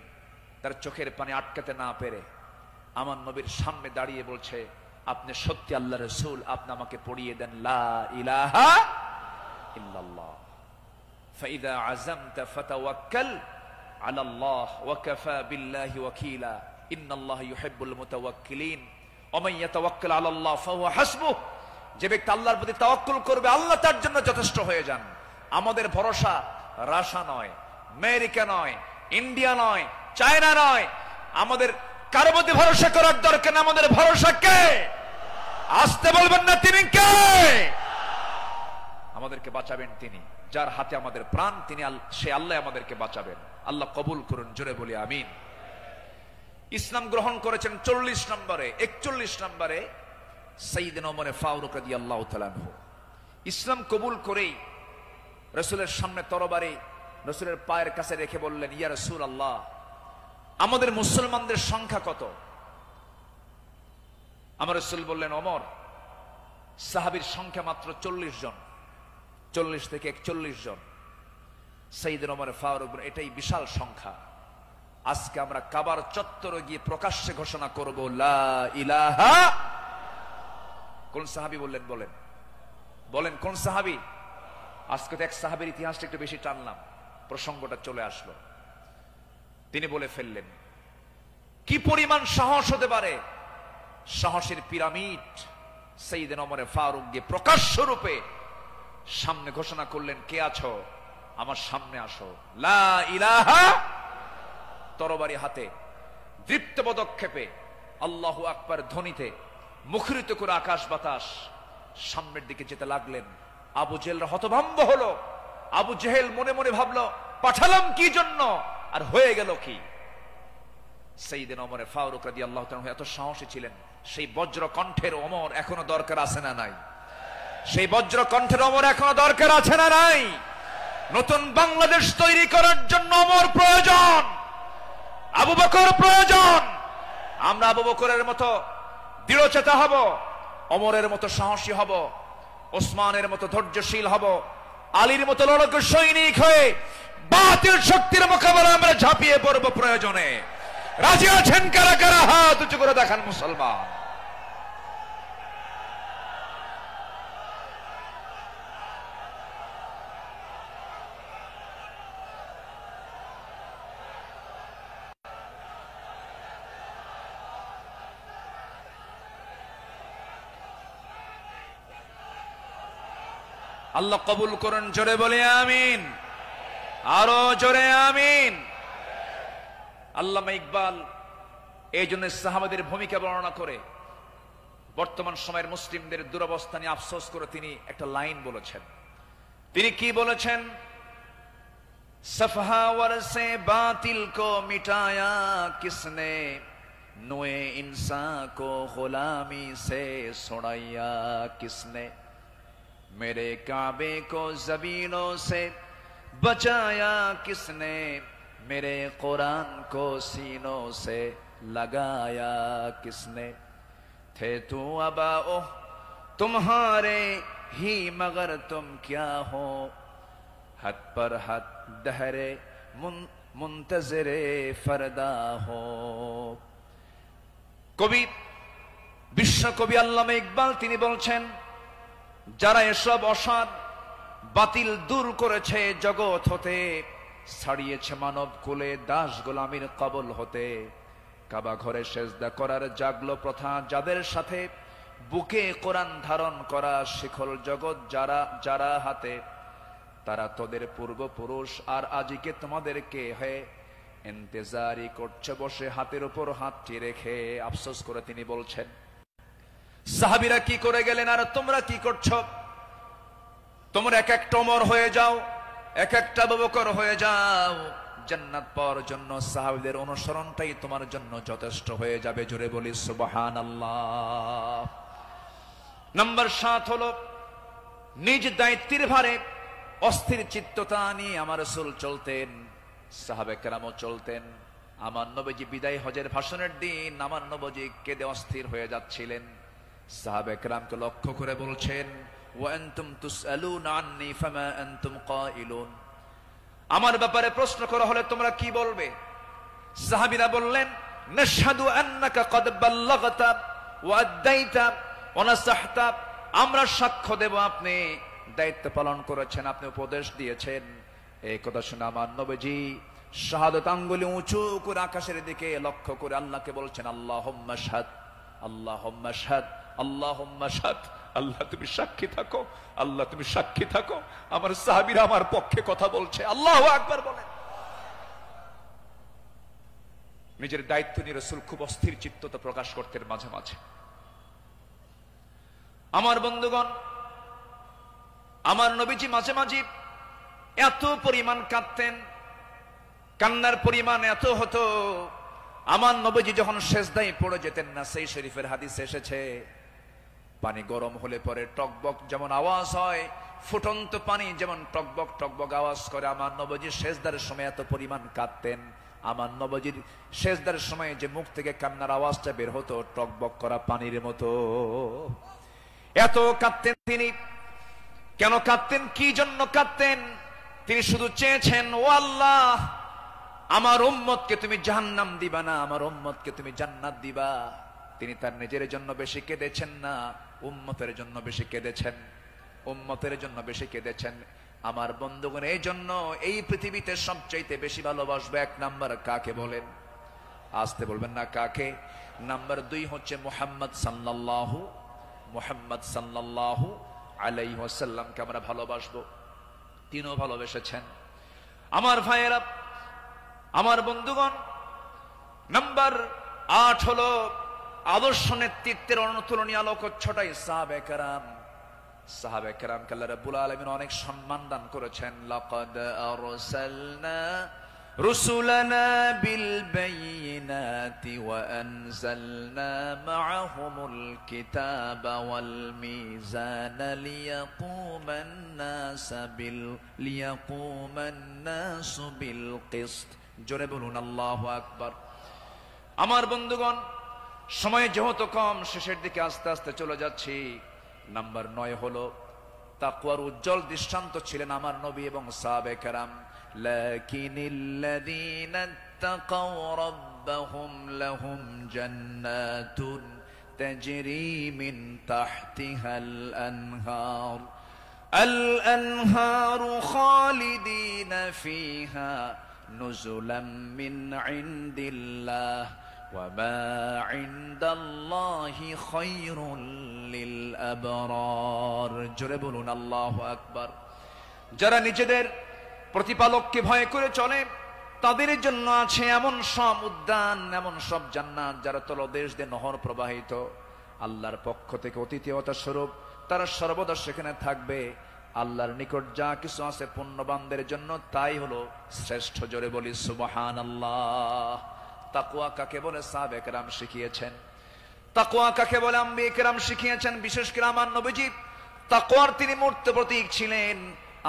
তার চোখের পানি আটকাতে না পেরে আমার নবীর সামনে দাঁড়িয়ে বলছে, আপনি সত্যি আল্লাহ রাসূল, আপনি আমাকে পড়িয়ে দেন লা ইলাহা ইল্লাল্লাহ, ফাইদা আযামতা ফাতাওয়াক্কাল আলাল্লাহ ওয়া কাফা বিল্লাহি ওয়াকিলা ইন্নাল্লাহা ইউহিব্বুল মুতাওয়াক্কিলিন ওয়া মান ইয়াতাওয়াক্কাল আলাল্লাহ ফাহুয়া হাসবুহ। যে ব্যক্তি আল্লাহর প্রতি তাওয়াক্কুল করবে, আল্লাহ তার জন্য যথেষ্ট হয়ে যান। আমাদের ভরসা রাশিয়া নয়, আমেরিকা নয়, ইন্ডিয়া নয়, চায়না নয়, আমাদের কারো প্রতি ভরসা করার দরকার না। আমাদের ভরসা কে? আসতে বলবেন না, তিনি কে? আমাদেরকে বাঁচাবেন তিনি, যার হাতে আমাদের প্রাণ, তিনি সে আল্লাহ আমাদেরকে বাঁচাবেন। আল্লাহ কবুল করুন, জোরে বলি আমিন। ইসলাম গ্রহণ করেছেন 40 নম্বরে। 41 নম্বরে সাইয়েদনা ওমর ফারুক রাদিয়াল্লাহু তাআলা আনহু ইসলাম কবুল করেই রাসূলের সামনে তরবারি রাসূলের পায়ের কাছে রেখে বললেন, ইয়া রাসূলুল্লাহ, আমাদের মুসলমানদের সংখ্যা কত? আমার রাসূল বললেন, ওমর, সাহাবীর সংখ্যা মাত্র 40 জন, 40 থেকে 41 জন। সাইয়েদনা ওমর ফারুক, এটাই বিশাল সংখ্যা। আজকে আমরা কাবার চত্বরে গিয়ে প্রকাশ্যে ঘোষণা করব লা ইলাহা। কোন সাহাবী বললেন? বলেন বলেন, কোন সাহাবী? আজকে তো এক সাহাবীর ইতিহাসটা একটু বেশি টানলাম, প্রসঙ্গটা চলে আসলো। তিনি বলে ফেললেন, কি পরিমাণ সাহস হতে পারে! সাহসের পিরামিড সাইয়েদনা ওমরে ফারুক গিয়ে প্রকাশ্য রূপে সামনে ঘোষণা করলেন, কে আছো আমার সামনে আসো। লা ইলাহা, তরবারি হাতে দীপ্ত পদক্ষেপে আল্লাহু আকবার ধ্বনিতে মুখরিত করে আকাশ বাতাস সামনের দিকে যেতে লাগলেন। আবু জেহেল হতভম্ব হলো। আবু জেহেল মনে মনে ভাবলো, পাঠালাম কি জন্য আর হয়ে গেল কি। সাইয়েদনা ওমরে ফারুক রাদিয়াল্লাহু তাআলা এত সাহসী ছিলেন, সেই বজ্র কণ্ঠের ওমর এখনো দরকার আছে না নাই? সেই বজ্র কণ্ঠের ওমর এখনো দরকার আছে না নাই? নতুন বাংলাদেশ তৈরি করার জন্য ওমর প্রয়োজন, আবু বকর প্রয়োজন। আমরা আবু বকরের মতো দৃঢ়চেতা হব, ওমরের মতো সাহসী হব, ওসমানের মতো ধৈর্যশীল হব, আলীর মতো লড়াকু সৈনিক হয়ে বাতিল শক্তির মোকাবেলায় আমরা ঝাঁপিয়ে পড়ব প্রয়োজনে। রাজি আছেন কারা কারা? হাত উঁচু করে দেখান মুসলমান। আল্লাহ কবুল করুন, জোরে বলে আমিন, আরো জোরে আমিন। আল্লামা ইকবাল এই জন্য সাহাবাদের ভূমিকা বর্ণনা করে বর্তমান সময়ের মুসলিমদের দুরবস্থা নিয়ে আফসোস করে তিনি একটা লাইন বলেছেন। তিনি কি বলেছেন? সফহাওয়ার সে বাতিল কো মিটায়া কিসনে, নোয়ে ইনসা কো গোলামি সে ছড়াইয়া কিসনে, मेरे काबे को जमीनों से बचाया किसने, मेरे कुरान को सीनों से लगाया किसने, थे तू अबाओ तुम्हारे ही मगर तुम क्या हो, हद पर हद दहरे मुंतजरे फरदा हो। कवि विश्व कवि আল্লামা ইকবাল তিনি বলছেন, যারা এসব অসাধ বাতিল দূর করেছে জগৎ হতে, ছাড়িয়েছে মানব কুলে দাস গোলামীর কবল হতে, কাবা ঘরে সেজদা করার জাগলো প্রথা যাদের সাথে, বুকে কোরআন ধারণ করা শিখল জগৎ যারা যারা হাতে, তারা তোদের পূর্বপুরুষ আর আজিকে তোমাদেরকে হে ইন্তেজারি করছে বসে হাতের উপর হাতটি রেখে। আফসোস করে তিনি বলছেন, সাহাবীরা কি করে গেলেন আর তোমরা কি করছো? তোমরা এক একটা ওমর হয়ে যাও, এক একটা আবু বকর হয়ে যাও, জান্নাত পাওয়ার জন্য সাহাবীদের অনুসরণটাই তোমার জন্য যথেষ্ট হয়ে যাবে। জোরে বলি সুবহানাল্লাহ। নাম্বার 7 হলো নিজ দায়িত্বের ভারে অস্থির চিত্ততা নিয়ে আমার রাসূল চলতেন, সাহাবে কেরামও চলতেন। আমার নবীজি বিদায় হজের ভাষণের দিন আমার নবীজি কেঁদে অস্থির হয়ে যাচ্ছিলেন। সাহাবে কেরামকে লক্ষ্য করে বলছেন, ওয়া আনতুম তুসআলুনা আন্নী ফামা আনতুম কাইলুন, আমার ব্যাপারে প্রশ্ন করা হলে তোমরা কি বলবে? সাহাবীরা বললেন, নাশহাদু আন্নাকা ক্বাদ বাল্লাগতা ওয়া আদাইতা ওয়া নাসাহতা, আমরা সাক্ষ্য দেব আপনি দায়িত্ব পালন করেছেন, আপনি উপদেশ দিয়েছেন। এই কথা শুনে আমার নবীজি শাহাদাত আঙ্গুলি উঁচু করে আকাশের দিকে লক্ষ্য করে আল্লাহকে বলছেন, আল্লাহুম্মা শাহাদ, আল্লাহুম্মা শাহাদ, আল্লাহুম্মা শাহাদ। আল্লাহ তুমি সাক্ষী থাকো, আল্লাহ তুমি সাক্ষী থাকো, আমার সাহাবীরা আমার পক্ষে কথা বলছে। আল্লাহু আকবার বলেন। নিজের দায়িত্ব নিয়ে রাসূল খুব অস্থির চিত্ততা প্রকাশ করতেন মাঝে মাঝে। আমার বন্ধুগণ, আমার নবীজি মাঝে মাঝে এত পরিমাণ কাঁদতেন, কান্নার পরিমাণ এত হতো, আমার নবীজি যখন সেজদায় পড়ে যেতেন না, সেই শরীফের হাদিসে এসেছে, পানি গরম হলে পরে টকবক যেমন আওয়াজ হয়, ফুটন্ত পানি যেমন টকবক টকবক আওয়াজ করে, আমার নবীজি সেজদার সময় এত পরিমাণ কাঁদতেন। আমার নবীজির সেজদার সময় যে মুখ থেকে কান্নার আওয়াজটা বের হতো টকবক করা পানির মতো, এত কাঁদতেন তিনি। কেন কাঁদতেন? কি জন্য কাঁদতেন? তিনি শুধু চেয়েছেন, ও আল্লাহ, আমার উম্মতকে তুমি জাহান্নাম দিবা না, আমার উম্মতকে তুমি জান্নাত দিবা। তিনি তার নিজের জন্য বেশি কেঁদেছেন না, উম্মতের জন্য বেশি কেঁদেছেন, উম্মতের জন্য বেশি কেঁদেছেন। আমার বন্ধুগণ, এই জন্য এই পৃথিবীতে সবচাইতে বেশি ভালোবাসবে এক নাম্বার কাকে বলেন? আসতে বলবেন না কাকে? নাম্বার 2 হচ্ছে মুহাম্মদ সাল্লাল্লাহু, মুহাম্মদ সাল্লাল্লাহু আলাইহি ওয়াসাল্লামকে আমরা ভালোবাসবো, তিনিও ভালোবেসেছেন। আমার ভাইয়েরা, আমার বন্ধুগণ, নাম্বার 8 হলো আদর্শ নেতৃত্বের অনুতুলনীয় আলোকচ্ছটাই সাহাবে কেরাম। সাহাবে কেরামকে আল্লাহ রাব্বুল আলামিন অনেক সম্মান দান করেছেন। লাকাদ আরসালনা রুসুলানা বিল বাইয়িনাতি ওয়া আনজালনা মাআহুমুল কিতাবা ওয়াল মিজানা লিয়াকুমান নাসু বিল কিসত। জোরে বলুন আল্লাহু আকবার। আমার বন্ধুগণ, সময় যেহেতু কম, শেষের দিকে আস্তে আস্তে চলে যাচ্ছি। নাম্বার 9 হলো তাকওয়ার উজ্জ্বল দৃষ্টান্ত ছিলেন আমার নবী এবং সাহাবে কেরাম। লাকিনিল্লাযীনা তাকাও রাব্বাহুম লাহুম জান্নাতুন তাজরি মিন তাহতিহাল আনহার আল-আনহারু খালিদিনা ফিহা নুজুলাম মিন ইনদিল্লাহ ওয়ামা ইনদাল্লাহি খায়রুল লিল আবরার। জোরে বলুন আল্লাহু আকবার। যারা নিজেদের প্রতিপালককে ভয় করে চলে, তাদের জন্য আছে এমন সব উদ্যান, এমন সব জান্নাত যারা তলদেশ দিয়ে নহর প্রবাহিত। আল্লাহর পক্ষ থেকে অতিথিয়তা স্বরূপ তারা সর্বদা সেখানে থাকবে। আল্লাহর নিকট যা কিছু আছে পুণ্যবানদের জন্য তাই হলো শ্রেষ্ঠ। জোরে বলি সুবহানাল্লাহ। তাকওয়া কাকে বলে সাহাবে কেরাম শিখিয়েছেন, তাকওয়া কাকে বলে আম্বিয়ে কেরাম শিখিয়েছেন। বিশেষ করে আমার নবীজি তাকওয়ার তিনি মূর্ত প্রতীক ছিলেন।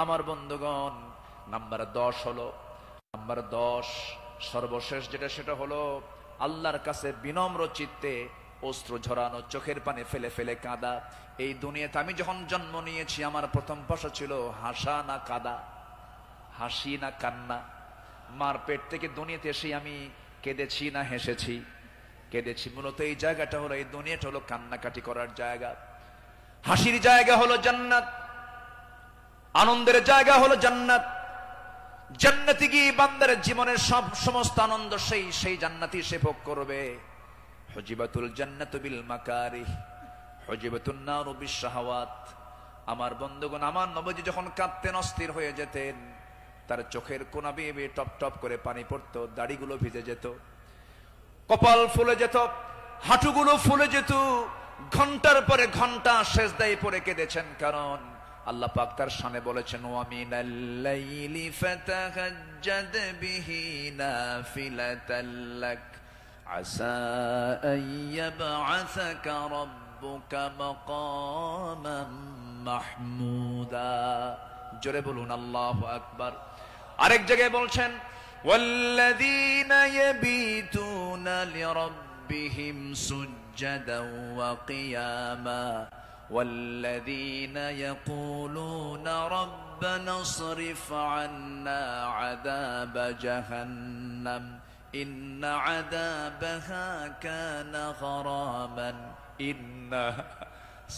আমার বন্ধুগণ, নাম্বার 10 হলো, নাম্বার 10 সর্বশেষ যেটা, সেটা হলো আল্লাহর কাছে বিনম্র চিত্তে অশ্রু ঝরানো, চোখের পানি ফেলে ফেলে কাঁদা। এই দুনিয়াতে আমি যখন জন্ম নিয়েছি আমার প্রথম ভাষা ছিল হাসা না কাঁদা, হাসি না কান্না। মার পেট থেকে দুনিয়াতে এসে আমি কেঁদেছি না হেসেছি? কেঁদেছি। মূলত এই জায়গাটা হলো, এই দুনিয়াটা হলো কান্নাকাটি করার জায়গা। হাসির জায়গা হলো জান্নাত, আনন্দের জায়গা হলো জান্নাত। জান্নাতে গিয়ে বান্দার জীবনের সমস্ত আনন্দ সেই জান্নাতই সে ভোগ করবে। হুজিবাতুল জান্নাতু বিল মাকারিহ হুজিবাতুন নারু বিশ শাহাওয়াত। আমার বন্ধুগণ, আমার নবীজি যখন কাঁদতেন, অস্থির হয়ে যেতেন, তার চোখের কোনা বেয়ে বেয়ে টপ টপ করে পানি পড়তো, দাড়িগুলো ভিজে যেত, কপাল ফুলে যেত, হাঁটুগুলো ফুলে যেত। ঘন্টার পরে ঘন্টা সেজদায় পড়ে কেঁদেছেন, কারণ আল্লাহ পাক তার শানে বলেছেন, ওয়া মিনাল লাইলি ফাতাহাজ্জাদ বিহি নাফিলাতাল লাক আসা আইয়াবআসাকা রাব্বুকা মাকামান মাহমুদা। জোরে বলুন আল্লাহু আকবার। আরেক জায়গায় বলছেন, ওয়াল্লাযীনা ইয়াবিতুনা লিরাব্বিহিম সুজ্জাদাও ওয়া কিয়ামা والذين يقولون ربنا اصرف عنا عذاب جهنم إن عذابها كان غراما إنها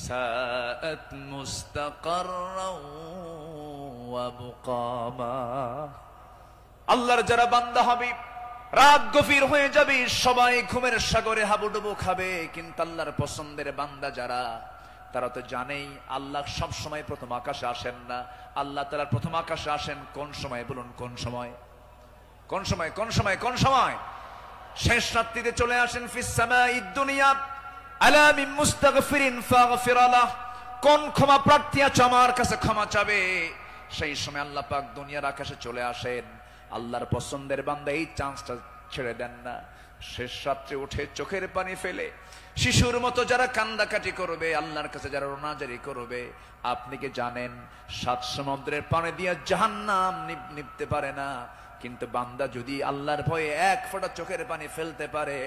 ساءت مستقرا ومقاما। আল্লাহর যারা বান্দা হবে, রাত গভীর হয়ে যাবে, সবাই ঘুমের সাগরে হাবুডুবু খাবে, কিন্তু আল্লাহর পছন্দের বান্দা যারা, তারা তো জানেই আল্লাহ সব সময় প্রথম আকাশে আসেন না। আল্লাহ তাআলা প্রথম আকাশে আসেন কোন সময় বলুন? কোন সময়? কোন সময়? কোন সময়? কোন সময়? শেষ রাত্রিতে চলে আসেন। ফিস সামাঈদ দুনিয়া আলা মিন মুস্তাগফিরিন ফাগফির লাহ। কোন ক্ষমা প্রার্থী আছে আমার কাছে ক্ষমা চাবে, সেই সময় আল্লাহ পাক দুনিয়ার আকাশে চলে আসেন। আল্লাহর পছন্দের বান্দা এই চান্সটা ছেড়ে দেন না। শেষ রাত্রে উঠে চোখের পানি ফেলে শিশুর মতো যারা কান্দাকাটি করবে, আল্লাহর কাছে যারা রোনাজারি করবে, আপনি কি জানেন 7 সমুদ্রের পানি দিয়ে জাহান্নাম নিভতে পারে না, কিন্তু বান্দা যদি আল্লাহর ভয়ে 1 ফোঁটা চোখের পানি ফেলতে পারে,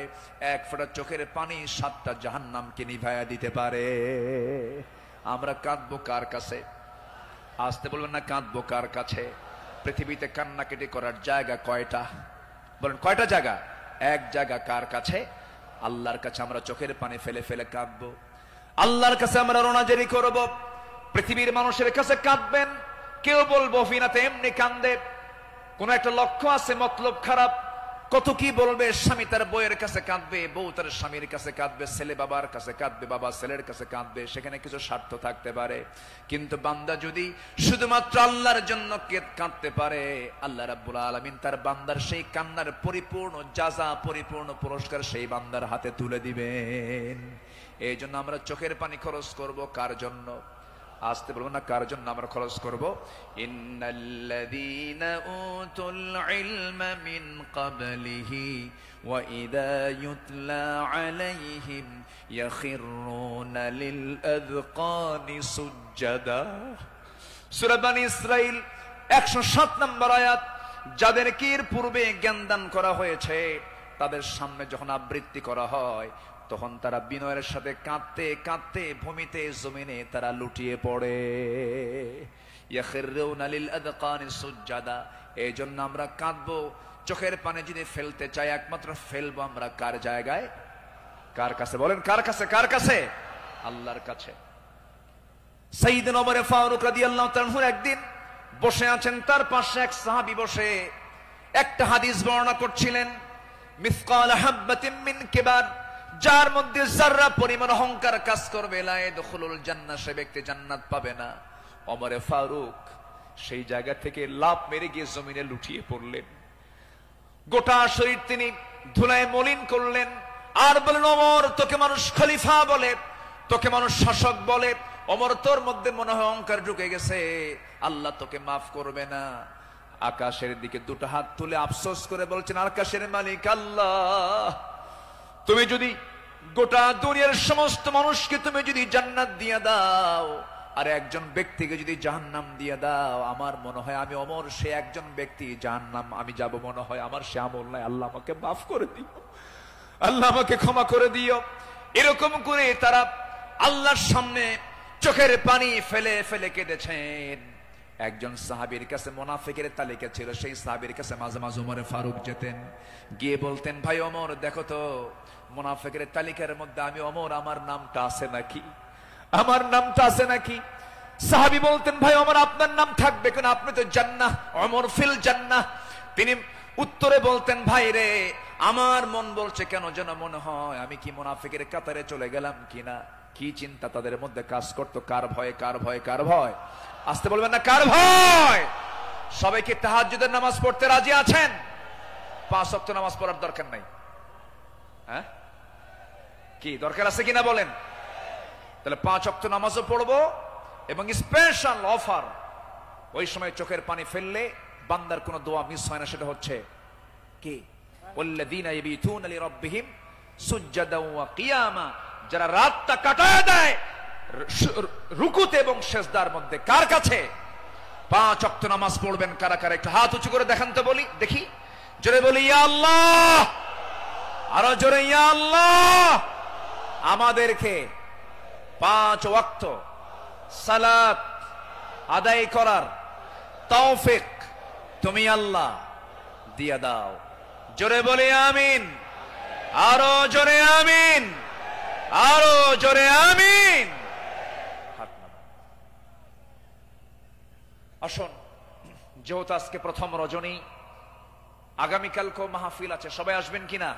1 ফোঁটা চোখের পানি 7টা জাহান্নামকে নিভাইয়া দিতে পারে। আমরা কাঁদবো কার কাছে? আসতে বলবেন না, কাঁদবো কার কাছে? পৃথিবীতে কান্নাকাটি করার জায়গা কয়টা বলেন? কয়টা জায়গা? এক জায়গা। কার কাছে? আল্লাহর কাছে আমরা চোখের পানি ফেলে ফেলে কাঁদবো, আল্লাহর কাছে আমরা রোনাজারি করব। পৃথিবীর মানুষের কাছে কাঁদবেন, কেউ বলবো ফিনাতে এমনি কান্দে, কোন একটা লক্ষ্য আছে, মতলব খারাপ, কত কি বলবে, স্বামী তার বউয়ের কাছে কাঁদবে, বউ তার স্বামীর কাছে কাঁদবে, ছেলে বাবার কাছে কাঁদবে, বাবা ছেলের কাছে কাঁদবে, সেখানে কিছু স্বার্থ থাকতে পারে। কিন্তু বান্দা যদি শুধুমাত্র আল্লাহর জন্য কাঁদতে পারে, আল্লাহ রাব্বুল আলামিন তার বান্দার সেই কান্নার পরিপূর্ণ জাযা, পরিপূর্ণ পুরস্কার সেই বান্দার হাতে তুলে দিবেন। এই জন্য আমরা চোখের পানি খরচ করব কার জন্য? আসতে বলবো না, কার জন্য আমরা খরচ করব? ইন্নাল্লাযীনা উতুল ইলমা মিন ক্বাবলিহি ওয়া ইযা ইউতলা আলাইহিম ইয়াখিরুনা লিল আযকানি সুজদা। সূরা বনী ইসরাঈল 107 নম্বর আয়াত। যাদেরকে এর পূর্বে জ্ঞান দান করা হয়েছে, তাদের সামনে যখন আবৃত্তি করা হয়, তখন তারা বিনয়ের সাথে কাঁদতে কাঁদতে ভূমিতে জমিনে তারা লুটিয়ে পড়ে। ইয়াখিরুনা লিল আযকানি সুজদা। এই জন্য আমরা কাঁদবো। চোখের পানি যদি ফেলতে চাই, একমাত্র ফেলবো আমরা কার জায়গায়? কার কাছে? বলেন কার কাছে? কার কাছে? আল্লাহর কাছে। সাইয়েদনা ওমর ফারুক রাদিয়াল্লাহু তাআলা একদিন বসে আছেন, তার পাশে এক সাহাবী বসে একটা হাদিস বর্ণনা করছিলেন। মিসকাল হাববাতিন মিন কিবার, যার মধ্যে যাররা পরিমাণ অহংকার কাজ করবে, লা ইয়াদখুলুল জান্নাহ, সে ব্যক্তি জান্নাত পাবে না। ওমর ফারুক সেই জায়গা থেকে লাফ মেরে গিয়ে জমিনে লুটিয়ে পড়লেন। গোটা শরীর তিনি ধুলায় মলিন করলেন, আর বলেন, ওমর, তোকে মানুষ খলিফা বলে, তোকে মানুষ শাসক বলে, ওমর তোর মধ্যে মনে হয় অহংকার ঢুকে গেছে, আল্লাহ তোকে মাফ করবে না। আকাশের দিকে দুটো হাত তুলে আফসোস করে বলছেন, আকাশের মালিক আল্লাহ, তুমি যদি গোটা দুনিয়ার সমস্ত মানুষকে তুমি যদি জান্নাত দিয়ে দাও, আর একজন ব্যক্তিকে যদি জাহান্নাম দিয়ে দাও, আমার মনে হয় আমি ওমর সে একজন ব্যক্তি, জাহান্নাম আমি যাব মনে হয় আমার সে আমল নাই, আল্লাহ আমাকে মাফ করে দিও, আল্লাহ আমাকে ক্ষমা করে দিও। এরকম করে তারা আল্লাহর সামনে চোখের পানি ফেলে ফেলে কেঁদেছেন। একজন সাহাবীর কাছে মুনাফিকের তালিকা ছিল, সেই সাহাবীর কাছে মাঝে মাঝে ওমর ফারুক যেতেন, গিয়ে বলতেন, ভাই ওমর, দেখো তো মুনাফিকের তালিকার মধ্যে আমি ওমর, আমার নামটা আছে নাকি? আমার নামটা আছে নাকি? সাহাবী বলতেন, ভাই ওমর, আপনার নাম থাকবে কেন? আপনি তো জান্নাহ, ওমর ফিল জান্নাহ। তিনি উত্তরে বলতেন, ভাই রে, আমার মন বলছে কেন যেন মনে হয় আমি কি মুনাফিকের কাতারে চলে গেলাম কিনা। কি চিন্তা তাদের মধ্যে কাজ করতো, কার ভয়, কার ভয়, কার ভয়? আসতে বলবেন না, কার ভয়? সবাই কি তাহাজ্জুদের নামাজ পড়তে রাজি আছেন? 5 ওয়াক্ত নামাজ পড়ার দরকার নাই? হ্যাঁ, কি দরকার আছে কিনা বলেন? তাহলে 5 ওয়াক্ত নামাজও পড়বো, এবং স্পেশাল অফার, ওই সময় চোখের পানি ফেললে বান্দার কোনো দোয়া মিস হয় না। সেটা হচ্ছে কি? ওয়াল্লাযীনা ইয়াবিতুনা লিরাব্বিহিম সুজদান ওয়া কিয়ামা, যারা রাতটা কাটায় দেয় রুকুতে এবং সিজদার মধ্যে। কার কাছে? 5 ওয়াক্ত নামাজ পড়বেন কারা কারা? একটু হাত উঁচু করে দেখান তো, বলি দেখি, জোরে বলি ইয়া আল্লাহ, আরো জোরে ইয়া আল্লাহ। আমাদেরকে 5 ওয়াক্ত সালাত আদায় করার তৌফিক তুমি আল্লাহ দিয়া দাও। জোরে বলি আমিন, আরো জোরে আমিন, আরো জোরে আমিন। আসুন, যেহেতু আজকে প্রথম রজনী, আগামীকালকেও মাহফিল আছে, সবাই আসবেন কিনা?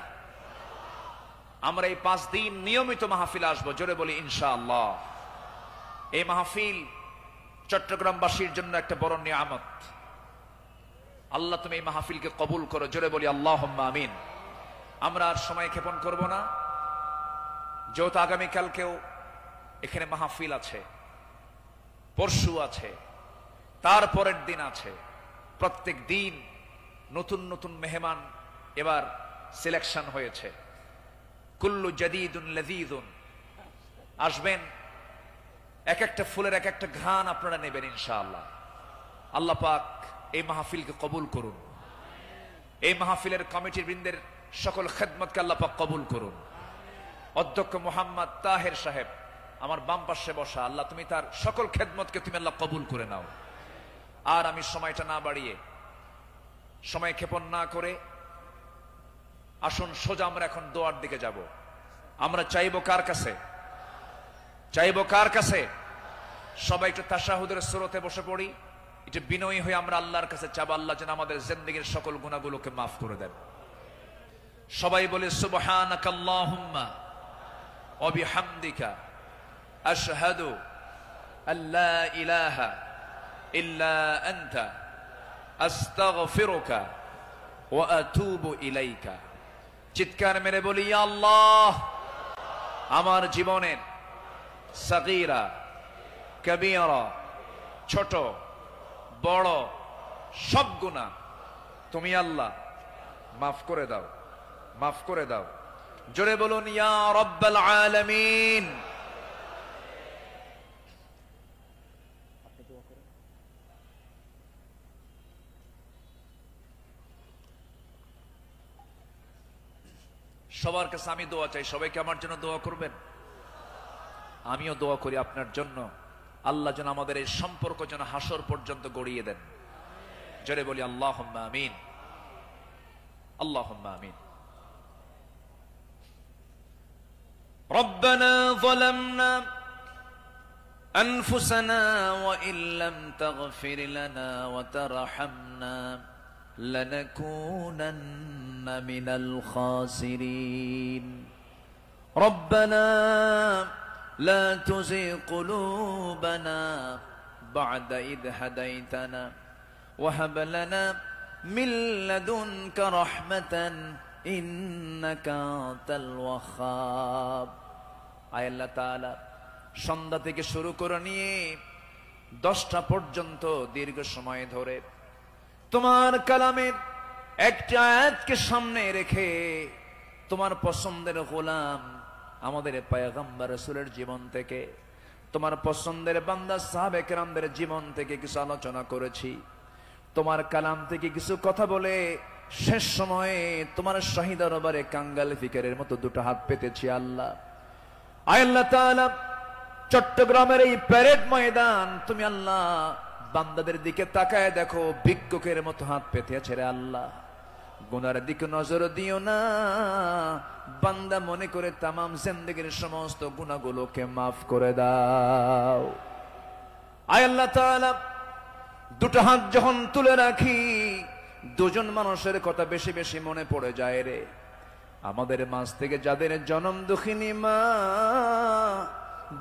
আমরা এই 5 দিন নিয়মিত মাহফিল আসবো। জোরে বলি ইনশাআল্লাহ। এই মাহফিল চট্টগ্রামবাসীর জন্য একটা বড় নিয়ামত। আল্লাহ তুমি এই মাহফিলকে কবুল করো। জোরে বলি আল্লাহুম্মা আমিন। আমরা আর সময় ক্ষেপণ করব না, যেহেতু আগামীকালকেও এখানে মাহফিল আছে, পরশু আছে, তারপরের দিন আছে, প্রত্যেক দিন নতুন নতুন মেহমান এবার সিলেকশন হয়েছে। কুল্লু জাদিদুন লাযীযুন, আসবেন, এক একটা ফুলের এক একটা ঘ্রাণ আপনারা নেবেন ইনশাআল্লাহ। আল্লাহ পাক এই মাহফিলকে কবুল করুন। এই মাহফিলের কমিটির বৃন্দের সকল খেদমতকে আল্লাহ পাক কবুল করুন। অধ্যক্ষ মোহাম্মদ তাহের সাহেব আমার বাম পাশে বসা, আল্লাহ তুমি তার সকল খেদমতকে তুমি আল্লাহ কবুল করে নাও। আর আমি সময়টা না বাড়িয়ে, সময় ক্ষেপণ না করে, আসুন সোজা আমরা এখন দোয়ার দিকে যাব। আমরা চাইবো কার কাছে? চাইবো কার কাছে? সবাই একটু তাশাহুদের সুরতে বসে পড়ি, একটু বিনয়ী হয়ে আমরা আল্লাহর কাছে চাবো, আল্লাহ যেন আমাদের জিন্দেগীর সকল গুনাহগুলোকে মাফ করে দেন। সবাই বলে সুবহানাকাল্লাহুম্মা ওয়া বিহামদিকা আশহাদু আল্লা ইলাহা ইল্লা আনতা আস্তাগফিরুকা ওয়া আতুবু ইলাইকা। চিৎকার মেরে বলি, ইয়া আল্লাহ, আমার জীবনের সাগীরা কবীরা, ছোট বড় সব গুনাহ তুমি আল্লাহ মাফ করে দাও, মাফ করে দাও। জোরে বলুন, ইয়া রাব্বাল আলামিন। আপনি দোয়া করেন। সবার কাছে আমি দোয়া চাই, সবাইকে আমার জন্য দোয়া করবেন। আমিও দোয়া করি আপনার জন্য, আল্লাহ যেন আমাদের এই সম্পর্ক যেন হাসর পর্যন্ত গড়িয়ে দেন। জোরে বলি আল্লাহুম্মা আমিন, আল্লাহুম্মা আমিন। ربنا ظلمنا أنفسنا وإن لم تغفر لنا وترحمنا لنكونن من الخاسرين ربنا لا تزغ قلوبنا بعد إذ هديتنا وهب لنا من لدنك رحمة إنك أنت الوهاب। আয় আল্লাহ তাআলা, সন্ধ্যা থেকে শুরু করে নিয়ে 10টা পর্যন্ত দীর্ঘ সময় ধরে তোমার কালামের একটা আয়াতকে সামনে রেখে তোমার পছন্দের গোলাম আমাদের পয়গম্বর রাসূলের জীবন থেকে, তোমার পছন্দের বান্দা সাহাবে কেরামদের জীবন থেকে কিছু আলোচনা করেছি। তোমার কালাম থেকে কিছু কথা বলে শেষ সময়ে তোমার শাহী দরবারে কাঙ্গাল ফিকিরের মতো দুটো হাত পেতেছি আল্লাহ। আয় আল্লাহ তাআলা, চট্টগ্রামের এই প্যারেড ময়দান তুমি আল্লাহ বান্দাদের দিকে তাকায় দেখো, ভিক্ষুকের মতো হাত পেতে আছে রে আল্লাহ। গুনার দিকে নজর দিও না, বান্দা মনে করে তামাম জিন্দেগীর সমস্ত গুনাহগুলোকে মাফ করে দাও। আয় আল্লাহ তাআলা, দুটো হাত যখন তুলে রাখি দুজন মানুষের কথা বেশি বেশি মনে পড়ে যায় রে। আমাদের মাঝ থেকে যাদের জনম দুঃখিনী মা,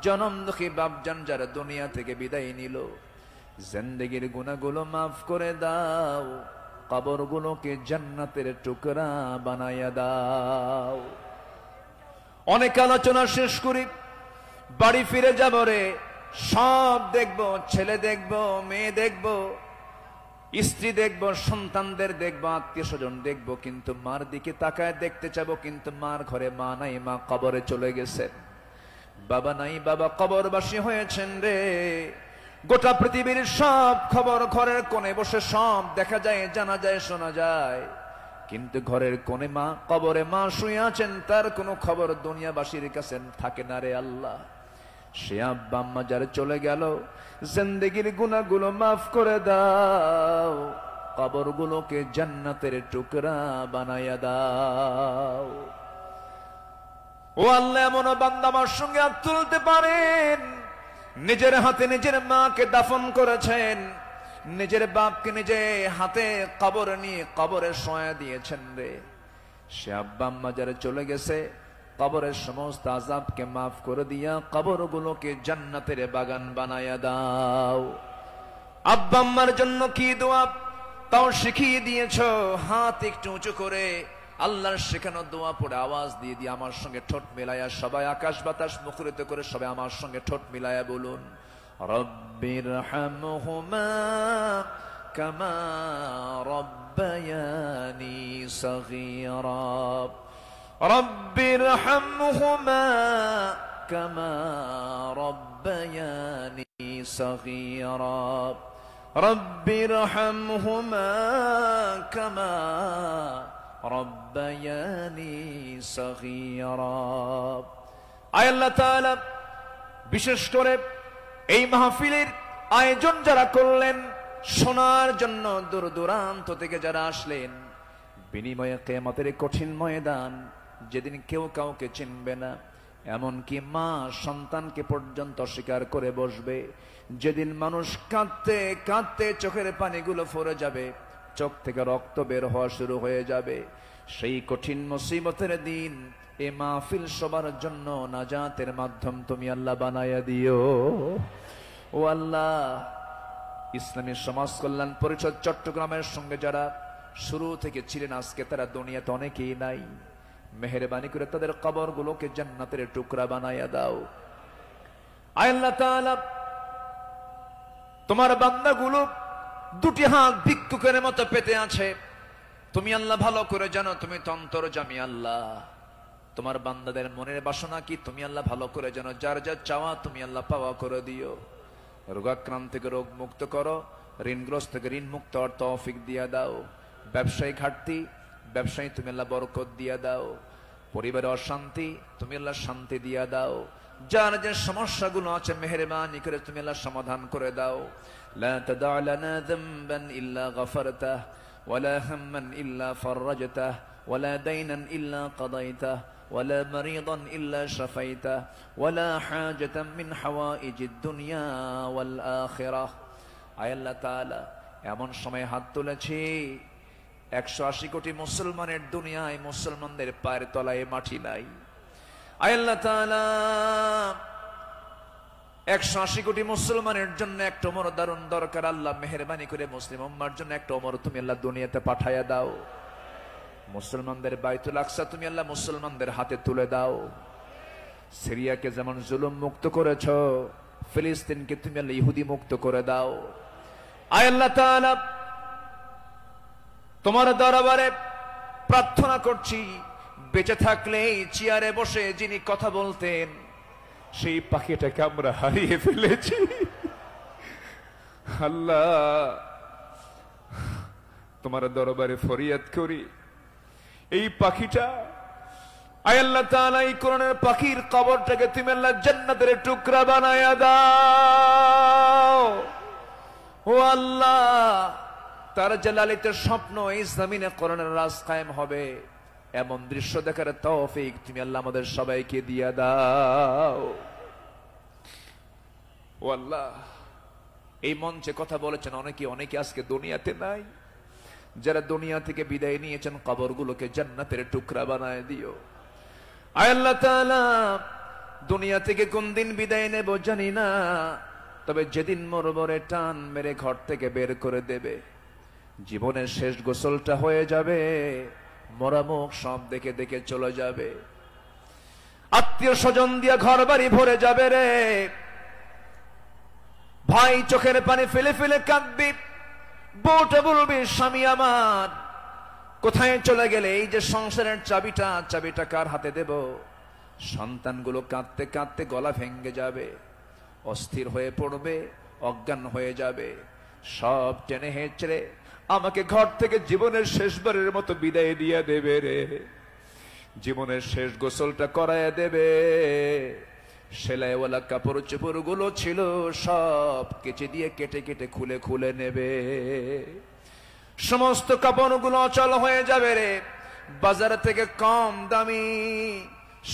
জনম দুঃখী বাপজান যারা দুনিয়া থেকে বিদায় নিল, জিন্দেগীর গুনাহগুলো মাফ করে দাও, কবরগুলোকে জান্নাতের টুকরা বানায়া দাও। অনেক আলোচনা শেষ করি, বাড়ি ফিরে যাব রে। সব দেখবো, ছেলে দেখবো, মেয়ে দেখবো, স্ত্রী দেখবো, সন্তানদের দেখবো, আত্মীয় স্বজন দেখবো, কিন্তু মার দিকে তাকায় দেখতে চাবো, কিন্তু মার ঘরে মা নাই, মা কবরে চলে গেছেন। বাবা নাই, বাবা কবরবাসী হয়েছেন রে। গোটা পৃথিবীর সব খবর ঘরের কোণে বসে সব দেখা যায়, জানা যায়, শোনা যায়, কিন্তু ঘরের কোণে মা, কবরে মা শুয়ে আছেন, তার কোনো খবর দুনিয়াবাসীর কাছে থাকে না রে আল্লাহ। সে আব্বা আম্মা যারা চলে গেল, জিন্দেগীর গুনাহগুলো মাফ করে দাও, কবরগুলোকে জান্নাতের টুকরা বানায়া দাও। ও আল্লাহ, এমন বান্দা আমার সঙ্গে হাত তুলতে পারেন, নিজের হাতে নিজের মাকে দাফন করেছেন, নিজের বাপকে নিজে হাতে কবর নিয়ে কবরে শোয়া দিয়েছেন রে। সে আব্বা আম্মা যারা চলে গেছে, কবরের সমস্ত আযাবকে মাফ করে দিয়া কবরগুলোকে জান্নাতের বাগান বানায়া দাও। আব্বা আম্মার জন্য কি দোয়া তাও শিখিয়ে দিয়েছো, হাত একটু উঁচু করে আল্লাহর শেখানো দোয়া পড়ে আওয়াজ দিয়ে দিয়ে আমার সঙ্গে ঠোঁট মিলায়া সবাই আকাশ বাতাস মুখরিত করে সবাই আমার সঙ্গে ঠোঁট মিলায়া বলুন, রব্বিরহামহুমা কামা রব্বায়ানি সগীরা, রব্বিরহামহুমা কামা রব্বায়ানি সগীরা, রব্বিরহামহুমা কামা রব্বায়ানি সগীরা। আয় আল্লাহ তাআলা, বিশেষ করে এই মাহফিলের আয়োজন যারা করলেন, শোনার জন্য দূর দূরান্ত থেকে যারা আসলেন, বিনিময়ে কিয়ামতের কঠিন ময়দান যেদিন কেউ কাউকে চিনবে না, এমনকি মা সন্তানকে পর্যন্ত অস্বীকার করে বসবে, যেদিন মানুষ কাঁদতে কাঁদতে চোখের পানিগুলো ফরে যাবে, চোখ থেকে রক্ত বের হওয়া শুরু হয়ে যাবে, সেই কঠিন মুসিবতের দিন এ মাহফিল সবার জন্য নাজাতের মাধ্যম তুমি আল্লাহ বানায়া দিও। ও আল্লাহ, ইসলামী সমাজ কল্যাণ পরিষদ চট্টগ্রামের সঙ্গে যারা শুরু থেকে ছিলেন, আজকে তারা দুনিয়াতে অনেকেই নাই। মেহেরবানি করে তাদের কবরগুলোকে জান্নাতের টুকরা বানায়া দাও। আয় আল্লাহ তাআলা, তোমার বান্দাগুলো দুটি হাত ভিক্ষুকের মতো পেতে আছে। তুমি আল্লাহ ভালো করে জানো, তুমি তো অন্তর্যামী আল্লাহ। তোমার বান্দাদের মনের বাসনা কি তুমি আল্লাহ ভালো করে জানো। যার যার চাওয়া তুমি আল্লাহ পাওয়া করে দিও। রোগাক্রান্ত থেকে রোগ মুক্ত করো, ঋণগ্রস্ত থেকে ঋণ মুক্ত হওয়ার তৌফিক দিয়া দাও। ব্যবসায়ী ঘাটতি, ব্যবসায়ী তুমি আল্লাহ বরকত দিয়া দাও। পরিবারে অশান্তি, তুমি আল্লাহ শান্তি দিয়া দাও। যার যে সমস্যাগুলো আছে মেহেরবানি করে তুমি আল্লাহ সমাধান করে দাও। লা তাদা লানা যামবান ইল্লা গফরতাহ ওয়ালা হাম্মান ইল্লা ফাররাজতাহ ওয়ালা দাইনান ইল্লা কাদাইতাহ ওয়ালা মারিদান ইল্লা শাফাইতাহ ওয়ালা হাজাতাম মিন হাওয়াইজিদ দুনিয়া ওয়াল আখিরাহ। আয় আল্লাহ তাআলা, এমন সময় হাত তুলেছি 180 কোটি মুসলমানের দুনিয়ায় মুসলমানদের পায়ের তলায় মাটি নাই। আয় আল্লাহ তাআলা, 180 কোটি মুসলমানের জন্য একটা ওমর দারুন দরকার। আল্লাহ মেহেরবানি করে মুসলিম উম্মার জন্য একটা ওমর তুমি আল্লাহ দুনিয়াতে পাঠায়া দাও। মুসলমানদের বাইতুল আকসা তুমি আল্লাহ মুসলমানদের হাতে তুলে দাও। সিরিয়াকে যেমন জুলুম মুক্ত করেছ, ফিলিস্তিনকে তুমি আল্লাহ ইহুদি মুক্ত করে দাও। আয় আল্লাহ তাআলা, তোমার দরবারে প্রার্থনা করছি, বেঁচে থাকলে চেয়ারে বসে যিনি কথা বলতেন সেই পাখিটাকে আমরা হারিয়ে ফেলেছি। আল্লাহ, তোমার দরবারে ফরিয়াদ করি, এই পাখিটা আয় আল্লাহ তাআলা, এই কোরআনের পাখির কবরটাকে তুমি আল্লাহ জান্নাতের টুকরা বানায়া দাও। ও আল্লাহ, তার জালালিত স্বপ্ন এই জমিনে কোরআনের রাজ কায়েম হবে, এমন দৃশ্য দেখার তৌফিক তুমি আল্লাহ আমাদের সবাইকে দিয়া দাও। ও আল্লাহ, এই মঞ্চে কথা বলেছেন অনেকে আজকে দুনিয়াতে নাই। যারা দুনিয়া থেকে বিদায় নিয়েছেন কবরগুলোকে জান্নাতের টুকরা বানায় দিও। আয় আল্লাহ তাআলা, দুনিয়া থেকে কোন দিন বিদায় নেব জানি না, তবে যেদিন মরবরে টান মেরে ঘর থেকে বের করে দেবে, জীবনের শেষ গোসলটা হয়ে যাবে, মরামুখ সব দেখে দেখে চলে যাবে, আত্মীয় স্বজন দিয়ে ঘর বাড়ি ভরে যাবে রে ভাই। চোখের পানি ফেলে ফেলে কাঁদবি, বউটা বলবি স্বামী আমার কোথায় চলে গেলে, এই যে সংসারের চাবিটা কার হাতে দেব। সন্তানগুলো কাঁদতে কাঁদতে গলা ভেঙে যাবে, অস্থির হয়ে পড়বে, অজ্ঞান হয়ে যাবে, সব টেনে হেঁচড়ে আমাকে ঘর থেকে জীবনের শেষবারের মতো বিদায় দিয়ে দেবে রে। জীবনের শেষ গোসলটা করায় দেবে। সেলাইওয়ালা কাপড় চোপড় গুলো ছিল সব কেচে দিয়ে কেটে কেটে খুলে খুলে নেবে। সমস্ত কাপড়গুলো অচল হয়ে যাবে রে। বাজার থেকে কম দামি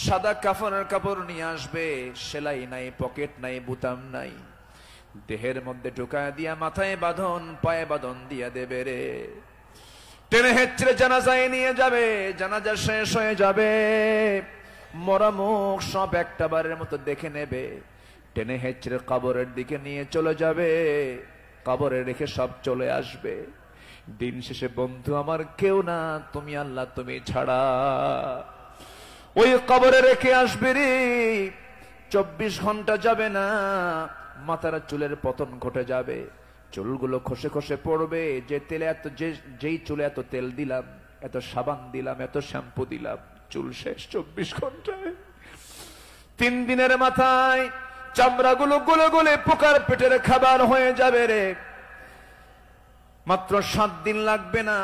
সাদা কাফনের কাপড় নিয়ে আসবে, সেলাই নাই, পকেট নাই, বুতাম নাই, দেহের মধ্যে ঢুকায় দিয়া মাথায় বাঁধন, পায়ে বাঁধন দিয়া দেবে রে। টেনে হেঁচড়ে জানাজায় নিয়ে যাবে, জানাজা শেষ হয়ে যাবে, মরা মুখ সব একটা বারের মতো দেখে নেবে, টেনে হেঁচড়ে কবরের দিকে নিয়ে চলে যাবে, কবরে রেখে সব চলে আসবে। দিন শেষে বন্ধু আমার কেউ না, তুমি আল্লাহ, তুমি ছাড়া। ওই কবরে রেখে আসবে রে, 24 ঘন্টা যাবে না, মাথার চুলের পতন ঘটে যাবে, চুলগুলো খসে খসে পড়বে। যেই চুলে এত তেল দিলাম, এত সাবান দিলাম, এত শ্যাম্পু দিলাম, চুল শেষ 24 ঘন্টায়। 3 দিনের মাথায় চামড়াগুলো গলে গলে পোকার পেটের খাবার হয়ে যাবে রে। মাত্র 7 দিন লাগবে না,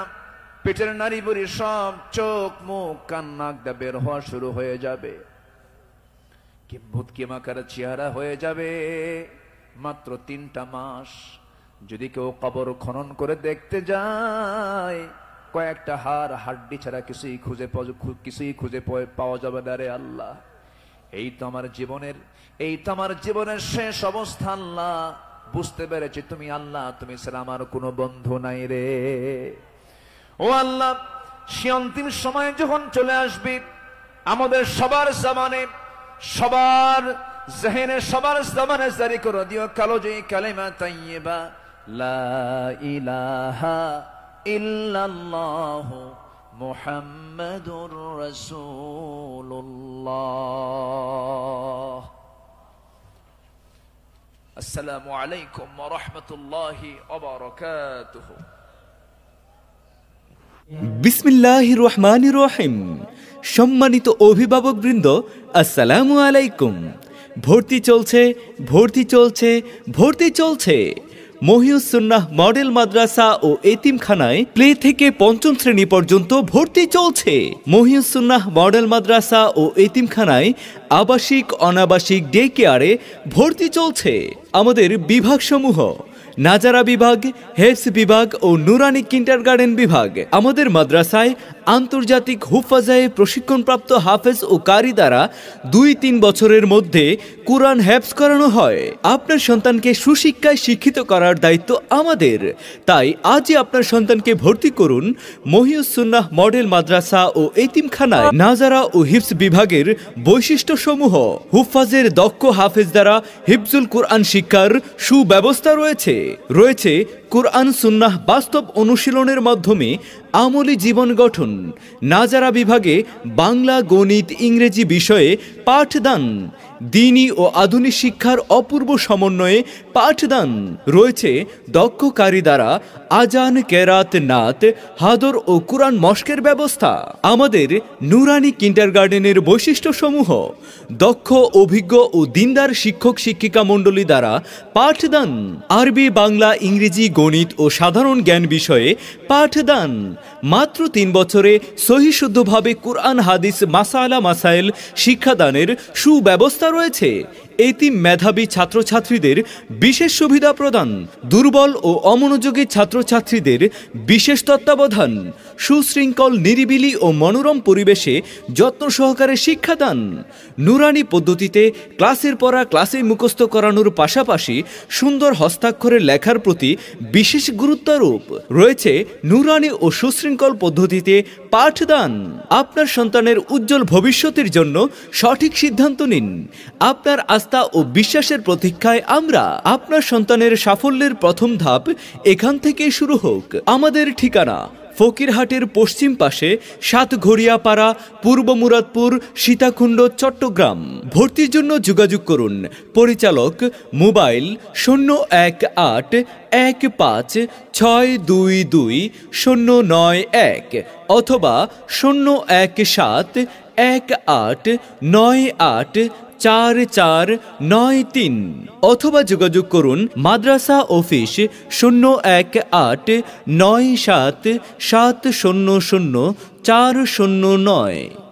পেটের নাড়ি বুড়ি সব চোখ মুখ কান নাক দিয়ে বের হওয়া শুরু হয়ে যাবে, কিম্ভূত কিমাকার চেহারা হয়ে যাবে। মাত্র 3টা মাস। যদি কেউ কবর খনন করে দেখতে যায়, কয়েকটা হাড্ডি ছাড়া কিছুই খুঁজে পাওয়া যাবে না রে আল্লাহ। এই তো আমার জীবনের শেষ অবস্থা আল্লাহ। বুঝতে পেরেছি তুমি আল্লাহ, তুমি ছাড়া আমার কোনো বন্ধু নাই রে। ও আল্লাহ, সে অন্তিম সময়ে যখন চলে আসবে, আমাদের সবার জামানে, সবার জেহেনে, সবার জামানে জারি করে দিও কালো যে কালেমা তাইয়্যিবা লা ইলাহা ইল্লাল্লাহু মুহাম্মাদুর রাসূলুল্লাহ। আসসালামু আলাইকুম ওয়া রাহমাতুল্লাহি ওয়া বারাকাতুহু। বিসমিল্লাহির রহমানির রহিম। সম্মানিত অভিভাবকবৃন্দ, আসসালামু আলাইকুম। ভর্তি চলছে, ভর্তি চলছে, ভর্তি চলছে। মহিউস সুন্নাহ মডেল মাদ্রাসা ও এতিমখানায় প্লে থেকে পঞ্চম শ্রেণী পর্যন্ত ভর্তি চলছে। মহিউস সুন্নাহ মডেল মাদ্রাসা ও এতিমখানায় আবাসিক অনাবাসিক ডে কেয়ারে ভর্তি চলছে। আমাদের বিভাগসমূহ: নাজারা বিভাগ, হেফজ বিভাগ ও নুরানি কিন্ডারগার্টেন বিভাগ। আমাদের মাদ্রাসায় আন্তর্জাতিক হুফাজায়ে প্রশিক্ষণপ্রাপ্ত হাফেজ ও কারি দ্বারা 2-3 বছরের মধ্যে কুরআন হেফজ করানো হয়। আপনার সন্তানকে সুশিক্ষায় শিক্ষিত করার দায়িত্ব আমাদের। তাই আজই আপনার সন্তানকে ভর্তি করুন মহিউস সুন্নাহ মডেল মাদ্রাসা ও এতিমখানায়। নাজারা ও হিফজ বিভাগের বৈশিষ্ট্যসমূহ: হুফাজের দক্ষ হাফেজ দ্বারা হিফজুল কুরআন শিক্ষার সুব্যবস্থা রয়েছে। রয়েছে কুরআন সুন্নাহ বাস্তব অনুশীলনের মাধ্যমে আমলি জীবন গঠন। নাজারা বিভাগে বাংলা, গণিত, ইংরেজি বিষয়ে পাঠদান। দ্বীনি ও আধুনিক শিক্ষার অপূর্ব সমন্বয়ে পাঠদান। রয়েছে দক্ষ কারি দ্বারা আজান, কেরাত, নাত, হাদর ও কুরআন মশকের ব্যবস্থা। আমাদের নুরানি কিন্ডারগার্টেনের বৈশিষ্ট্যসমূহ: দক্ষ, অভিজ্ঞ ও দিনদার শিক্ষক শিক্ষিকা মণ্ডলী দ্বারা পাঠদান। আরবি, বাংলা, ইংরেজি, গণিত ও সাধারণ জ্ঞান বিষয়ে পাঠদান। মাত্র 3 বছরে সহিশুদ্ধভাবে কুরআন, হাদিস, মাসালা মাসাইল শিক্ষাদানের সুব্যবস্থা রয়েছে। এতিম মেধাবী ছাত্রছাত্রীদের বিশেষ সুবিধা প্রদান। দুর্বল ও অমনোযোগী ছাত্রছাত্রীদের বিশেষ তত্ত্বাবধান। সুশৃঙ্খল, নিরিবিলি ও মনোরম পরিবেশে যত্ন সহকারে শিক্ষাদান। নুরানি পদ্ধতিতে ক্লাসের পড়া ক্লাসে মুখস্থ করানোর পাশাপাশি সুন্দর হস্তাক্ষরে লেখার প্রতি বিশেষ গুরুত্বারোপ। রয়েছে নুরানি ও সুশৃঙ্খল পদ্ধতিতে পাঠদান। আপনার সন্তানের উজ্জ্বল ভবিষ্যতের জন্য সঠিক সিদ্ধান্ত নিন। আপনার আস্থা ও বিশ্বাসের প্রতীক্ষায় আমরা। আপনার সন্তানের সাফল্যের প্রথম ধাপ এখান থেকেই শুরু হোক। আমাদের ঠিকানা: ফকিরহাটের পশ্চিম পাশে, সাতঘড়িয়াপাড়া, পূর্ব মুরাদপুর, সীতাকুণ্ড, চট্টগ্রাম। ভর্তির জন্য যোগাযোগ করুন পরিচালক, মোবাইল 018-15-622-091 অথবা 017-18-98-4493 অথবা যোগাযোগ করুন মাদ্রাসা অফিস 018-97-700-409।